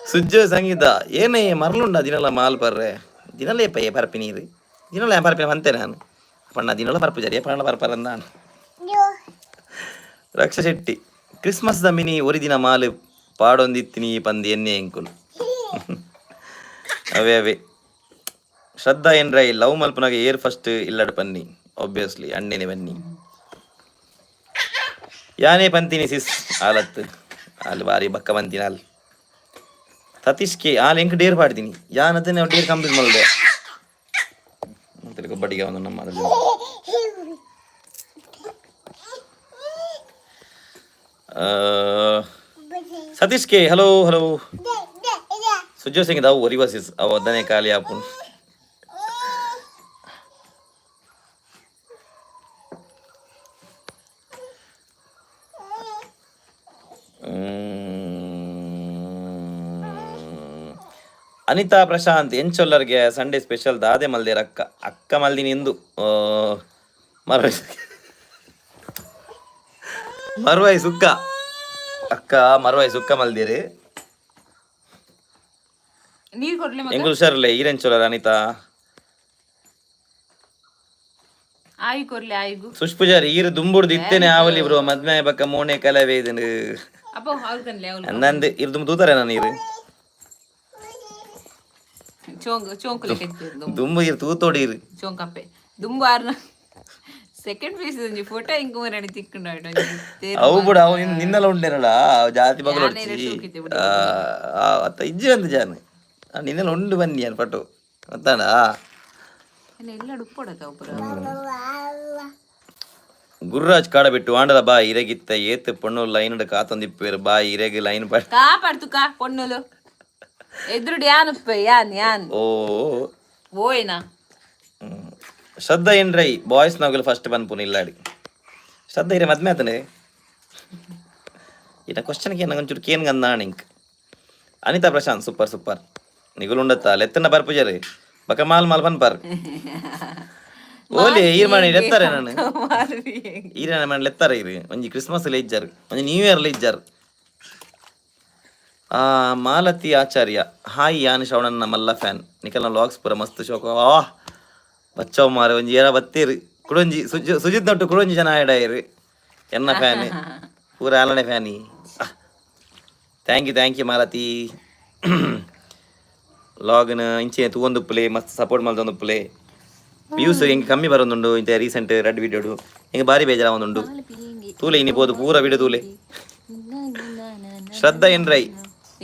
ಸುಜ್ಜ ಸಂಗೀತ ಏನೇ ಮರಳುಂಡ ದಿನಲ್ಲ ಮಾಲ್ ಪರ್ರೆ ದಿನಲ್ಲೇ ಪಯ್ಯ ಪರಪಿ ನೀರು ದಿನಲ್ಲ ಪರಪಿ ಅಂತೆ ನಾನು ಪಣ್ಣ ದಿನಲ್ಲ ಪರಪು ಜರಿಯ ಪಣ್ಣ ಪರಪರ ನಾನು ರಕ್ಷ ಶೆಟ್ಟಿ ಕ್ರಿಸ್ಮಸ್ ದಮ್ಮಿನಿ ಒರಿದಿನ ಮಾಲು ಪಾಡೊಂದಿತ್ತಿನಿ ಪಂದಿ ಎನ್ನೆ ಎಂಕುಲು ಅವೇ ಶ್ರದ್ಧಾ ಏನ್ರೈ ಲವ್ ಮಲ್ಪನಾಗ ಏರ್ ಫಸ್ಟ್ ಇಲ್ಲಡ್ ಪನ್ನಿ ಆಬ್ವಿಯಸ್ಲಿ ಅಣ್ಣೇನೆ ಬನ್ನಿ ಯಾನೇ ಪಂತೀನಿ ಸಿಸ್ ಆಲತ್ತು ಅಲ್ಲಿ ಬಾರಿ ಬಕ್ಕ ಬಂತೀನಿ ಅಲ್ಲಿ ಸತೀಶ್ಗೆ ಆಲ್ ಎಂಕ್ ಡೇರ್ ಪಾಡ್ತೀನಿ ಯಾನತ್ತೆ ನಾವು ಡೇರ್ ಕಂಪ್ಲೀಟ್ ಮಾಡಿದೆ ಮತ್ತೆ ಬಡ್ಡಿಗೆ ಒಂದು ನಮ್ಮ ಸತೀಶ್ಗೆ ಹಲೋ ಸುಜ್ಜೋ ಸಿಂಗ್ ಅವು ಒರಿವಾಸಿಸ್ ಅವು ಒದ್ದನೆ ಖಾಲಿ ಆಪು ಅನಿತಾ ಪ್ರಶಾಂತ್ ಎಂಚೊಲ್ಲರ್ಗೆ ಸಂಡೇ ಸ್ಪೆಷಲ್ ದಾದೆ ಮಲ್ದೇರ್ ಅಕ್ಕ ಮಲ್ದಿನಿ ಎಂದು ಮರುವಾಯಿ ಸುಕ್ಕ ಅಕ್ಕ ಮರುವಾಯಿ ಸುಕ್ಕ ಮಲ್ದಿರಿ ಎಂಗ್ ಹುಷಾರಿಲ್ಲ ಈರೆಂಚೊಲ್ಲರ್ ಅನಿತಾ ಆಯ್ ಕೊರ್ಲೆ ಆಯ್ಗು ಸುಷ್ಪುಜಾರಿ ಈರು ದುಂಬುಡ್ದು ಇತ್ತೇನೆ ಆವಲಿ ಬ್ರೋ ಮದ್ಮೆ ಬಕ್ಕ ಮೋನೆ ಕಲವೇ ಇದನ್ನು ಅಪ್ಪ ಅವ್ಲ್ಕನ್ಲೆ ಅವ್ಲು ನಂದು ಇರು ದುಂಬು ತೂತಾರೆ ನಾನು ಇರು ಚೋಂಕುಲೆ ಕೆತ್ತಿದ್ದು ದುಂಬು ಇರು ತೂತೋಡಿ ಇರು ಚೋಂಕಪ್ಪೆ ದುಂಬು ಆರ್ನ ಸೆಕೆಂಡ್ ಪೀಸ್ ಒಂಜಿ ಫೋಟೋ ಇಂಕು ಮರಡಿ ತಿಕ್ಕೊಂಡು ಅವು ಬಿಡ ಅವು ನಿನ್ನೆಲ್ಲ ಉಂಡೇನಲ್ಲ ಜಾತಿ ಮಗಳು ಅತ್ತ ಇಜ್ಜಿ ಒಂದು ಜಾನು ನಿನ್ನೆಲ್ಲ ಉಂಡು ಬನ್ನಿ ಅನ್ ಪಟು ಗೊತ್ತಾಡ ಎಲ್ಲ ಡುಪ್ಪೊಡಕ ಒಬ್ಬರ ಗುರುರಾಜ್ ಕಾಡ ಬಿಟ್ಟು ಆಂಡಲ ಬಾ ಇರೆಗಿತ್ತ ಏತ್ ಪೊಣ್ಣು ಲೈನ್ ಕಾತೊಂದಿಪ್ಪೇರು ಬಾ ಇರೆಗೆ ಲೈನ್ ಪಡ್ ಕಾಪಾಡ್ತು ಕಾ ಪೊಣ್ಣುಲು ಎದುರುಡು ಯಾನುಪ್ಪೆ ಯಾನ್ ಓ ಓಯ್ನಾ ಶ್ರದ್ಧಾ ಏನ್ರೈ ಬಾಯ್ಸ್ ನಾಗಲು ಫಸ್ಟ್ ಬಂದ್ಪುನ ಇಲ್ಲಾಡಿ ಶ್ರದ್ಧಾ ಇರೆ ಮದ್ಮೆ ಆತನೆ ಇಟ ಕ್ವಶನ್ಗೆ ನಂಗೊಂಚೂರು ಕೇನ್ ಗಂದಾಣಿಂಕ್ ಅನಿತಾ ಪ್ರಶಾಂತ್ ಸೂಪರ್ ಸೂಪರ್ ನಿಗುಲು ಉಂಡತ್ತ ಲೆತ್ತನ ಬರ್ಪುಜರಿ ಬಕ ಮಾಲ್ ಮಾಲ್ ಬನ್ಪಾರ್ ಓಲಿ ಈರ್ ಮಾಡಿ ಲೆತ್ತಾರೆ ನಾನು ಈರ ಮಾಡಿ ಲೆತ್ತಾರೆ ಇರು ಒಂಜಿ ಕ್ರಿಸ್ಮಸ್ ಅಲ್ಲಿ ಇಜ್ಜಾರು ಒಂಜಿ ನ್ಯೂ ಇಯರ್ ಇಜ್ಜಾರು ಮಾಲತಿ ಆಚಾರ್ಯ ಹಾಯ್ ಯಾನ್ ಶ್ರವಣನ್ನ ಮಲ್ಲ ಫ್ಯಾನ್ ನಿಖಲ್ನ ಲಾಗ್ಸ್ ಪೂರ ಮಸ್ತ್ ಶೋಕ ಬಚ್ಚವ್ ಮಾರ ಒಂಜಿ ಏರ ಬತ್ತೀರು ಕುಡೊಂಜಿ ಸುಜಿತ್ ನೊಟ್ಟು ಕುಡೊಂಜಿ ಜನ ಆಯ್ಡಾಯಿರು ಎನ್ನ ಫ್ಯಾನ್ ಪೂರ ಆಲನೆ ಫ್ಯಾನಿ ಥ್ಯಾಂಕ್ ಯು ಮಾಲತಿ ಲಾಗ್ನ ಇಂಚೆ ತೂವೊಂದು ಪ್ಲೇ ಮಸ್ತ್ ಸಪೋರ್ಟ್ ಮಲ್ದೊಂದು ಪ್ಲೇ ವ್ಯೂಸ್ ಹೆಂಗೆ ಕಮ್ಮಿ ಬರೋದುಂಡು ಇಂಥ ರೀಸೆಂಟ್ ರೆಡ್ ವಿಡಿಯೋಡು ಹಿಂಗೆ ಭಾರಿ ಬೇಜಾರಾವೊಂದುಂಡು ತೂಲೆ ಇನ್ನಿಬೋದು ಪೂರ ವಿಡಿಯೋ ತೂಲೆ ಶ್ರದ್ಧಾ ಏನ್ರೈ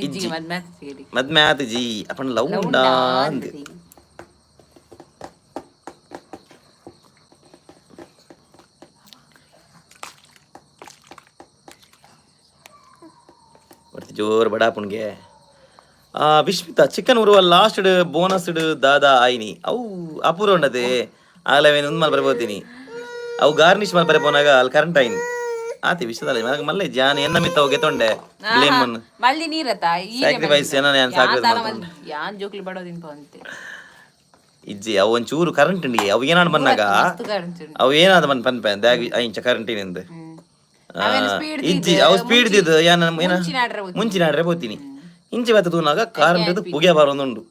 ಇಜ್ಜಿ ಮದ್ಮೆ ಆತ ಜಿ ಅಪ್ಪನ ಲವ್ ಉಂಡಾ ಅಂದ್ ಜೋರ್ ಬಡಾಪುಣ್ಗೆ Vishmita chicken Urwa last bonus ದಾದಾ ಆಯ್ನಿ ಅವು ಅಪೂರ ಉಂಡದೆ ಆಗಲವೇನು ಒಂದು ಮಲ್ ಬರ್ಬೋತೀನಿ ಅವು ಗಾರ್ನಿಶ್ ಮಲ್ ಬರಬೋನಾಗ ಅಲ್ಲಿ ಕರೆಂಟ್ ಆಯ್ನಿ ಆತಿ ವಿಷಯದಲ್ಲಿ ನನಗೆ ಮಲ್ಲೆ ಜಾನ್ ಎನ್ನ ಮಿತ್ತ ಹೋಗಿ ತೊಂಡೆ ಬ್ಲೇಮ್ ಅನ್ನು ಮಲ್ಲಿ ನೀರತ ಸ್ಯಾಕ್ರಿಫೈಸ್ ಏನ ನಾನು ಸಾಕ್ರೆ ಯಾನ್ ಜೋಕ್ಲಿ ಬಡೋದಿನ್ ಪಂತೆ ಇಜ್ಜಿ ಅವು ಒಂಚೂರು ಕರೆಂಟ್ ಉಂಡಿ ಅವು ಏನಾಡ್ ಬಂದಾಗ ಅವು ಏನಾದ ಬಂದ್ ಪನ್ಪೆ ದ್ಯಾಗ್ ಐಂಚ ಕರೆಂಟಿನಿಂದ ಇಜ್ಜಿ ಅವು ಸ್ಪೀಡ್ ದಿದ್ದು ಏನ ಮುಂಚಿನ ಆಡ್ರೆ ಬೋತೀನಿ ಇಂಚೆ ಬತ್ತ ತೂನಾಗ ಕರೆಂಟ್ ಪುಗೆ ಬರೋದುಂಡು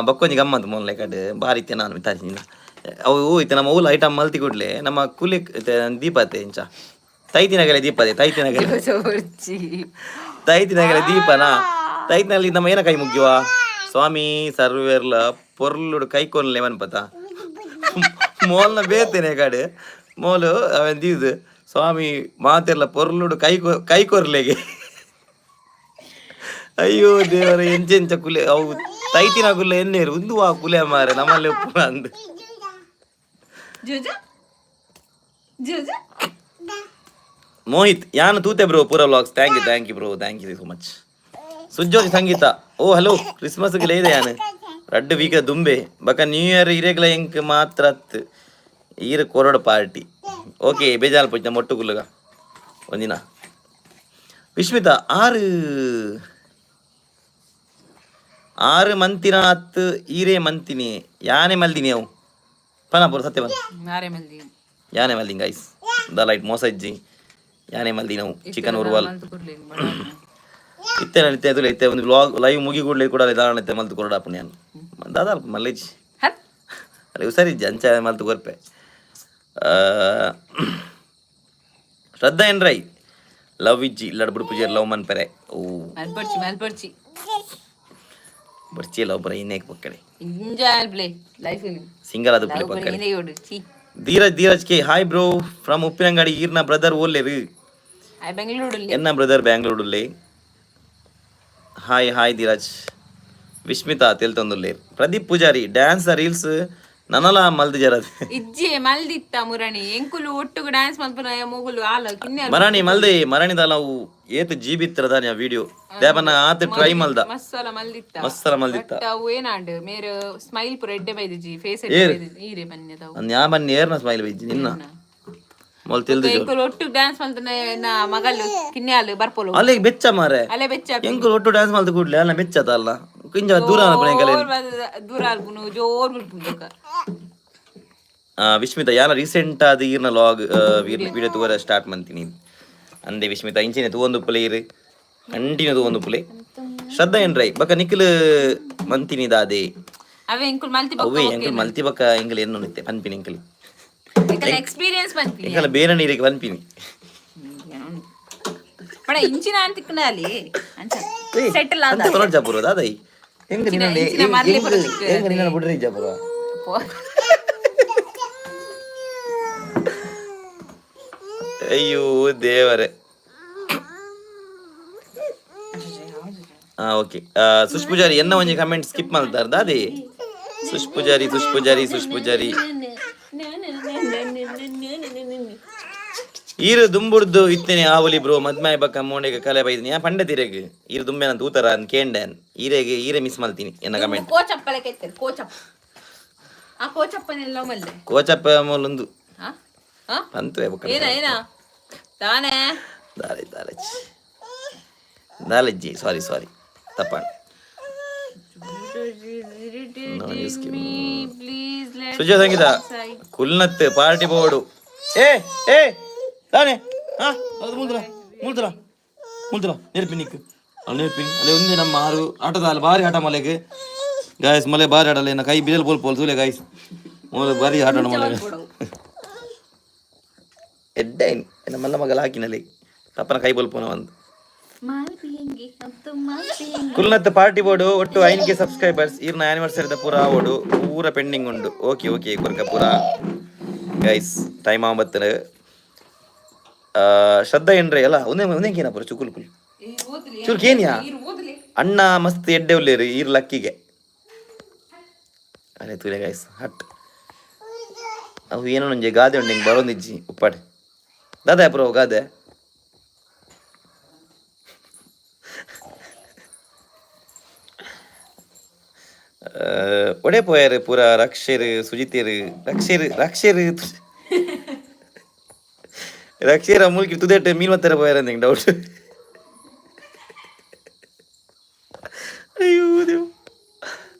ಬಕ್ಕೊಂಜಿ ಗಮ್ಮತ್ ಮೊನ್ಲೆ ಕಡೆ ಬಾರಿ ಇತ್ತೆ ನಾನು ಮಿತಾಜಿನ ಅವು ಇತ್ತೆ ನಮ್ಮ ಊಲ ಐಟಮ್ ಮಲ್ತಿ ಕೊಡ್ಲೆ ನಮ್ಮ ಕುಲಿ ದೀಪತೆ ಇಂಚ ತೈತಿನಗಲೆ ದೀಪದೆ ತೈತಿನಗಲೆ ದೀಪನಾ ತೈತಿನಲ್ಲಿ ನಮ್ಮ ಏನ ಕೈ ಮುಗ್ಯುವ ಸ್ವಾಮಿ ಸರ್ವೇರ್ಲ ಪೊರ್ಲುಡು ಕೈ ಕೊನ್ಲೆ ಮನ್ಪತ ಮೋಲ್ನ ಬೇತೇನೆ ಕಡೆ ಮೋಲು ಅವನ್ ದೀದು ಸ್ವಾಮಿ ಮಾತೆರ್ಲ ಪೊರ್ಲುಡು ಕೈ ಕೊರ್ಲೆಗೆ ಅಯ್ಯೋ ದೇವರ ಎಂಚೆಂಚ ಕುಲೆ ಅವು ತೈತಿನ ಕುಲೆ ಎನ್ನೇರು ಒಂದು ಆ ಕುಲೆ ಮಾರೆ ನಮ್ಮಲ್ಲಿ ಉಪ್ಪು ಅಂದು ಮೋಹಿತ್ ಯಾನು ತೂತೆ ಬ್ರೋ ಪೂರ vlogs thank you bro thank you so much ಸುಜ್ಜೋತಿ ಸಂಗೀತ ಓ ಹಲೋ ಕ್ರಿಸ್ಮಸ್ಗೆ ಇದೆ ಯಾನು ರಡ್ಡು ವೀಕ ದುಂಬೆ ಬಕ ನ್ಯೂ ಇಯರ್ ಇರೆಗ್ಲ ಎಂಕ್ ಮಾತ್ರ ಈರ ಕೊರಡು ಪಾರ್ಟಿ ಓಕೆ ಬೇಜಾರು ಪುಜ್ಜ ಮೊಟ್ಟು ಕುಲ್ಲಗ ಒಂದಿನ ವಿಶ್ಮಿತಾ ಆರು ಮಂತಿನ ಹತ್ತು ಈರೇ ಮಂತಿನಿ ಯಾನೆ ಮಲ್ದಿನಿ ಅವು ಪನಾಪುರ ಸತ್ಯ ಬಂದು ಯಾನೆ ಮಲ್ದಿನಿ ಗೈಸ್ ದ ಲೈಟ್ ಮೋಸ ಇಜ್ಜಿ ಯಾನೆ ಮಲ್ದಿನಿ ನಾವು ಚಿಕನ್ ಉರ್ವಲ್ ಇತ್ತೆ ನಡಿತೆ ಅದು ಇತ್ತೆ ಒಂದು ವ್ಲಾಗ್ ಲೈವ್ ಮುಗಿ ಕೂಡಲೇ ಕೂಡ ದಾರಣತೆ ಮಲ್ತು ಕೊರಡಾಪು ನಾನು ದಾದಾ ಮಲ್ಲೇಜ್ ಅಲ್ಲಿ ಹುಷಾರಿಜ್ಜಿ ಅಂಚ ಮಲ್ತು ಕೊರ್ಪೆ ಶ್ರದ್ಧಾ ಏನ್ರೈ ಲವ್ ಇಜ್ಜಿ ಇಲ್ಲಡ ಬುಡು ಪೂಜೆ ಲವ್ ಮನ್ ಪೆರೆ ಓ ಬರ್ಚಿ ಲವ್ ಬರ ಇನ್ನೇಕ್ ಪಕ್ಕಡೆ ಸಿಂಗಲ್ ಅದು ಪ್ಲೇ ಪಕ್ಕಡೆ Dheeraj K hi bro from Uppinangadi ಈರ್ನ ಬ್ರದರ್ ಓಲ್ಲೇರು ಎನ್ನ ಬ್ರದರ್ ಬ್ಯಾಂಗ್ಳೂರಲ್ಲಿ ಹಾಯ್ ಧೀರಜ್ ವಿಶ್ಮಿತಾ ತೆಲ್ತೊಂದುಲ್ಲೇರು ಪ್ರದೀಪ್ ಪೂಜಾರಿ ಡ್ಯಾನ್ಸ್ ರೀಲ್ಸ್ ನನಲ ಮಲ್ದಿ ಜರದ್ ಇಜ್ಜೆ ಮಲ್ದಿತ್ತ ಮುರಣಿ ಎಂಕುಲು ಒಟ್ಟುಗು ಡ್ಯಾನ್ಸ್ ಮಲ್ಪನ ಮೂಗುಲು ಆಲ ಕಿನ್ನೆ ಮರಣಿ ಮಲ್ದೆ ಮರಣಿದ ನಾವು ಏತ್ ಜೀಬಿತ್ರದ ನ್ಯಾ ವಿಡಿಯೋ ದೇವನ ಆತ ಟ್ರೈ ಮಲ್ದ ಮಸ್ಸಲ ಮಲ್ದಿತ್ತ ಅವು ಏನಾಂಡ್ ಮೇರೆ ಸ್ಮೈಲ್ ಪುರ ಎಡ್ಡೆ ಬೈದಿಜಿ ಫೇಸ್ ಎಡ್ಡೆ ಬೈದಿಜಿ ಈರೆ ಬನ್ಯದವು ನ್ಯಾ ಬನ್ನಿ ಏರ್ನ ಸ್ಮೈಲ್ ಬೈಜಿ ನಿನ್ನ ಮೊಲ್ ತಿಲ್ದು ಎಂಕುಲು ಒಟ್ಟು ಡ್ಯಾನ್ಸ್ ಮಲ್ತನ ನಾ ಮಗಲು ಕಿನ್ಯಾಲು ಬರ್ಪೋಲು ಅಲೆ ಬೆಚ್ಚ ಮಾರೆ ಅಲೆ ಬೆಚ್ಚ ಎಂಕುಲು ಒಟ್ಟು ಡ್ಯಾನ್ಸ್ ಮಲ್ತು ಕೂಡ್ಲೆ ಅಲ್ಲ ಬೆಚ್ಚದ ಅಲ್ಲ ಕಿಂಜ ದೂರ ದೂರ ಅಲ್ಪುನು ಜೋರ್ ಬಿಡ್ಪುಂದಕ ವಿಶ್ಮಿತಾ ಯಾನ ರೀಸೆಂಟ್ ಆದ ಈರ್ನ ಲಾಗ್ ವಿಡಿಯೋ ತೂವರ ಸ್ಟಾರ್ಟ್ ಮಂತೀನಿ ಅಂದೆ ವಿಶ್ಮಿತಾ ಇಂಚಿನ ತೂವೊಂದು ಪ್ಲೇ ಇರು ಕಂಟಿನ್ಯೂ ತೂವೊಂದು ಪ್ಲೇ ಶ್ರದ್ಧಾ ಏನ್ರೈ ಬಕ ನಿಖಿಲ್ ಮಂತಿನಿ ದಾದೆ ಅವೇ ಎಂಕುಲ್ ಮಲ್ತಿ ಅವೇ ಎಂಕಲ್ ಮಲ್ತಿ ಬಕ್ಕ ಎಂಕಲ್ ಏನು ನಿತ್ತೆ ಪನ್ಪಿನಿ ಎಂಕಲ್ ಎಕ್ಸ್ಪೀರಿಯನ್ಸ್ ಬಂದ್ವಿ ಎಂಕಲ್ ಬೇರೆ ನೀರಿಗೆ ಪನ್ಪಿನಿ ಪಡ ಇಂಚಿನ ಅಂತಿಕ್ಕನ ಅಲ್ಲಿ ಸೆಟಲ್ ಆದ ಅಂತ ಬರೋಡ್ ಜಾಪುರ ದಾದೈ ಹೆಂಗ ನಿನ್ನ ಬಿಡ್ರಿ ಜಾಪುರ ಅಯ್ಯೋ ದೇವರೇ. ಓಕೆ ಸುಷ್ಪೂಜಾರಿ ಎನ್ನ ಒಂಜಿ ಕಮೆಂಟ್ ಸ್ಕಿಪ್ ಮಾಡ್ತಾರ ದಾದಿ ಸುಷ್ಪೂಜಾರಿ ಈರು ದುಂಬುಡ್ದು ಇತ್ತೇನೆ ಆವಲಿ ಬ್ರೋ ಮದ್ಮಾಯ ಬಕ್ಕ ಮೋಂಡೆಗೆ ಕಲೆ ಬೈದಿನಿ ಯಾ ಪಂಡ ತಿರೆಗ್ ಈರು ದುಂಬೆನ ತೂತರ ಅಂತ ಕೇಂಡನ್ ಈರೆ ಮಿಸ್ ಮಾಡ್ತೀನಿ ಎನ್ನ ಕಮೆಂಟ್ ಕೋಚಪ್ಪಲೆ ಕೆತ್ತರ್ ಕೋಚಪ್ಪ ಆ ಕೋಚಪ್ಪನೆಲ್ಲ ಮಲ್ಲೆ ಕೋಚಪ್ಪ ಮೊಲೊಂದು ಅಂತೇ ಬಕ್ಕ ಏನ ತಾನೇ ದಾಲಜ್ಜಿ ಸಾರಿ ತಪ್ಪಾಣ ಸುಜ ಸಂಗೀತ ಕುಲ್ನತ್ ಪಾರ್ಟಿ ಬೋರ್ಡು ಏ ತಾನೆ ಮುಲ್ತಲ ನೆರ್ಪಿನಿಕ್ ನೆರ್ಪಿನಿ ಅಲ್ಲೇ ಒಂದೇ ನಮ್ಮ ಆರು ಆಟದ ಅಲ್ಲಿ ಭಾರಿ ಆಟ ಮಲೆಗೆ ಗಾಯಸ್ ಮಲೆ ಭಾರಿ ಆಡಲ್ಲ ಏನ ಕೈ ಬಿಡಲ್ ಪೋಲ್ ತೂಲೆ ಗಾಯಸ್ ಮೊದಲು ಭಾರಿ ಆಟ ಮಲೆಗೆ ಎಡ್ಡೈನ್ ಎನ್ನ ಮಲ್ಲ ಮಗಲ ಹಾಕಿನಲ್ಲಿ ತಪ್ಪನ ಕೈ ಬೋಲ್ ಪೋನ ಒಂದು ಕುಲ್ನತ್ ಪಾರ್ಟಿ ಬೋರ್ಡು ಒಟ್ಟು 5K ಸಬ್ಸ್ಕ್ರೈಬರ್ಸ್ ಈರ್ನ ಆನಿವರ್ಸರಿದ ಪೂರ ಆವೋಡು ಪೂರ ಪೆಂಡಿಂಗ್ ಉಂಡು ಓಕೆ ಕೊರ್ಕ ಪೂರ ಗೈಸ್ ಟೈಮ್ ಆಂಬತ್ತನ ಶ್ರದ್ಧಾ ಏನ್ರೆ ಅಲ್ಲ ಒಂದೇ ಕೇನ ಪೂರ ಚುಕುಲ್ ಚೂರು ಕೇನ್ಯಾ ಅಣ್ಣ ಮಸ್ತ್ ಎಡ್ಡೆ ಉಳ್ಳೇರು ಈರ್ ಲಕ್ಕಿಗೆ ಅಲ್ಲೇ ತುಲೆ ಗೈಸ್ ಹಟ್ ಅವು ಏನೋ ನಂಜೆ ಗಾದೆ ಉಂಡು ಹಿಂಗೆ ಬರೋಂದಿಜ್ಜಿ ಉಪ್ಪಾಡೆ ದಾದಾ ಪುರ ಗಾದೆ ಒಡೆ ಪೋಯಾರು ಪೂರ ರಕ್ಷರು ಸುಜಿತೇರು ರಕ್ಷರ ಮೂಲ್ಕಿ ತುದೇಟ್ ಮೀನ್ ಮತ್ತರ ಪೋಯಾರ ನಿಂಗೆ ಡೌಟ್ ಅಯ್ಯೋ ದೇವ್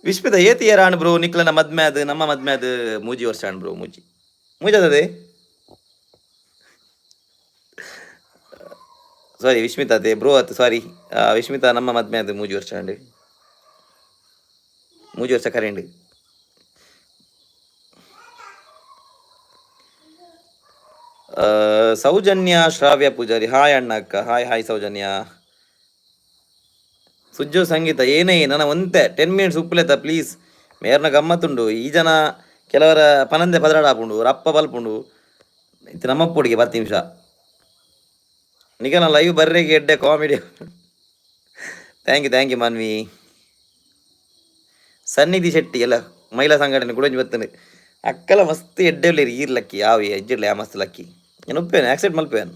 ವಿಶ್ವದ ಏತಿಯರ ಅಣ್ಣ ಬ್ರೋ ನಿಕ್ಲನ ಮದ್ಮ್ಯಾದ ನಮ್ಮ ಮದ್ಮ್ಯಾದ ಮೂಜಿ ವರ್ಷ ಅಣ್ಣ ಬ್ರೋ ಮೂಜಿ ಅದೇ ಸಾರಿ ವಿಶ್ಮಿತಾ ಅದೇ ಬ್ರೋ ಆತು ಸಾರಿ ವಿಶ್ಮಿತಾ ನಮ್ಮ ಮದ್ಮ್ಯಾದ ಮೂಜಿ ವರ್ಷ ಅಂಡ್ ಮೂಜಿ ವರ್ಷ ಕರೆಂಡ್ ಸೌಜನ್ಯ ಶ್ರಾವ್ಯ ಪೂಜಾರಿ ಹಾಯ್ ಅಣ್ಣ ಅಕ್ಕ ಹಾಯ್ ಸೌಜನ್ಯ ಸುಜ್ಜು ಸಂಗೀತ ಏನೇ ನನ್ನ ಒಂತೆ 10 ಮಿನಿಟ್ಸ್ ಉಪ್ಪುಲೆತ ಪ್ಲೀಸ್ ಮೇರ್ನ ಗಮ್ಮತ್ತುಂಡು ಈ ಜನ ಕೆಲವರ ಪನಂದೆ ಪದರಾಡಾಪುಂಡು ರಪ್ಪ ಬಲ್ಪುಂಡು ಇದು ನಮ್ಮಪ್ಪುಡಿಗೆ 10 ನಿಮಿಷ ನಿಗನ ಲೈವ್ ಬರ್ರೆಗೆ ಎಡ್ಡೆ ಕಾಮಿಡಿ ಥ್ಯಾಂಕ್ ಯು ಮಾನ್ವಿ ಸನ್ನಿಧಿ ಶೆಟ್ಟಿ ಎಲ್ಲ ಮಹಿಳಾ ಸಂಘಟನೆ ಕೂಡ ಬರ್ತೇನೆ ಅಕ್ಕಲ ಮಸ್ತ್ ಎಡ್ಡೆ ಈರ್ ಲಕ್ಕಿ ಯಾವ ಎಜ್ಜಿಡ್ಲೆ ಆ ಮಸ್ತ್ ಲಕ್ಕಿ ನಾನು ಒಪ್ಪೇನೆ ಆಕ್ಸೆಪ್ಟ್ ಮಲ್ಪೇನು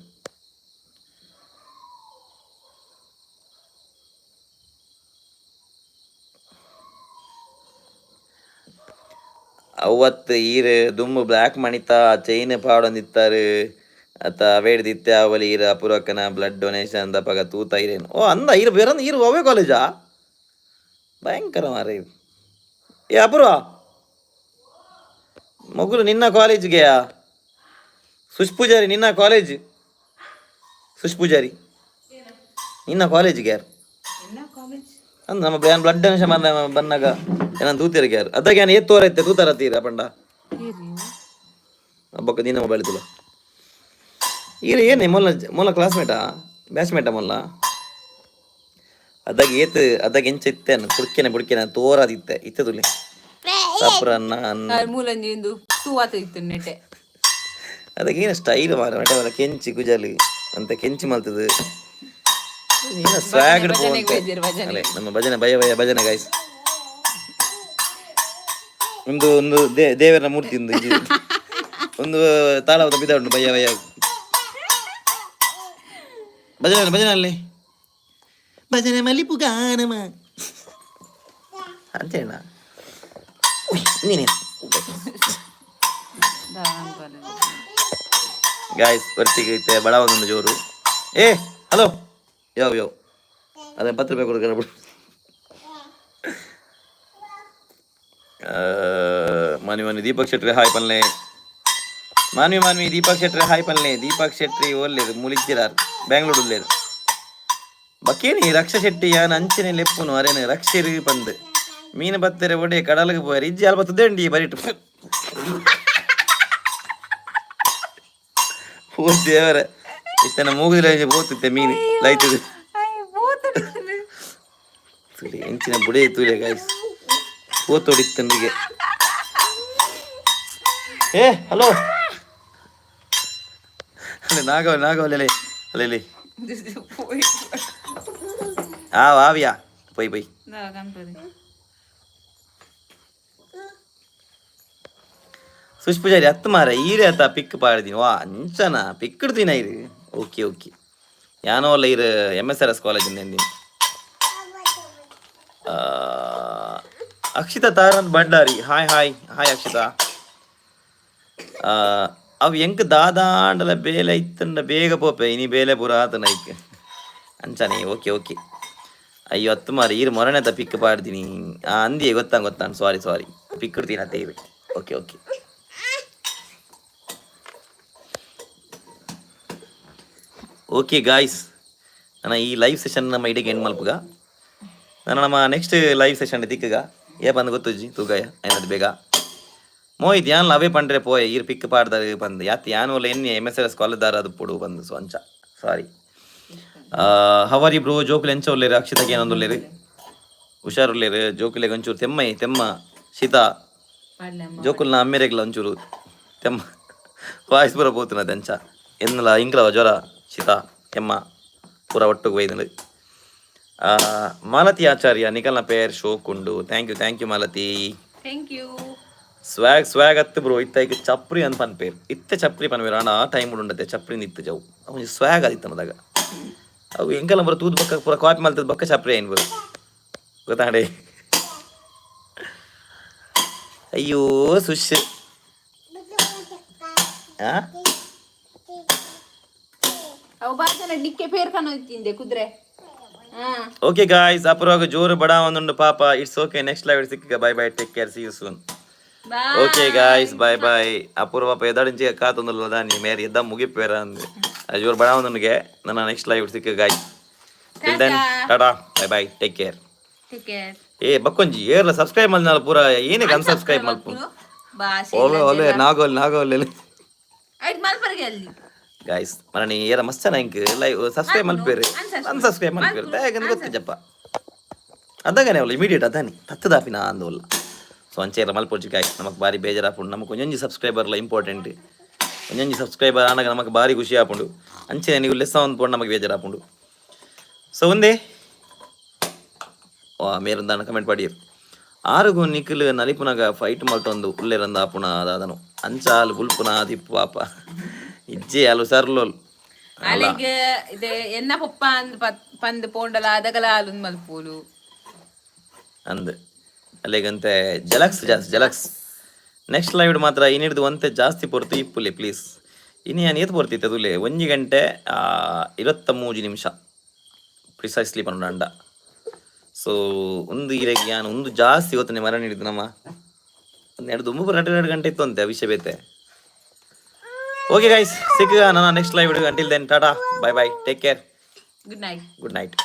ಅವತ್ತು ಈರು ದುಮ್ಮು ಬ್ಲ್ಯಾಕ್ ಮಣಿತ ಚೈನ್ ಪಾಡೊಂದಿತ್ತಾರೆ ಅತ್ತ ಅವೇಡ್ದಿತ್ತೆ ಅವಲಿ ಈರ ಅಪುರಕ್ಕನ ಬ್ಲಡ್ ಡೊನೇಷನ್ ದಪ್ಪಗ ತೂತ ಇರೇನು ಅಂದ ಈರು ಬೇರೆ ಈರು ಅವೇ ಕಾಲೇಜಾ ಭಯಂಕರ ಮಾರ ಇದು ಏ ಅಪುರ ಮಗುಲು ನಿನ್ನ ಕಾಲೇಜ್ಗೆಯಾ ಸುಷ್ಪೂಜಾರಿ ನಿನ್ನ ಕಾಲೇಜ್ ಸುಷ್ಪೂಜಾರಿ ನಿನ್ನ ಕಾಲೇಜ್ಗೆ ಯಾರು ಅಂದ ನಮ್ಮ ಬ್ಲಡ್ ಡೊನೇಷನ್ ಬಂದಾಗ ಏನಂತ ತೂತಿರಕ್ಕೆ ಯಾರು ಅದಾಗ ಏನು ತೋರೈತೆ ತೂತಾರತ್ತೀರ ಪಂಡ ಹಬ್ಬಕ್ಕ ದಿನ ಮೊಬೈಲ್ ತುಲ ಈರು ಏನೇ ಮೊಲ್ಲ ಕ್ಲಾಸ್ಮೇಟಾ ಬ್ಯಾಚ್ಮೇಟಾ ಮೊಲ್ಲ ಅದಾಗ ಎಂಚ ಇತ್ತೆ ಬುಡ್ಕೆನೆ ತೋರಾದಿತ್ತೆ ಇತ್ತೆ ತುಲಿ ಸಪ್ರನ್ನ ಅದಕ್ಕೆ ಏನು ಸ್ಟೈಲ್ ಮಾರ ನೆಟವಲ್ಲ ಕೆಂಚಿ ಗುಜಲಿ ಅಂತ ಕೆಂಚಿ ಮಲ್ತದು ಸ್ವಾಗ್ ಅಲ್ಲೇ ನಮ್ಮ ಭಜನೆ ಭಜನೆ ಗಾಯ್ಸ್ ಒಂದು ದೇವರ ಮೂರ್ತಿ ಒಂದು ತಾಳವದ ಬಿದ ಉಂಟು ಭಯ ಭಜನೆ ಅಲ್ಲಿ ಭಜನೆ ಮಲ್ಲಿಪು ಗಾನಮ ಅಂತೇಳ ನೀನೇ ಗಾಯ್ಸ್ ಬರ್ತಿಗೆ ಐತೆ ಬಡ ಒಂದು ಜೋರು ಹಲೋ ಯಾವ ಅದೇ 10 ರೂಪಾಯಿ ಕೊಡ್ತಾರೆ ಬಿಡು ಮಾನ್ವಿ ದೀಪಕ್ ಶೆಟ್ರಿ ಹಾಯ್ ಪಲ್ಲೆ ಮಾನ್ವಿ ದೀಪಕ್ ಶೆಟ್ರಿ ಹಾಯ್ ಪಲ್ಲೆ ದೀಪಕ್ ಶೆಟ್ರಿ ಒಳ್ಳೇದು ಮುಲಿಚ್ಚಿರಾರ್ ಬೆಂಗಳೂರು ಉಳ್ಳೇದು ಬಕ್ಕೇನಿ ರಕ್ಷ ಶೆಟ್ಟಿ ಯಾನ್ ಅಂಚನೆ ಲೆಪ್ಪುನು ಅರೇನು ರಕ್ಷರಿ ಬಂದು ಮೀನು ಬತ್ತರೆ ಒಡೆ ಕಡಲಿಗೆ ಹೋಯ್ರಿ ಇಜ್ಜಿ ಅಲ್ಪ ತುದೇಂಡಿ ಬರಿಟ್ಟು ಓ ದೇವರ ಇತ್ತನ ಮೂಗಿದ್ರೆ ಬೋತಿತ್ತೆ ಮೀನು ಲೈತದು ತುಳಿ ಹೆಂಚಿನ ಬುಡೆ ತುಳಿ ಗಾಯ್ಸ್ ಓತೋಡಿತ್ತಂದಿಗೆ ಏ ಹಲೋ ಅಲ್ಲೇ ನಾಗವಲ್ಲಿ ಅಲ್ಲೇ ಆವಿಯಾ ಪೈ ಪೈ ಸುಷ್ಪೂಜಾರಿ ಹತ್ತು ಮಾರ ಈರೆ ಆತ ಪಿಕ್ ಪಾಡ್ದೀನಿ ವಾ ಅಂಚನ ಪಿಕ್ ಇಡ್ತೀನ ಇರು ಓಕೆ ಓಕೆ ಯಾನೋ ಅಲ್ಲ ಇರು MSRS ಕಾಲೇಜಿಂದ ಎಂದಿನ ಅಕ್ಷಿತಾ ತಾರಂತ್ Bhandari hi hi hi Akshitha ಅವು ಎಂಕ್ ದಾದಾಂಡಲ ಬೇಲೆ ಇತ್ತಂಡ ಬೇಗ ಪೋಪೆ ಇನಿ ಬೇಲೆ ಪುರಾತನ ಐಕ್ ಅಂಚನೆ ಓಕೆ ಓಕೆ ಅಯ್ಯೋ ಹತ್ತು ಮಾರ ಈರು ಮೊರನೆತ ಪಿಕ್ ಪಾಡ್ತೀನಿ ಅಂದಿಯೇ ಗೊತ್ತಾನ್ ಸಾರಿ ಪಿಕ್ ಇಡ್ತೀನಿ ಅತ್ತೆ ಇರು ಓಕೆ ಓಕೆ ಓಕೆ ಗಾಯ್ಸ್ ನನ್ನ ಈ ಲೈವ್ ಸೆಷನ್ ನಮ್ಮ ಇಡಿಗೆ ಎಂಡ್ ಮಲ್ಪುಗ ನಾನು ನಮ್ಮ ನೆಕ್ಸ್ಟ್ ಲೈವ್ ಸೆಷನ್ ತಿಕ್ಕಗ ಏ ಬಂದು ಗೊತ್ತುಜ್ಜಿ ತೂಗಾಯ ಏನದು ಬೇಗ ಮೋಹಿತ್ ಯಾನ್ ಅವೇ ಪಂಡ್ರೆ ಪೋಯೆ ಈರು ಪಿಕ್ ಪಾಡ್ದಾಗ ಬಂದು ಯಾತ್ ಯಾನು ಅಲ್ಲ ಎನ್ನಿ MSRS ಕಾಲೇಜ್ದಾರ ಅದು ಪುಡು ಬಂದು ಸೊ ಅಂಚ ಸಾರಿ ಹವರಿ ಬ್ರೋ ಜೋಕುಲೆ ಎಂಚ ಒಲ್ಲೇರು ಅಕ್ಷಿತಾಗೆ ಏನೊಂದು ಒಲ್ಲೇರು ಹುಷಾರುಲ್ಲೇರು ಜೋಕುಲೆಗೆ ಒಂಚೂರು ತೆಮ್ಮ ಶೀತಾ ಜೋಕುಲ್ನ ಅಮ್ಮೆರೆಗ್ಲ ಒಂಚೂರು ತೆಮ್ಮ ವಾಯ್ಸ್ ಪೂರ ಪೋತುನ ಅಂಚ ಎನ್ನಲ ಇಂಗ್ಲವ ಜ್ವರ ಶೀತಾ ತೆಮ್ಮ ಪೂರ ಒಟ್ಟಿಗೆ ಒಯ್ದಳು ಮಾಲತಿ ಆಚಾರ್ಯ ನಿಖಲ್ನ ಪೇರ್ ಶೋಕುಂಡು thank you Malathi thank you swag ಅತ್ತು ಬ್ರೋ ಇತ್ತ ಚಪ್ರಿ ಅಂತ ಪನ್ಪೇರು ಇತ್ತೆ ಚಪ್ರಿ ಪನ್ಪೇರು ಅಣ್ಣ ಟೈಮ್ ಉಂಡತೆ ಚಪ್ರಿ ನಿತ್ತು ಜವು ಅವು ಸ್ವ್ಯಾಗ್ ಆದಿತ್ತು ನಮ್ಮದಾಗ ಅವು ಎಂಕೆಲ್ಲ ಬರೋ ತೂದ್ ಬಕ್ಕ ಪೂರ ಕಾಪಿ ಮಲ್ತದ ಬಕ್ಕ ಚಪ್ರಿ ಏನು ಬರು ಗೊತ್ತಾಡೆ ಅಯ್ಯೋ ಸುಶ್ ಅವು ಬಾಜನ ಡಿಕ್ಕೆ ಪೇರ್ಕನ ತಿಂದೆ ಕುದ್ರೆ ಓಕೆ ಗಾಯ್ಸ್ ಅಪರವಾಗ ಜೋರು ಬಡ ಒಂದುಂಡು ಪಾಪ ಇಟ್ಸ್ ಓಕೆ ನೆಕ್ಸ್ಟ್ ಲೈವ್ ಸಿಕ್ಕ bye bye take care see you soon okay guys bye Apoorva ಎದಾಡಿಂಚಿ ಕಾತೊಂದಲ್ಲ ದಾನಿ ಮೇರಿ ಎದ್ದ ಮುಗಿಪೇರ ಅಂದೆ ಜೋರು ಬಡ ಒಂದುಂಡಿಗೆ ನನ್ನ ನೆಕ್ಸ್ಟ್ ಲೈವ್ ಸಿಕ್ಕ guys till then Tata bye take care ಏ ಬಕ್ಕೊಂಜಿ ಏರ್ಲ ಸಬ್ಸ್ಕ್ರೈಬ್ ಮಾಡಿದ್ನಲ್ಲ ಪೂರ ಏನಕ್ಕೆ ಅನ್ಸಬ್ಸ್ಕ್ರೈಬ್ ಮಲ್ಪು ಒಳ್ಳೆ ನಾಗೋಲ್ ಗಾಯ್ಸ್ ಮರಣಿ ಏರ ಮಸ್ತ್ ಇಂಕ್ ಲೈವ್ ಸಬ್ಸ್ಕ್ರೈಬ್ ಮಲ್ಪೇರು ಅನ್ಸಬ್ಸ್ಕ್ರೈಬ್ ಮಲ್ಪೇರು ದಯಗಂದು ಗೊತ್ತಿದ್ದಪ್ಪ ಅದಾಗನೇ ಅವಲ್ಲ ಇಮಿಡಿಯೇಟ್ ಅದಾನಿ ತತ್ತದಾಪಿನ ಅಂದವಲ್ಲ ಸೊ ಅಂಚೇರ ಮಲ್ಪೊಚ್ಚಿ ಗಾಯ್ಸ್ ನಮಗೆ ಭಾರಿ ಬೇಜಾರಾಪುಂಡು ನಮಗೆ ಒಂಜೊಂಜಿ ಸಬ್ಸ್ಕ್ರೈಬರ್ಲ ಇಂಪಾರ್ಟೆಂಟ್ ಒಂಜೊಂಜಿ ಸಬ್ಸ್ಕ್ರೈಬರ್ ಆನಾಗ ನಮಗೆ ಭಾರಿ ಖುಷಿ ಆಪುಂಡು ಅಂಚೆ ನೀವು ಲೆಸ್ಸ ಅಂದ್ಕೊಂಡು ನಮಗೆ ಬೇಜಾರಾಪುಂಡು ಸೊ ಒಂದೇ ಮೇರೊಂದಾನ ಕಮೆಂಟ್ ಪಾಡಿಯರು ಆರುಗು ನಿಖಿಲ್ ನಲಿಪುನಾಗ ಫೈಟ್ ಮಲ್ತೊಂದು ಉಲ್ಲೇರಂದ ಆಪುಣ ಅದಾದನು ಅಂಚಾಲು ಬುಲ್ಪುನ ದಿಪ್ಪು ಪಾಪ ಇಜ್ಜೆ ಅಲು ಸರ್ಲೋಲ್ ಅಲ್ಲಿಗೆ ಇದೆ ಎನ್ನ ಪಪ್ಪ ಅಂದ್ ಪಂದ್ ಪೋಂಡಲ ಅದಗಲ ಆಲು ಮಲ್ಪೋಲು ಅಂದ್ ಅಲ್ಲಿಗಂತೆ ಜಲಕ್ಸ್ ನೆಕ್ಸ್ಟ್ ಲೈವ್ ಮಾತ್ರ ಇನ್ನಿಡ್ದು ಒಂತೆ ಜಾಸ್ತಿ ಪೊರ್ತು ಇಪ್ಪುಲೆ ಪ್ಲೀಸ್ ಇನ್ನು ನಾನು ಏತ್ ಪೊರ್ತಿತ್ತೆ ಅದುಲೆ 1 ಗಂಟೆ 23 ನಿಮಿಷ ಪ್ರಿಸೈಸ್ಲಿ ಪನ್ನೊಂಡ ಸೊ ಒಂದು ಇರೆಗೆ ನಾನು ಒಂದು ಜಾಸ್ತಿ ಇವತ್ತು ಮರ ನೀಡಿದ್ದು ನಮ್ಮ ಒಂದು 2 ಗಂಟೆ ಇತ್ತು ಅಂತೆ ವಿಷಯ ಬೇತೆ ಓಕೆ ಗೈಸ್ ಸಿಕ್ಕ ನನ್ನ next live until then Tata bye take care good night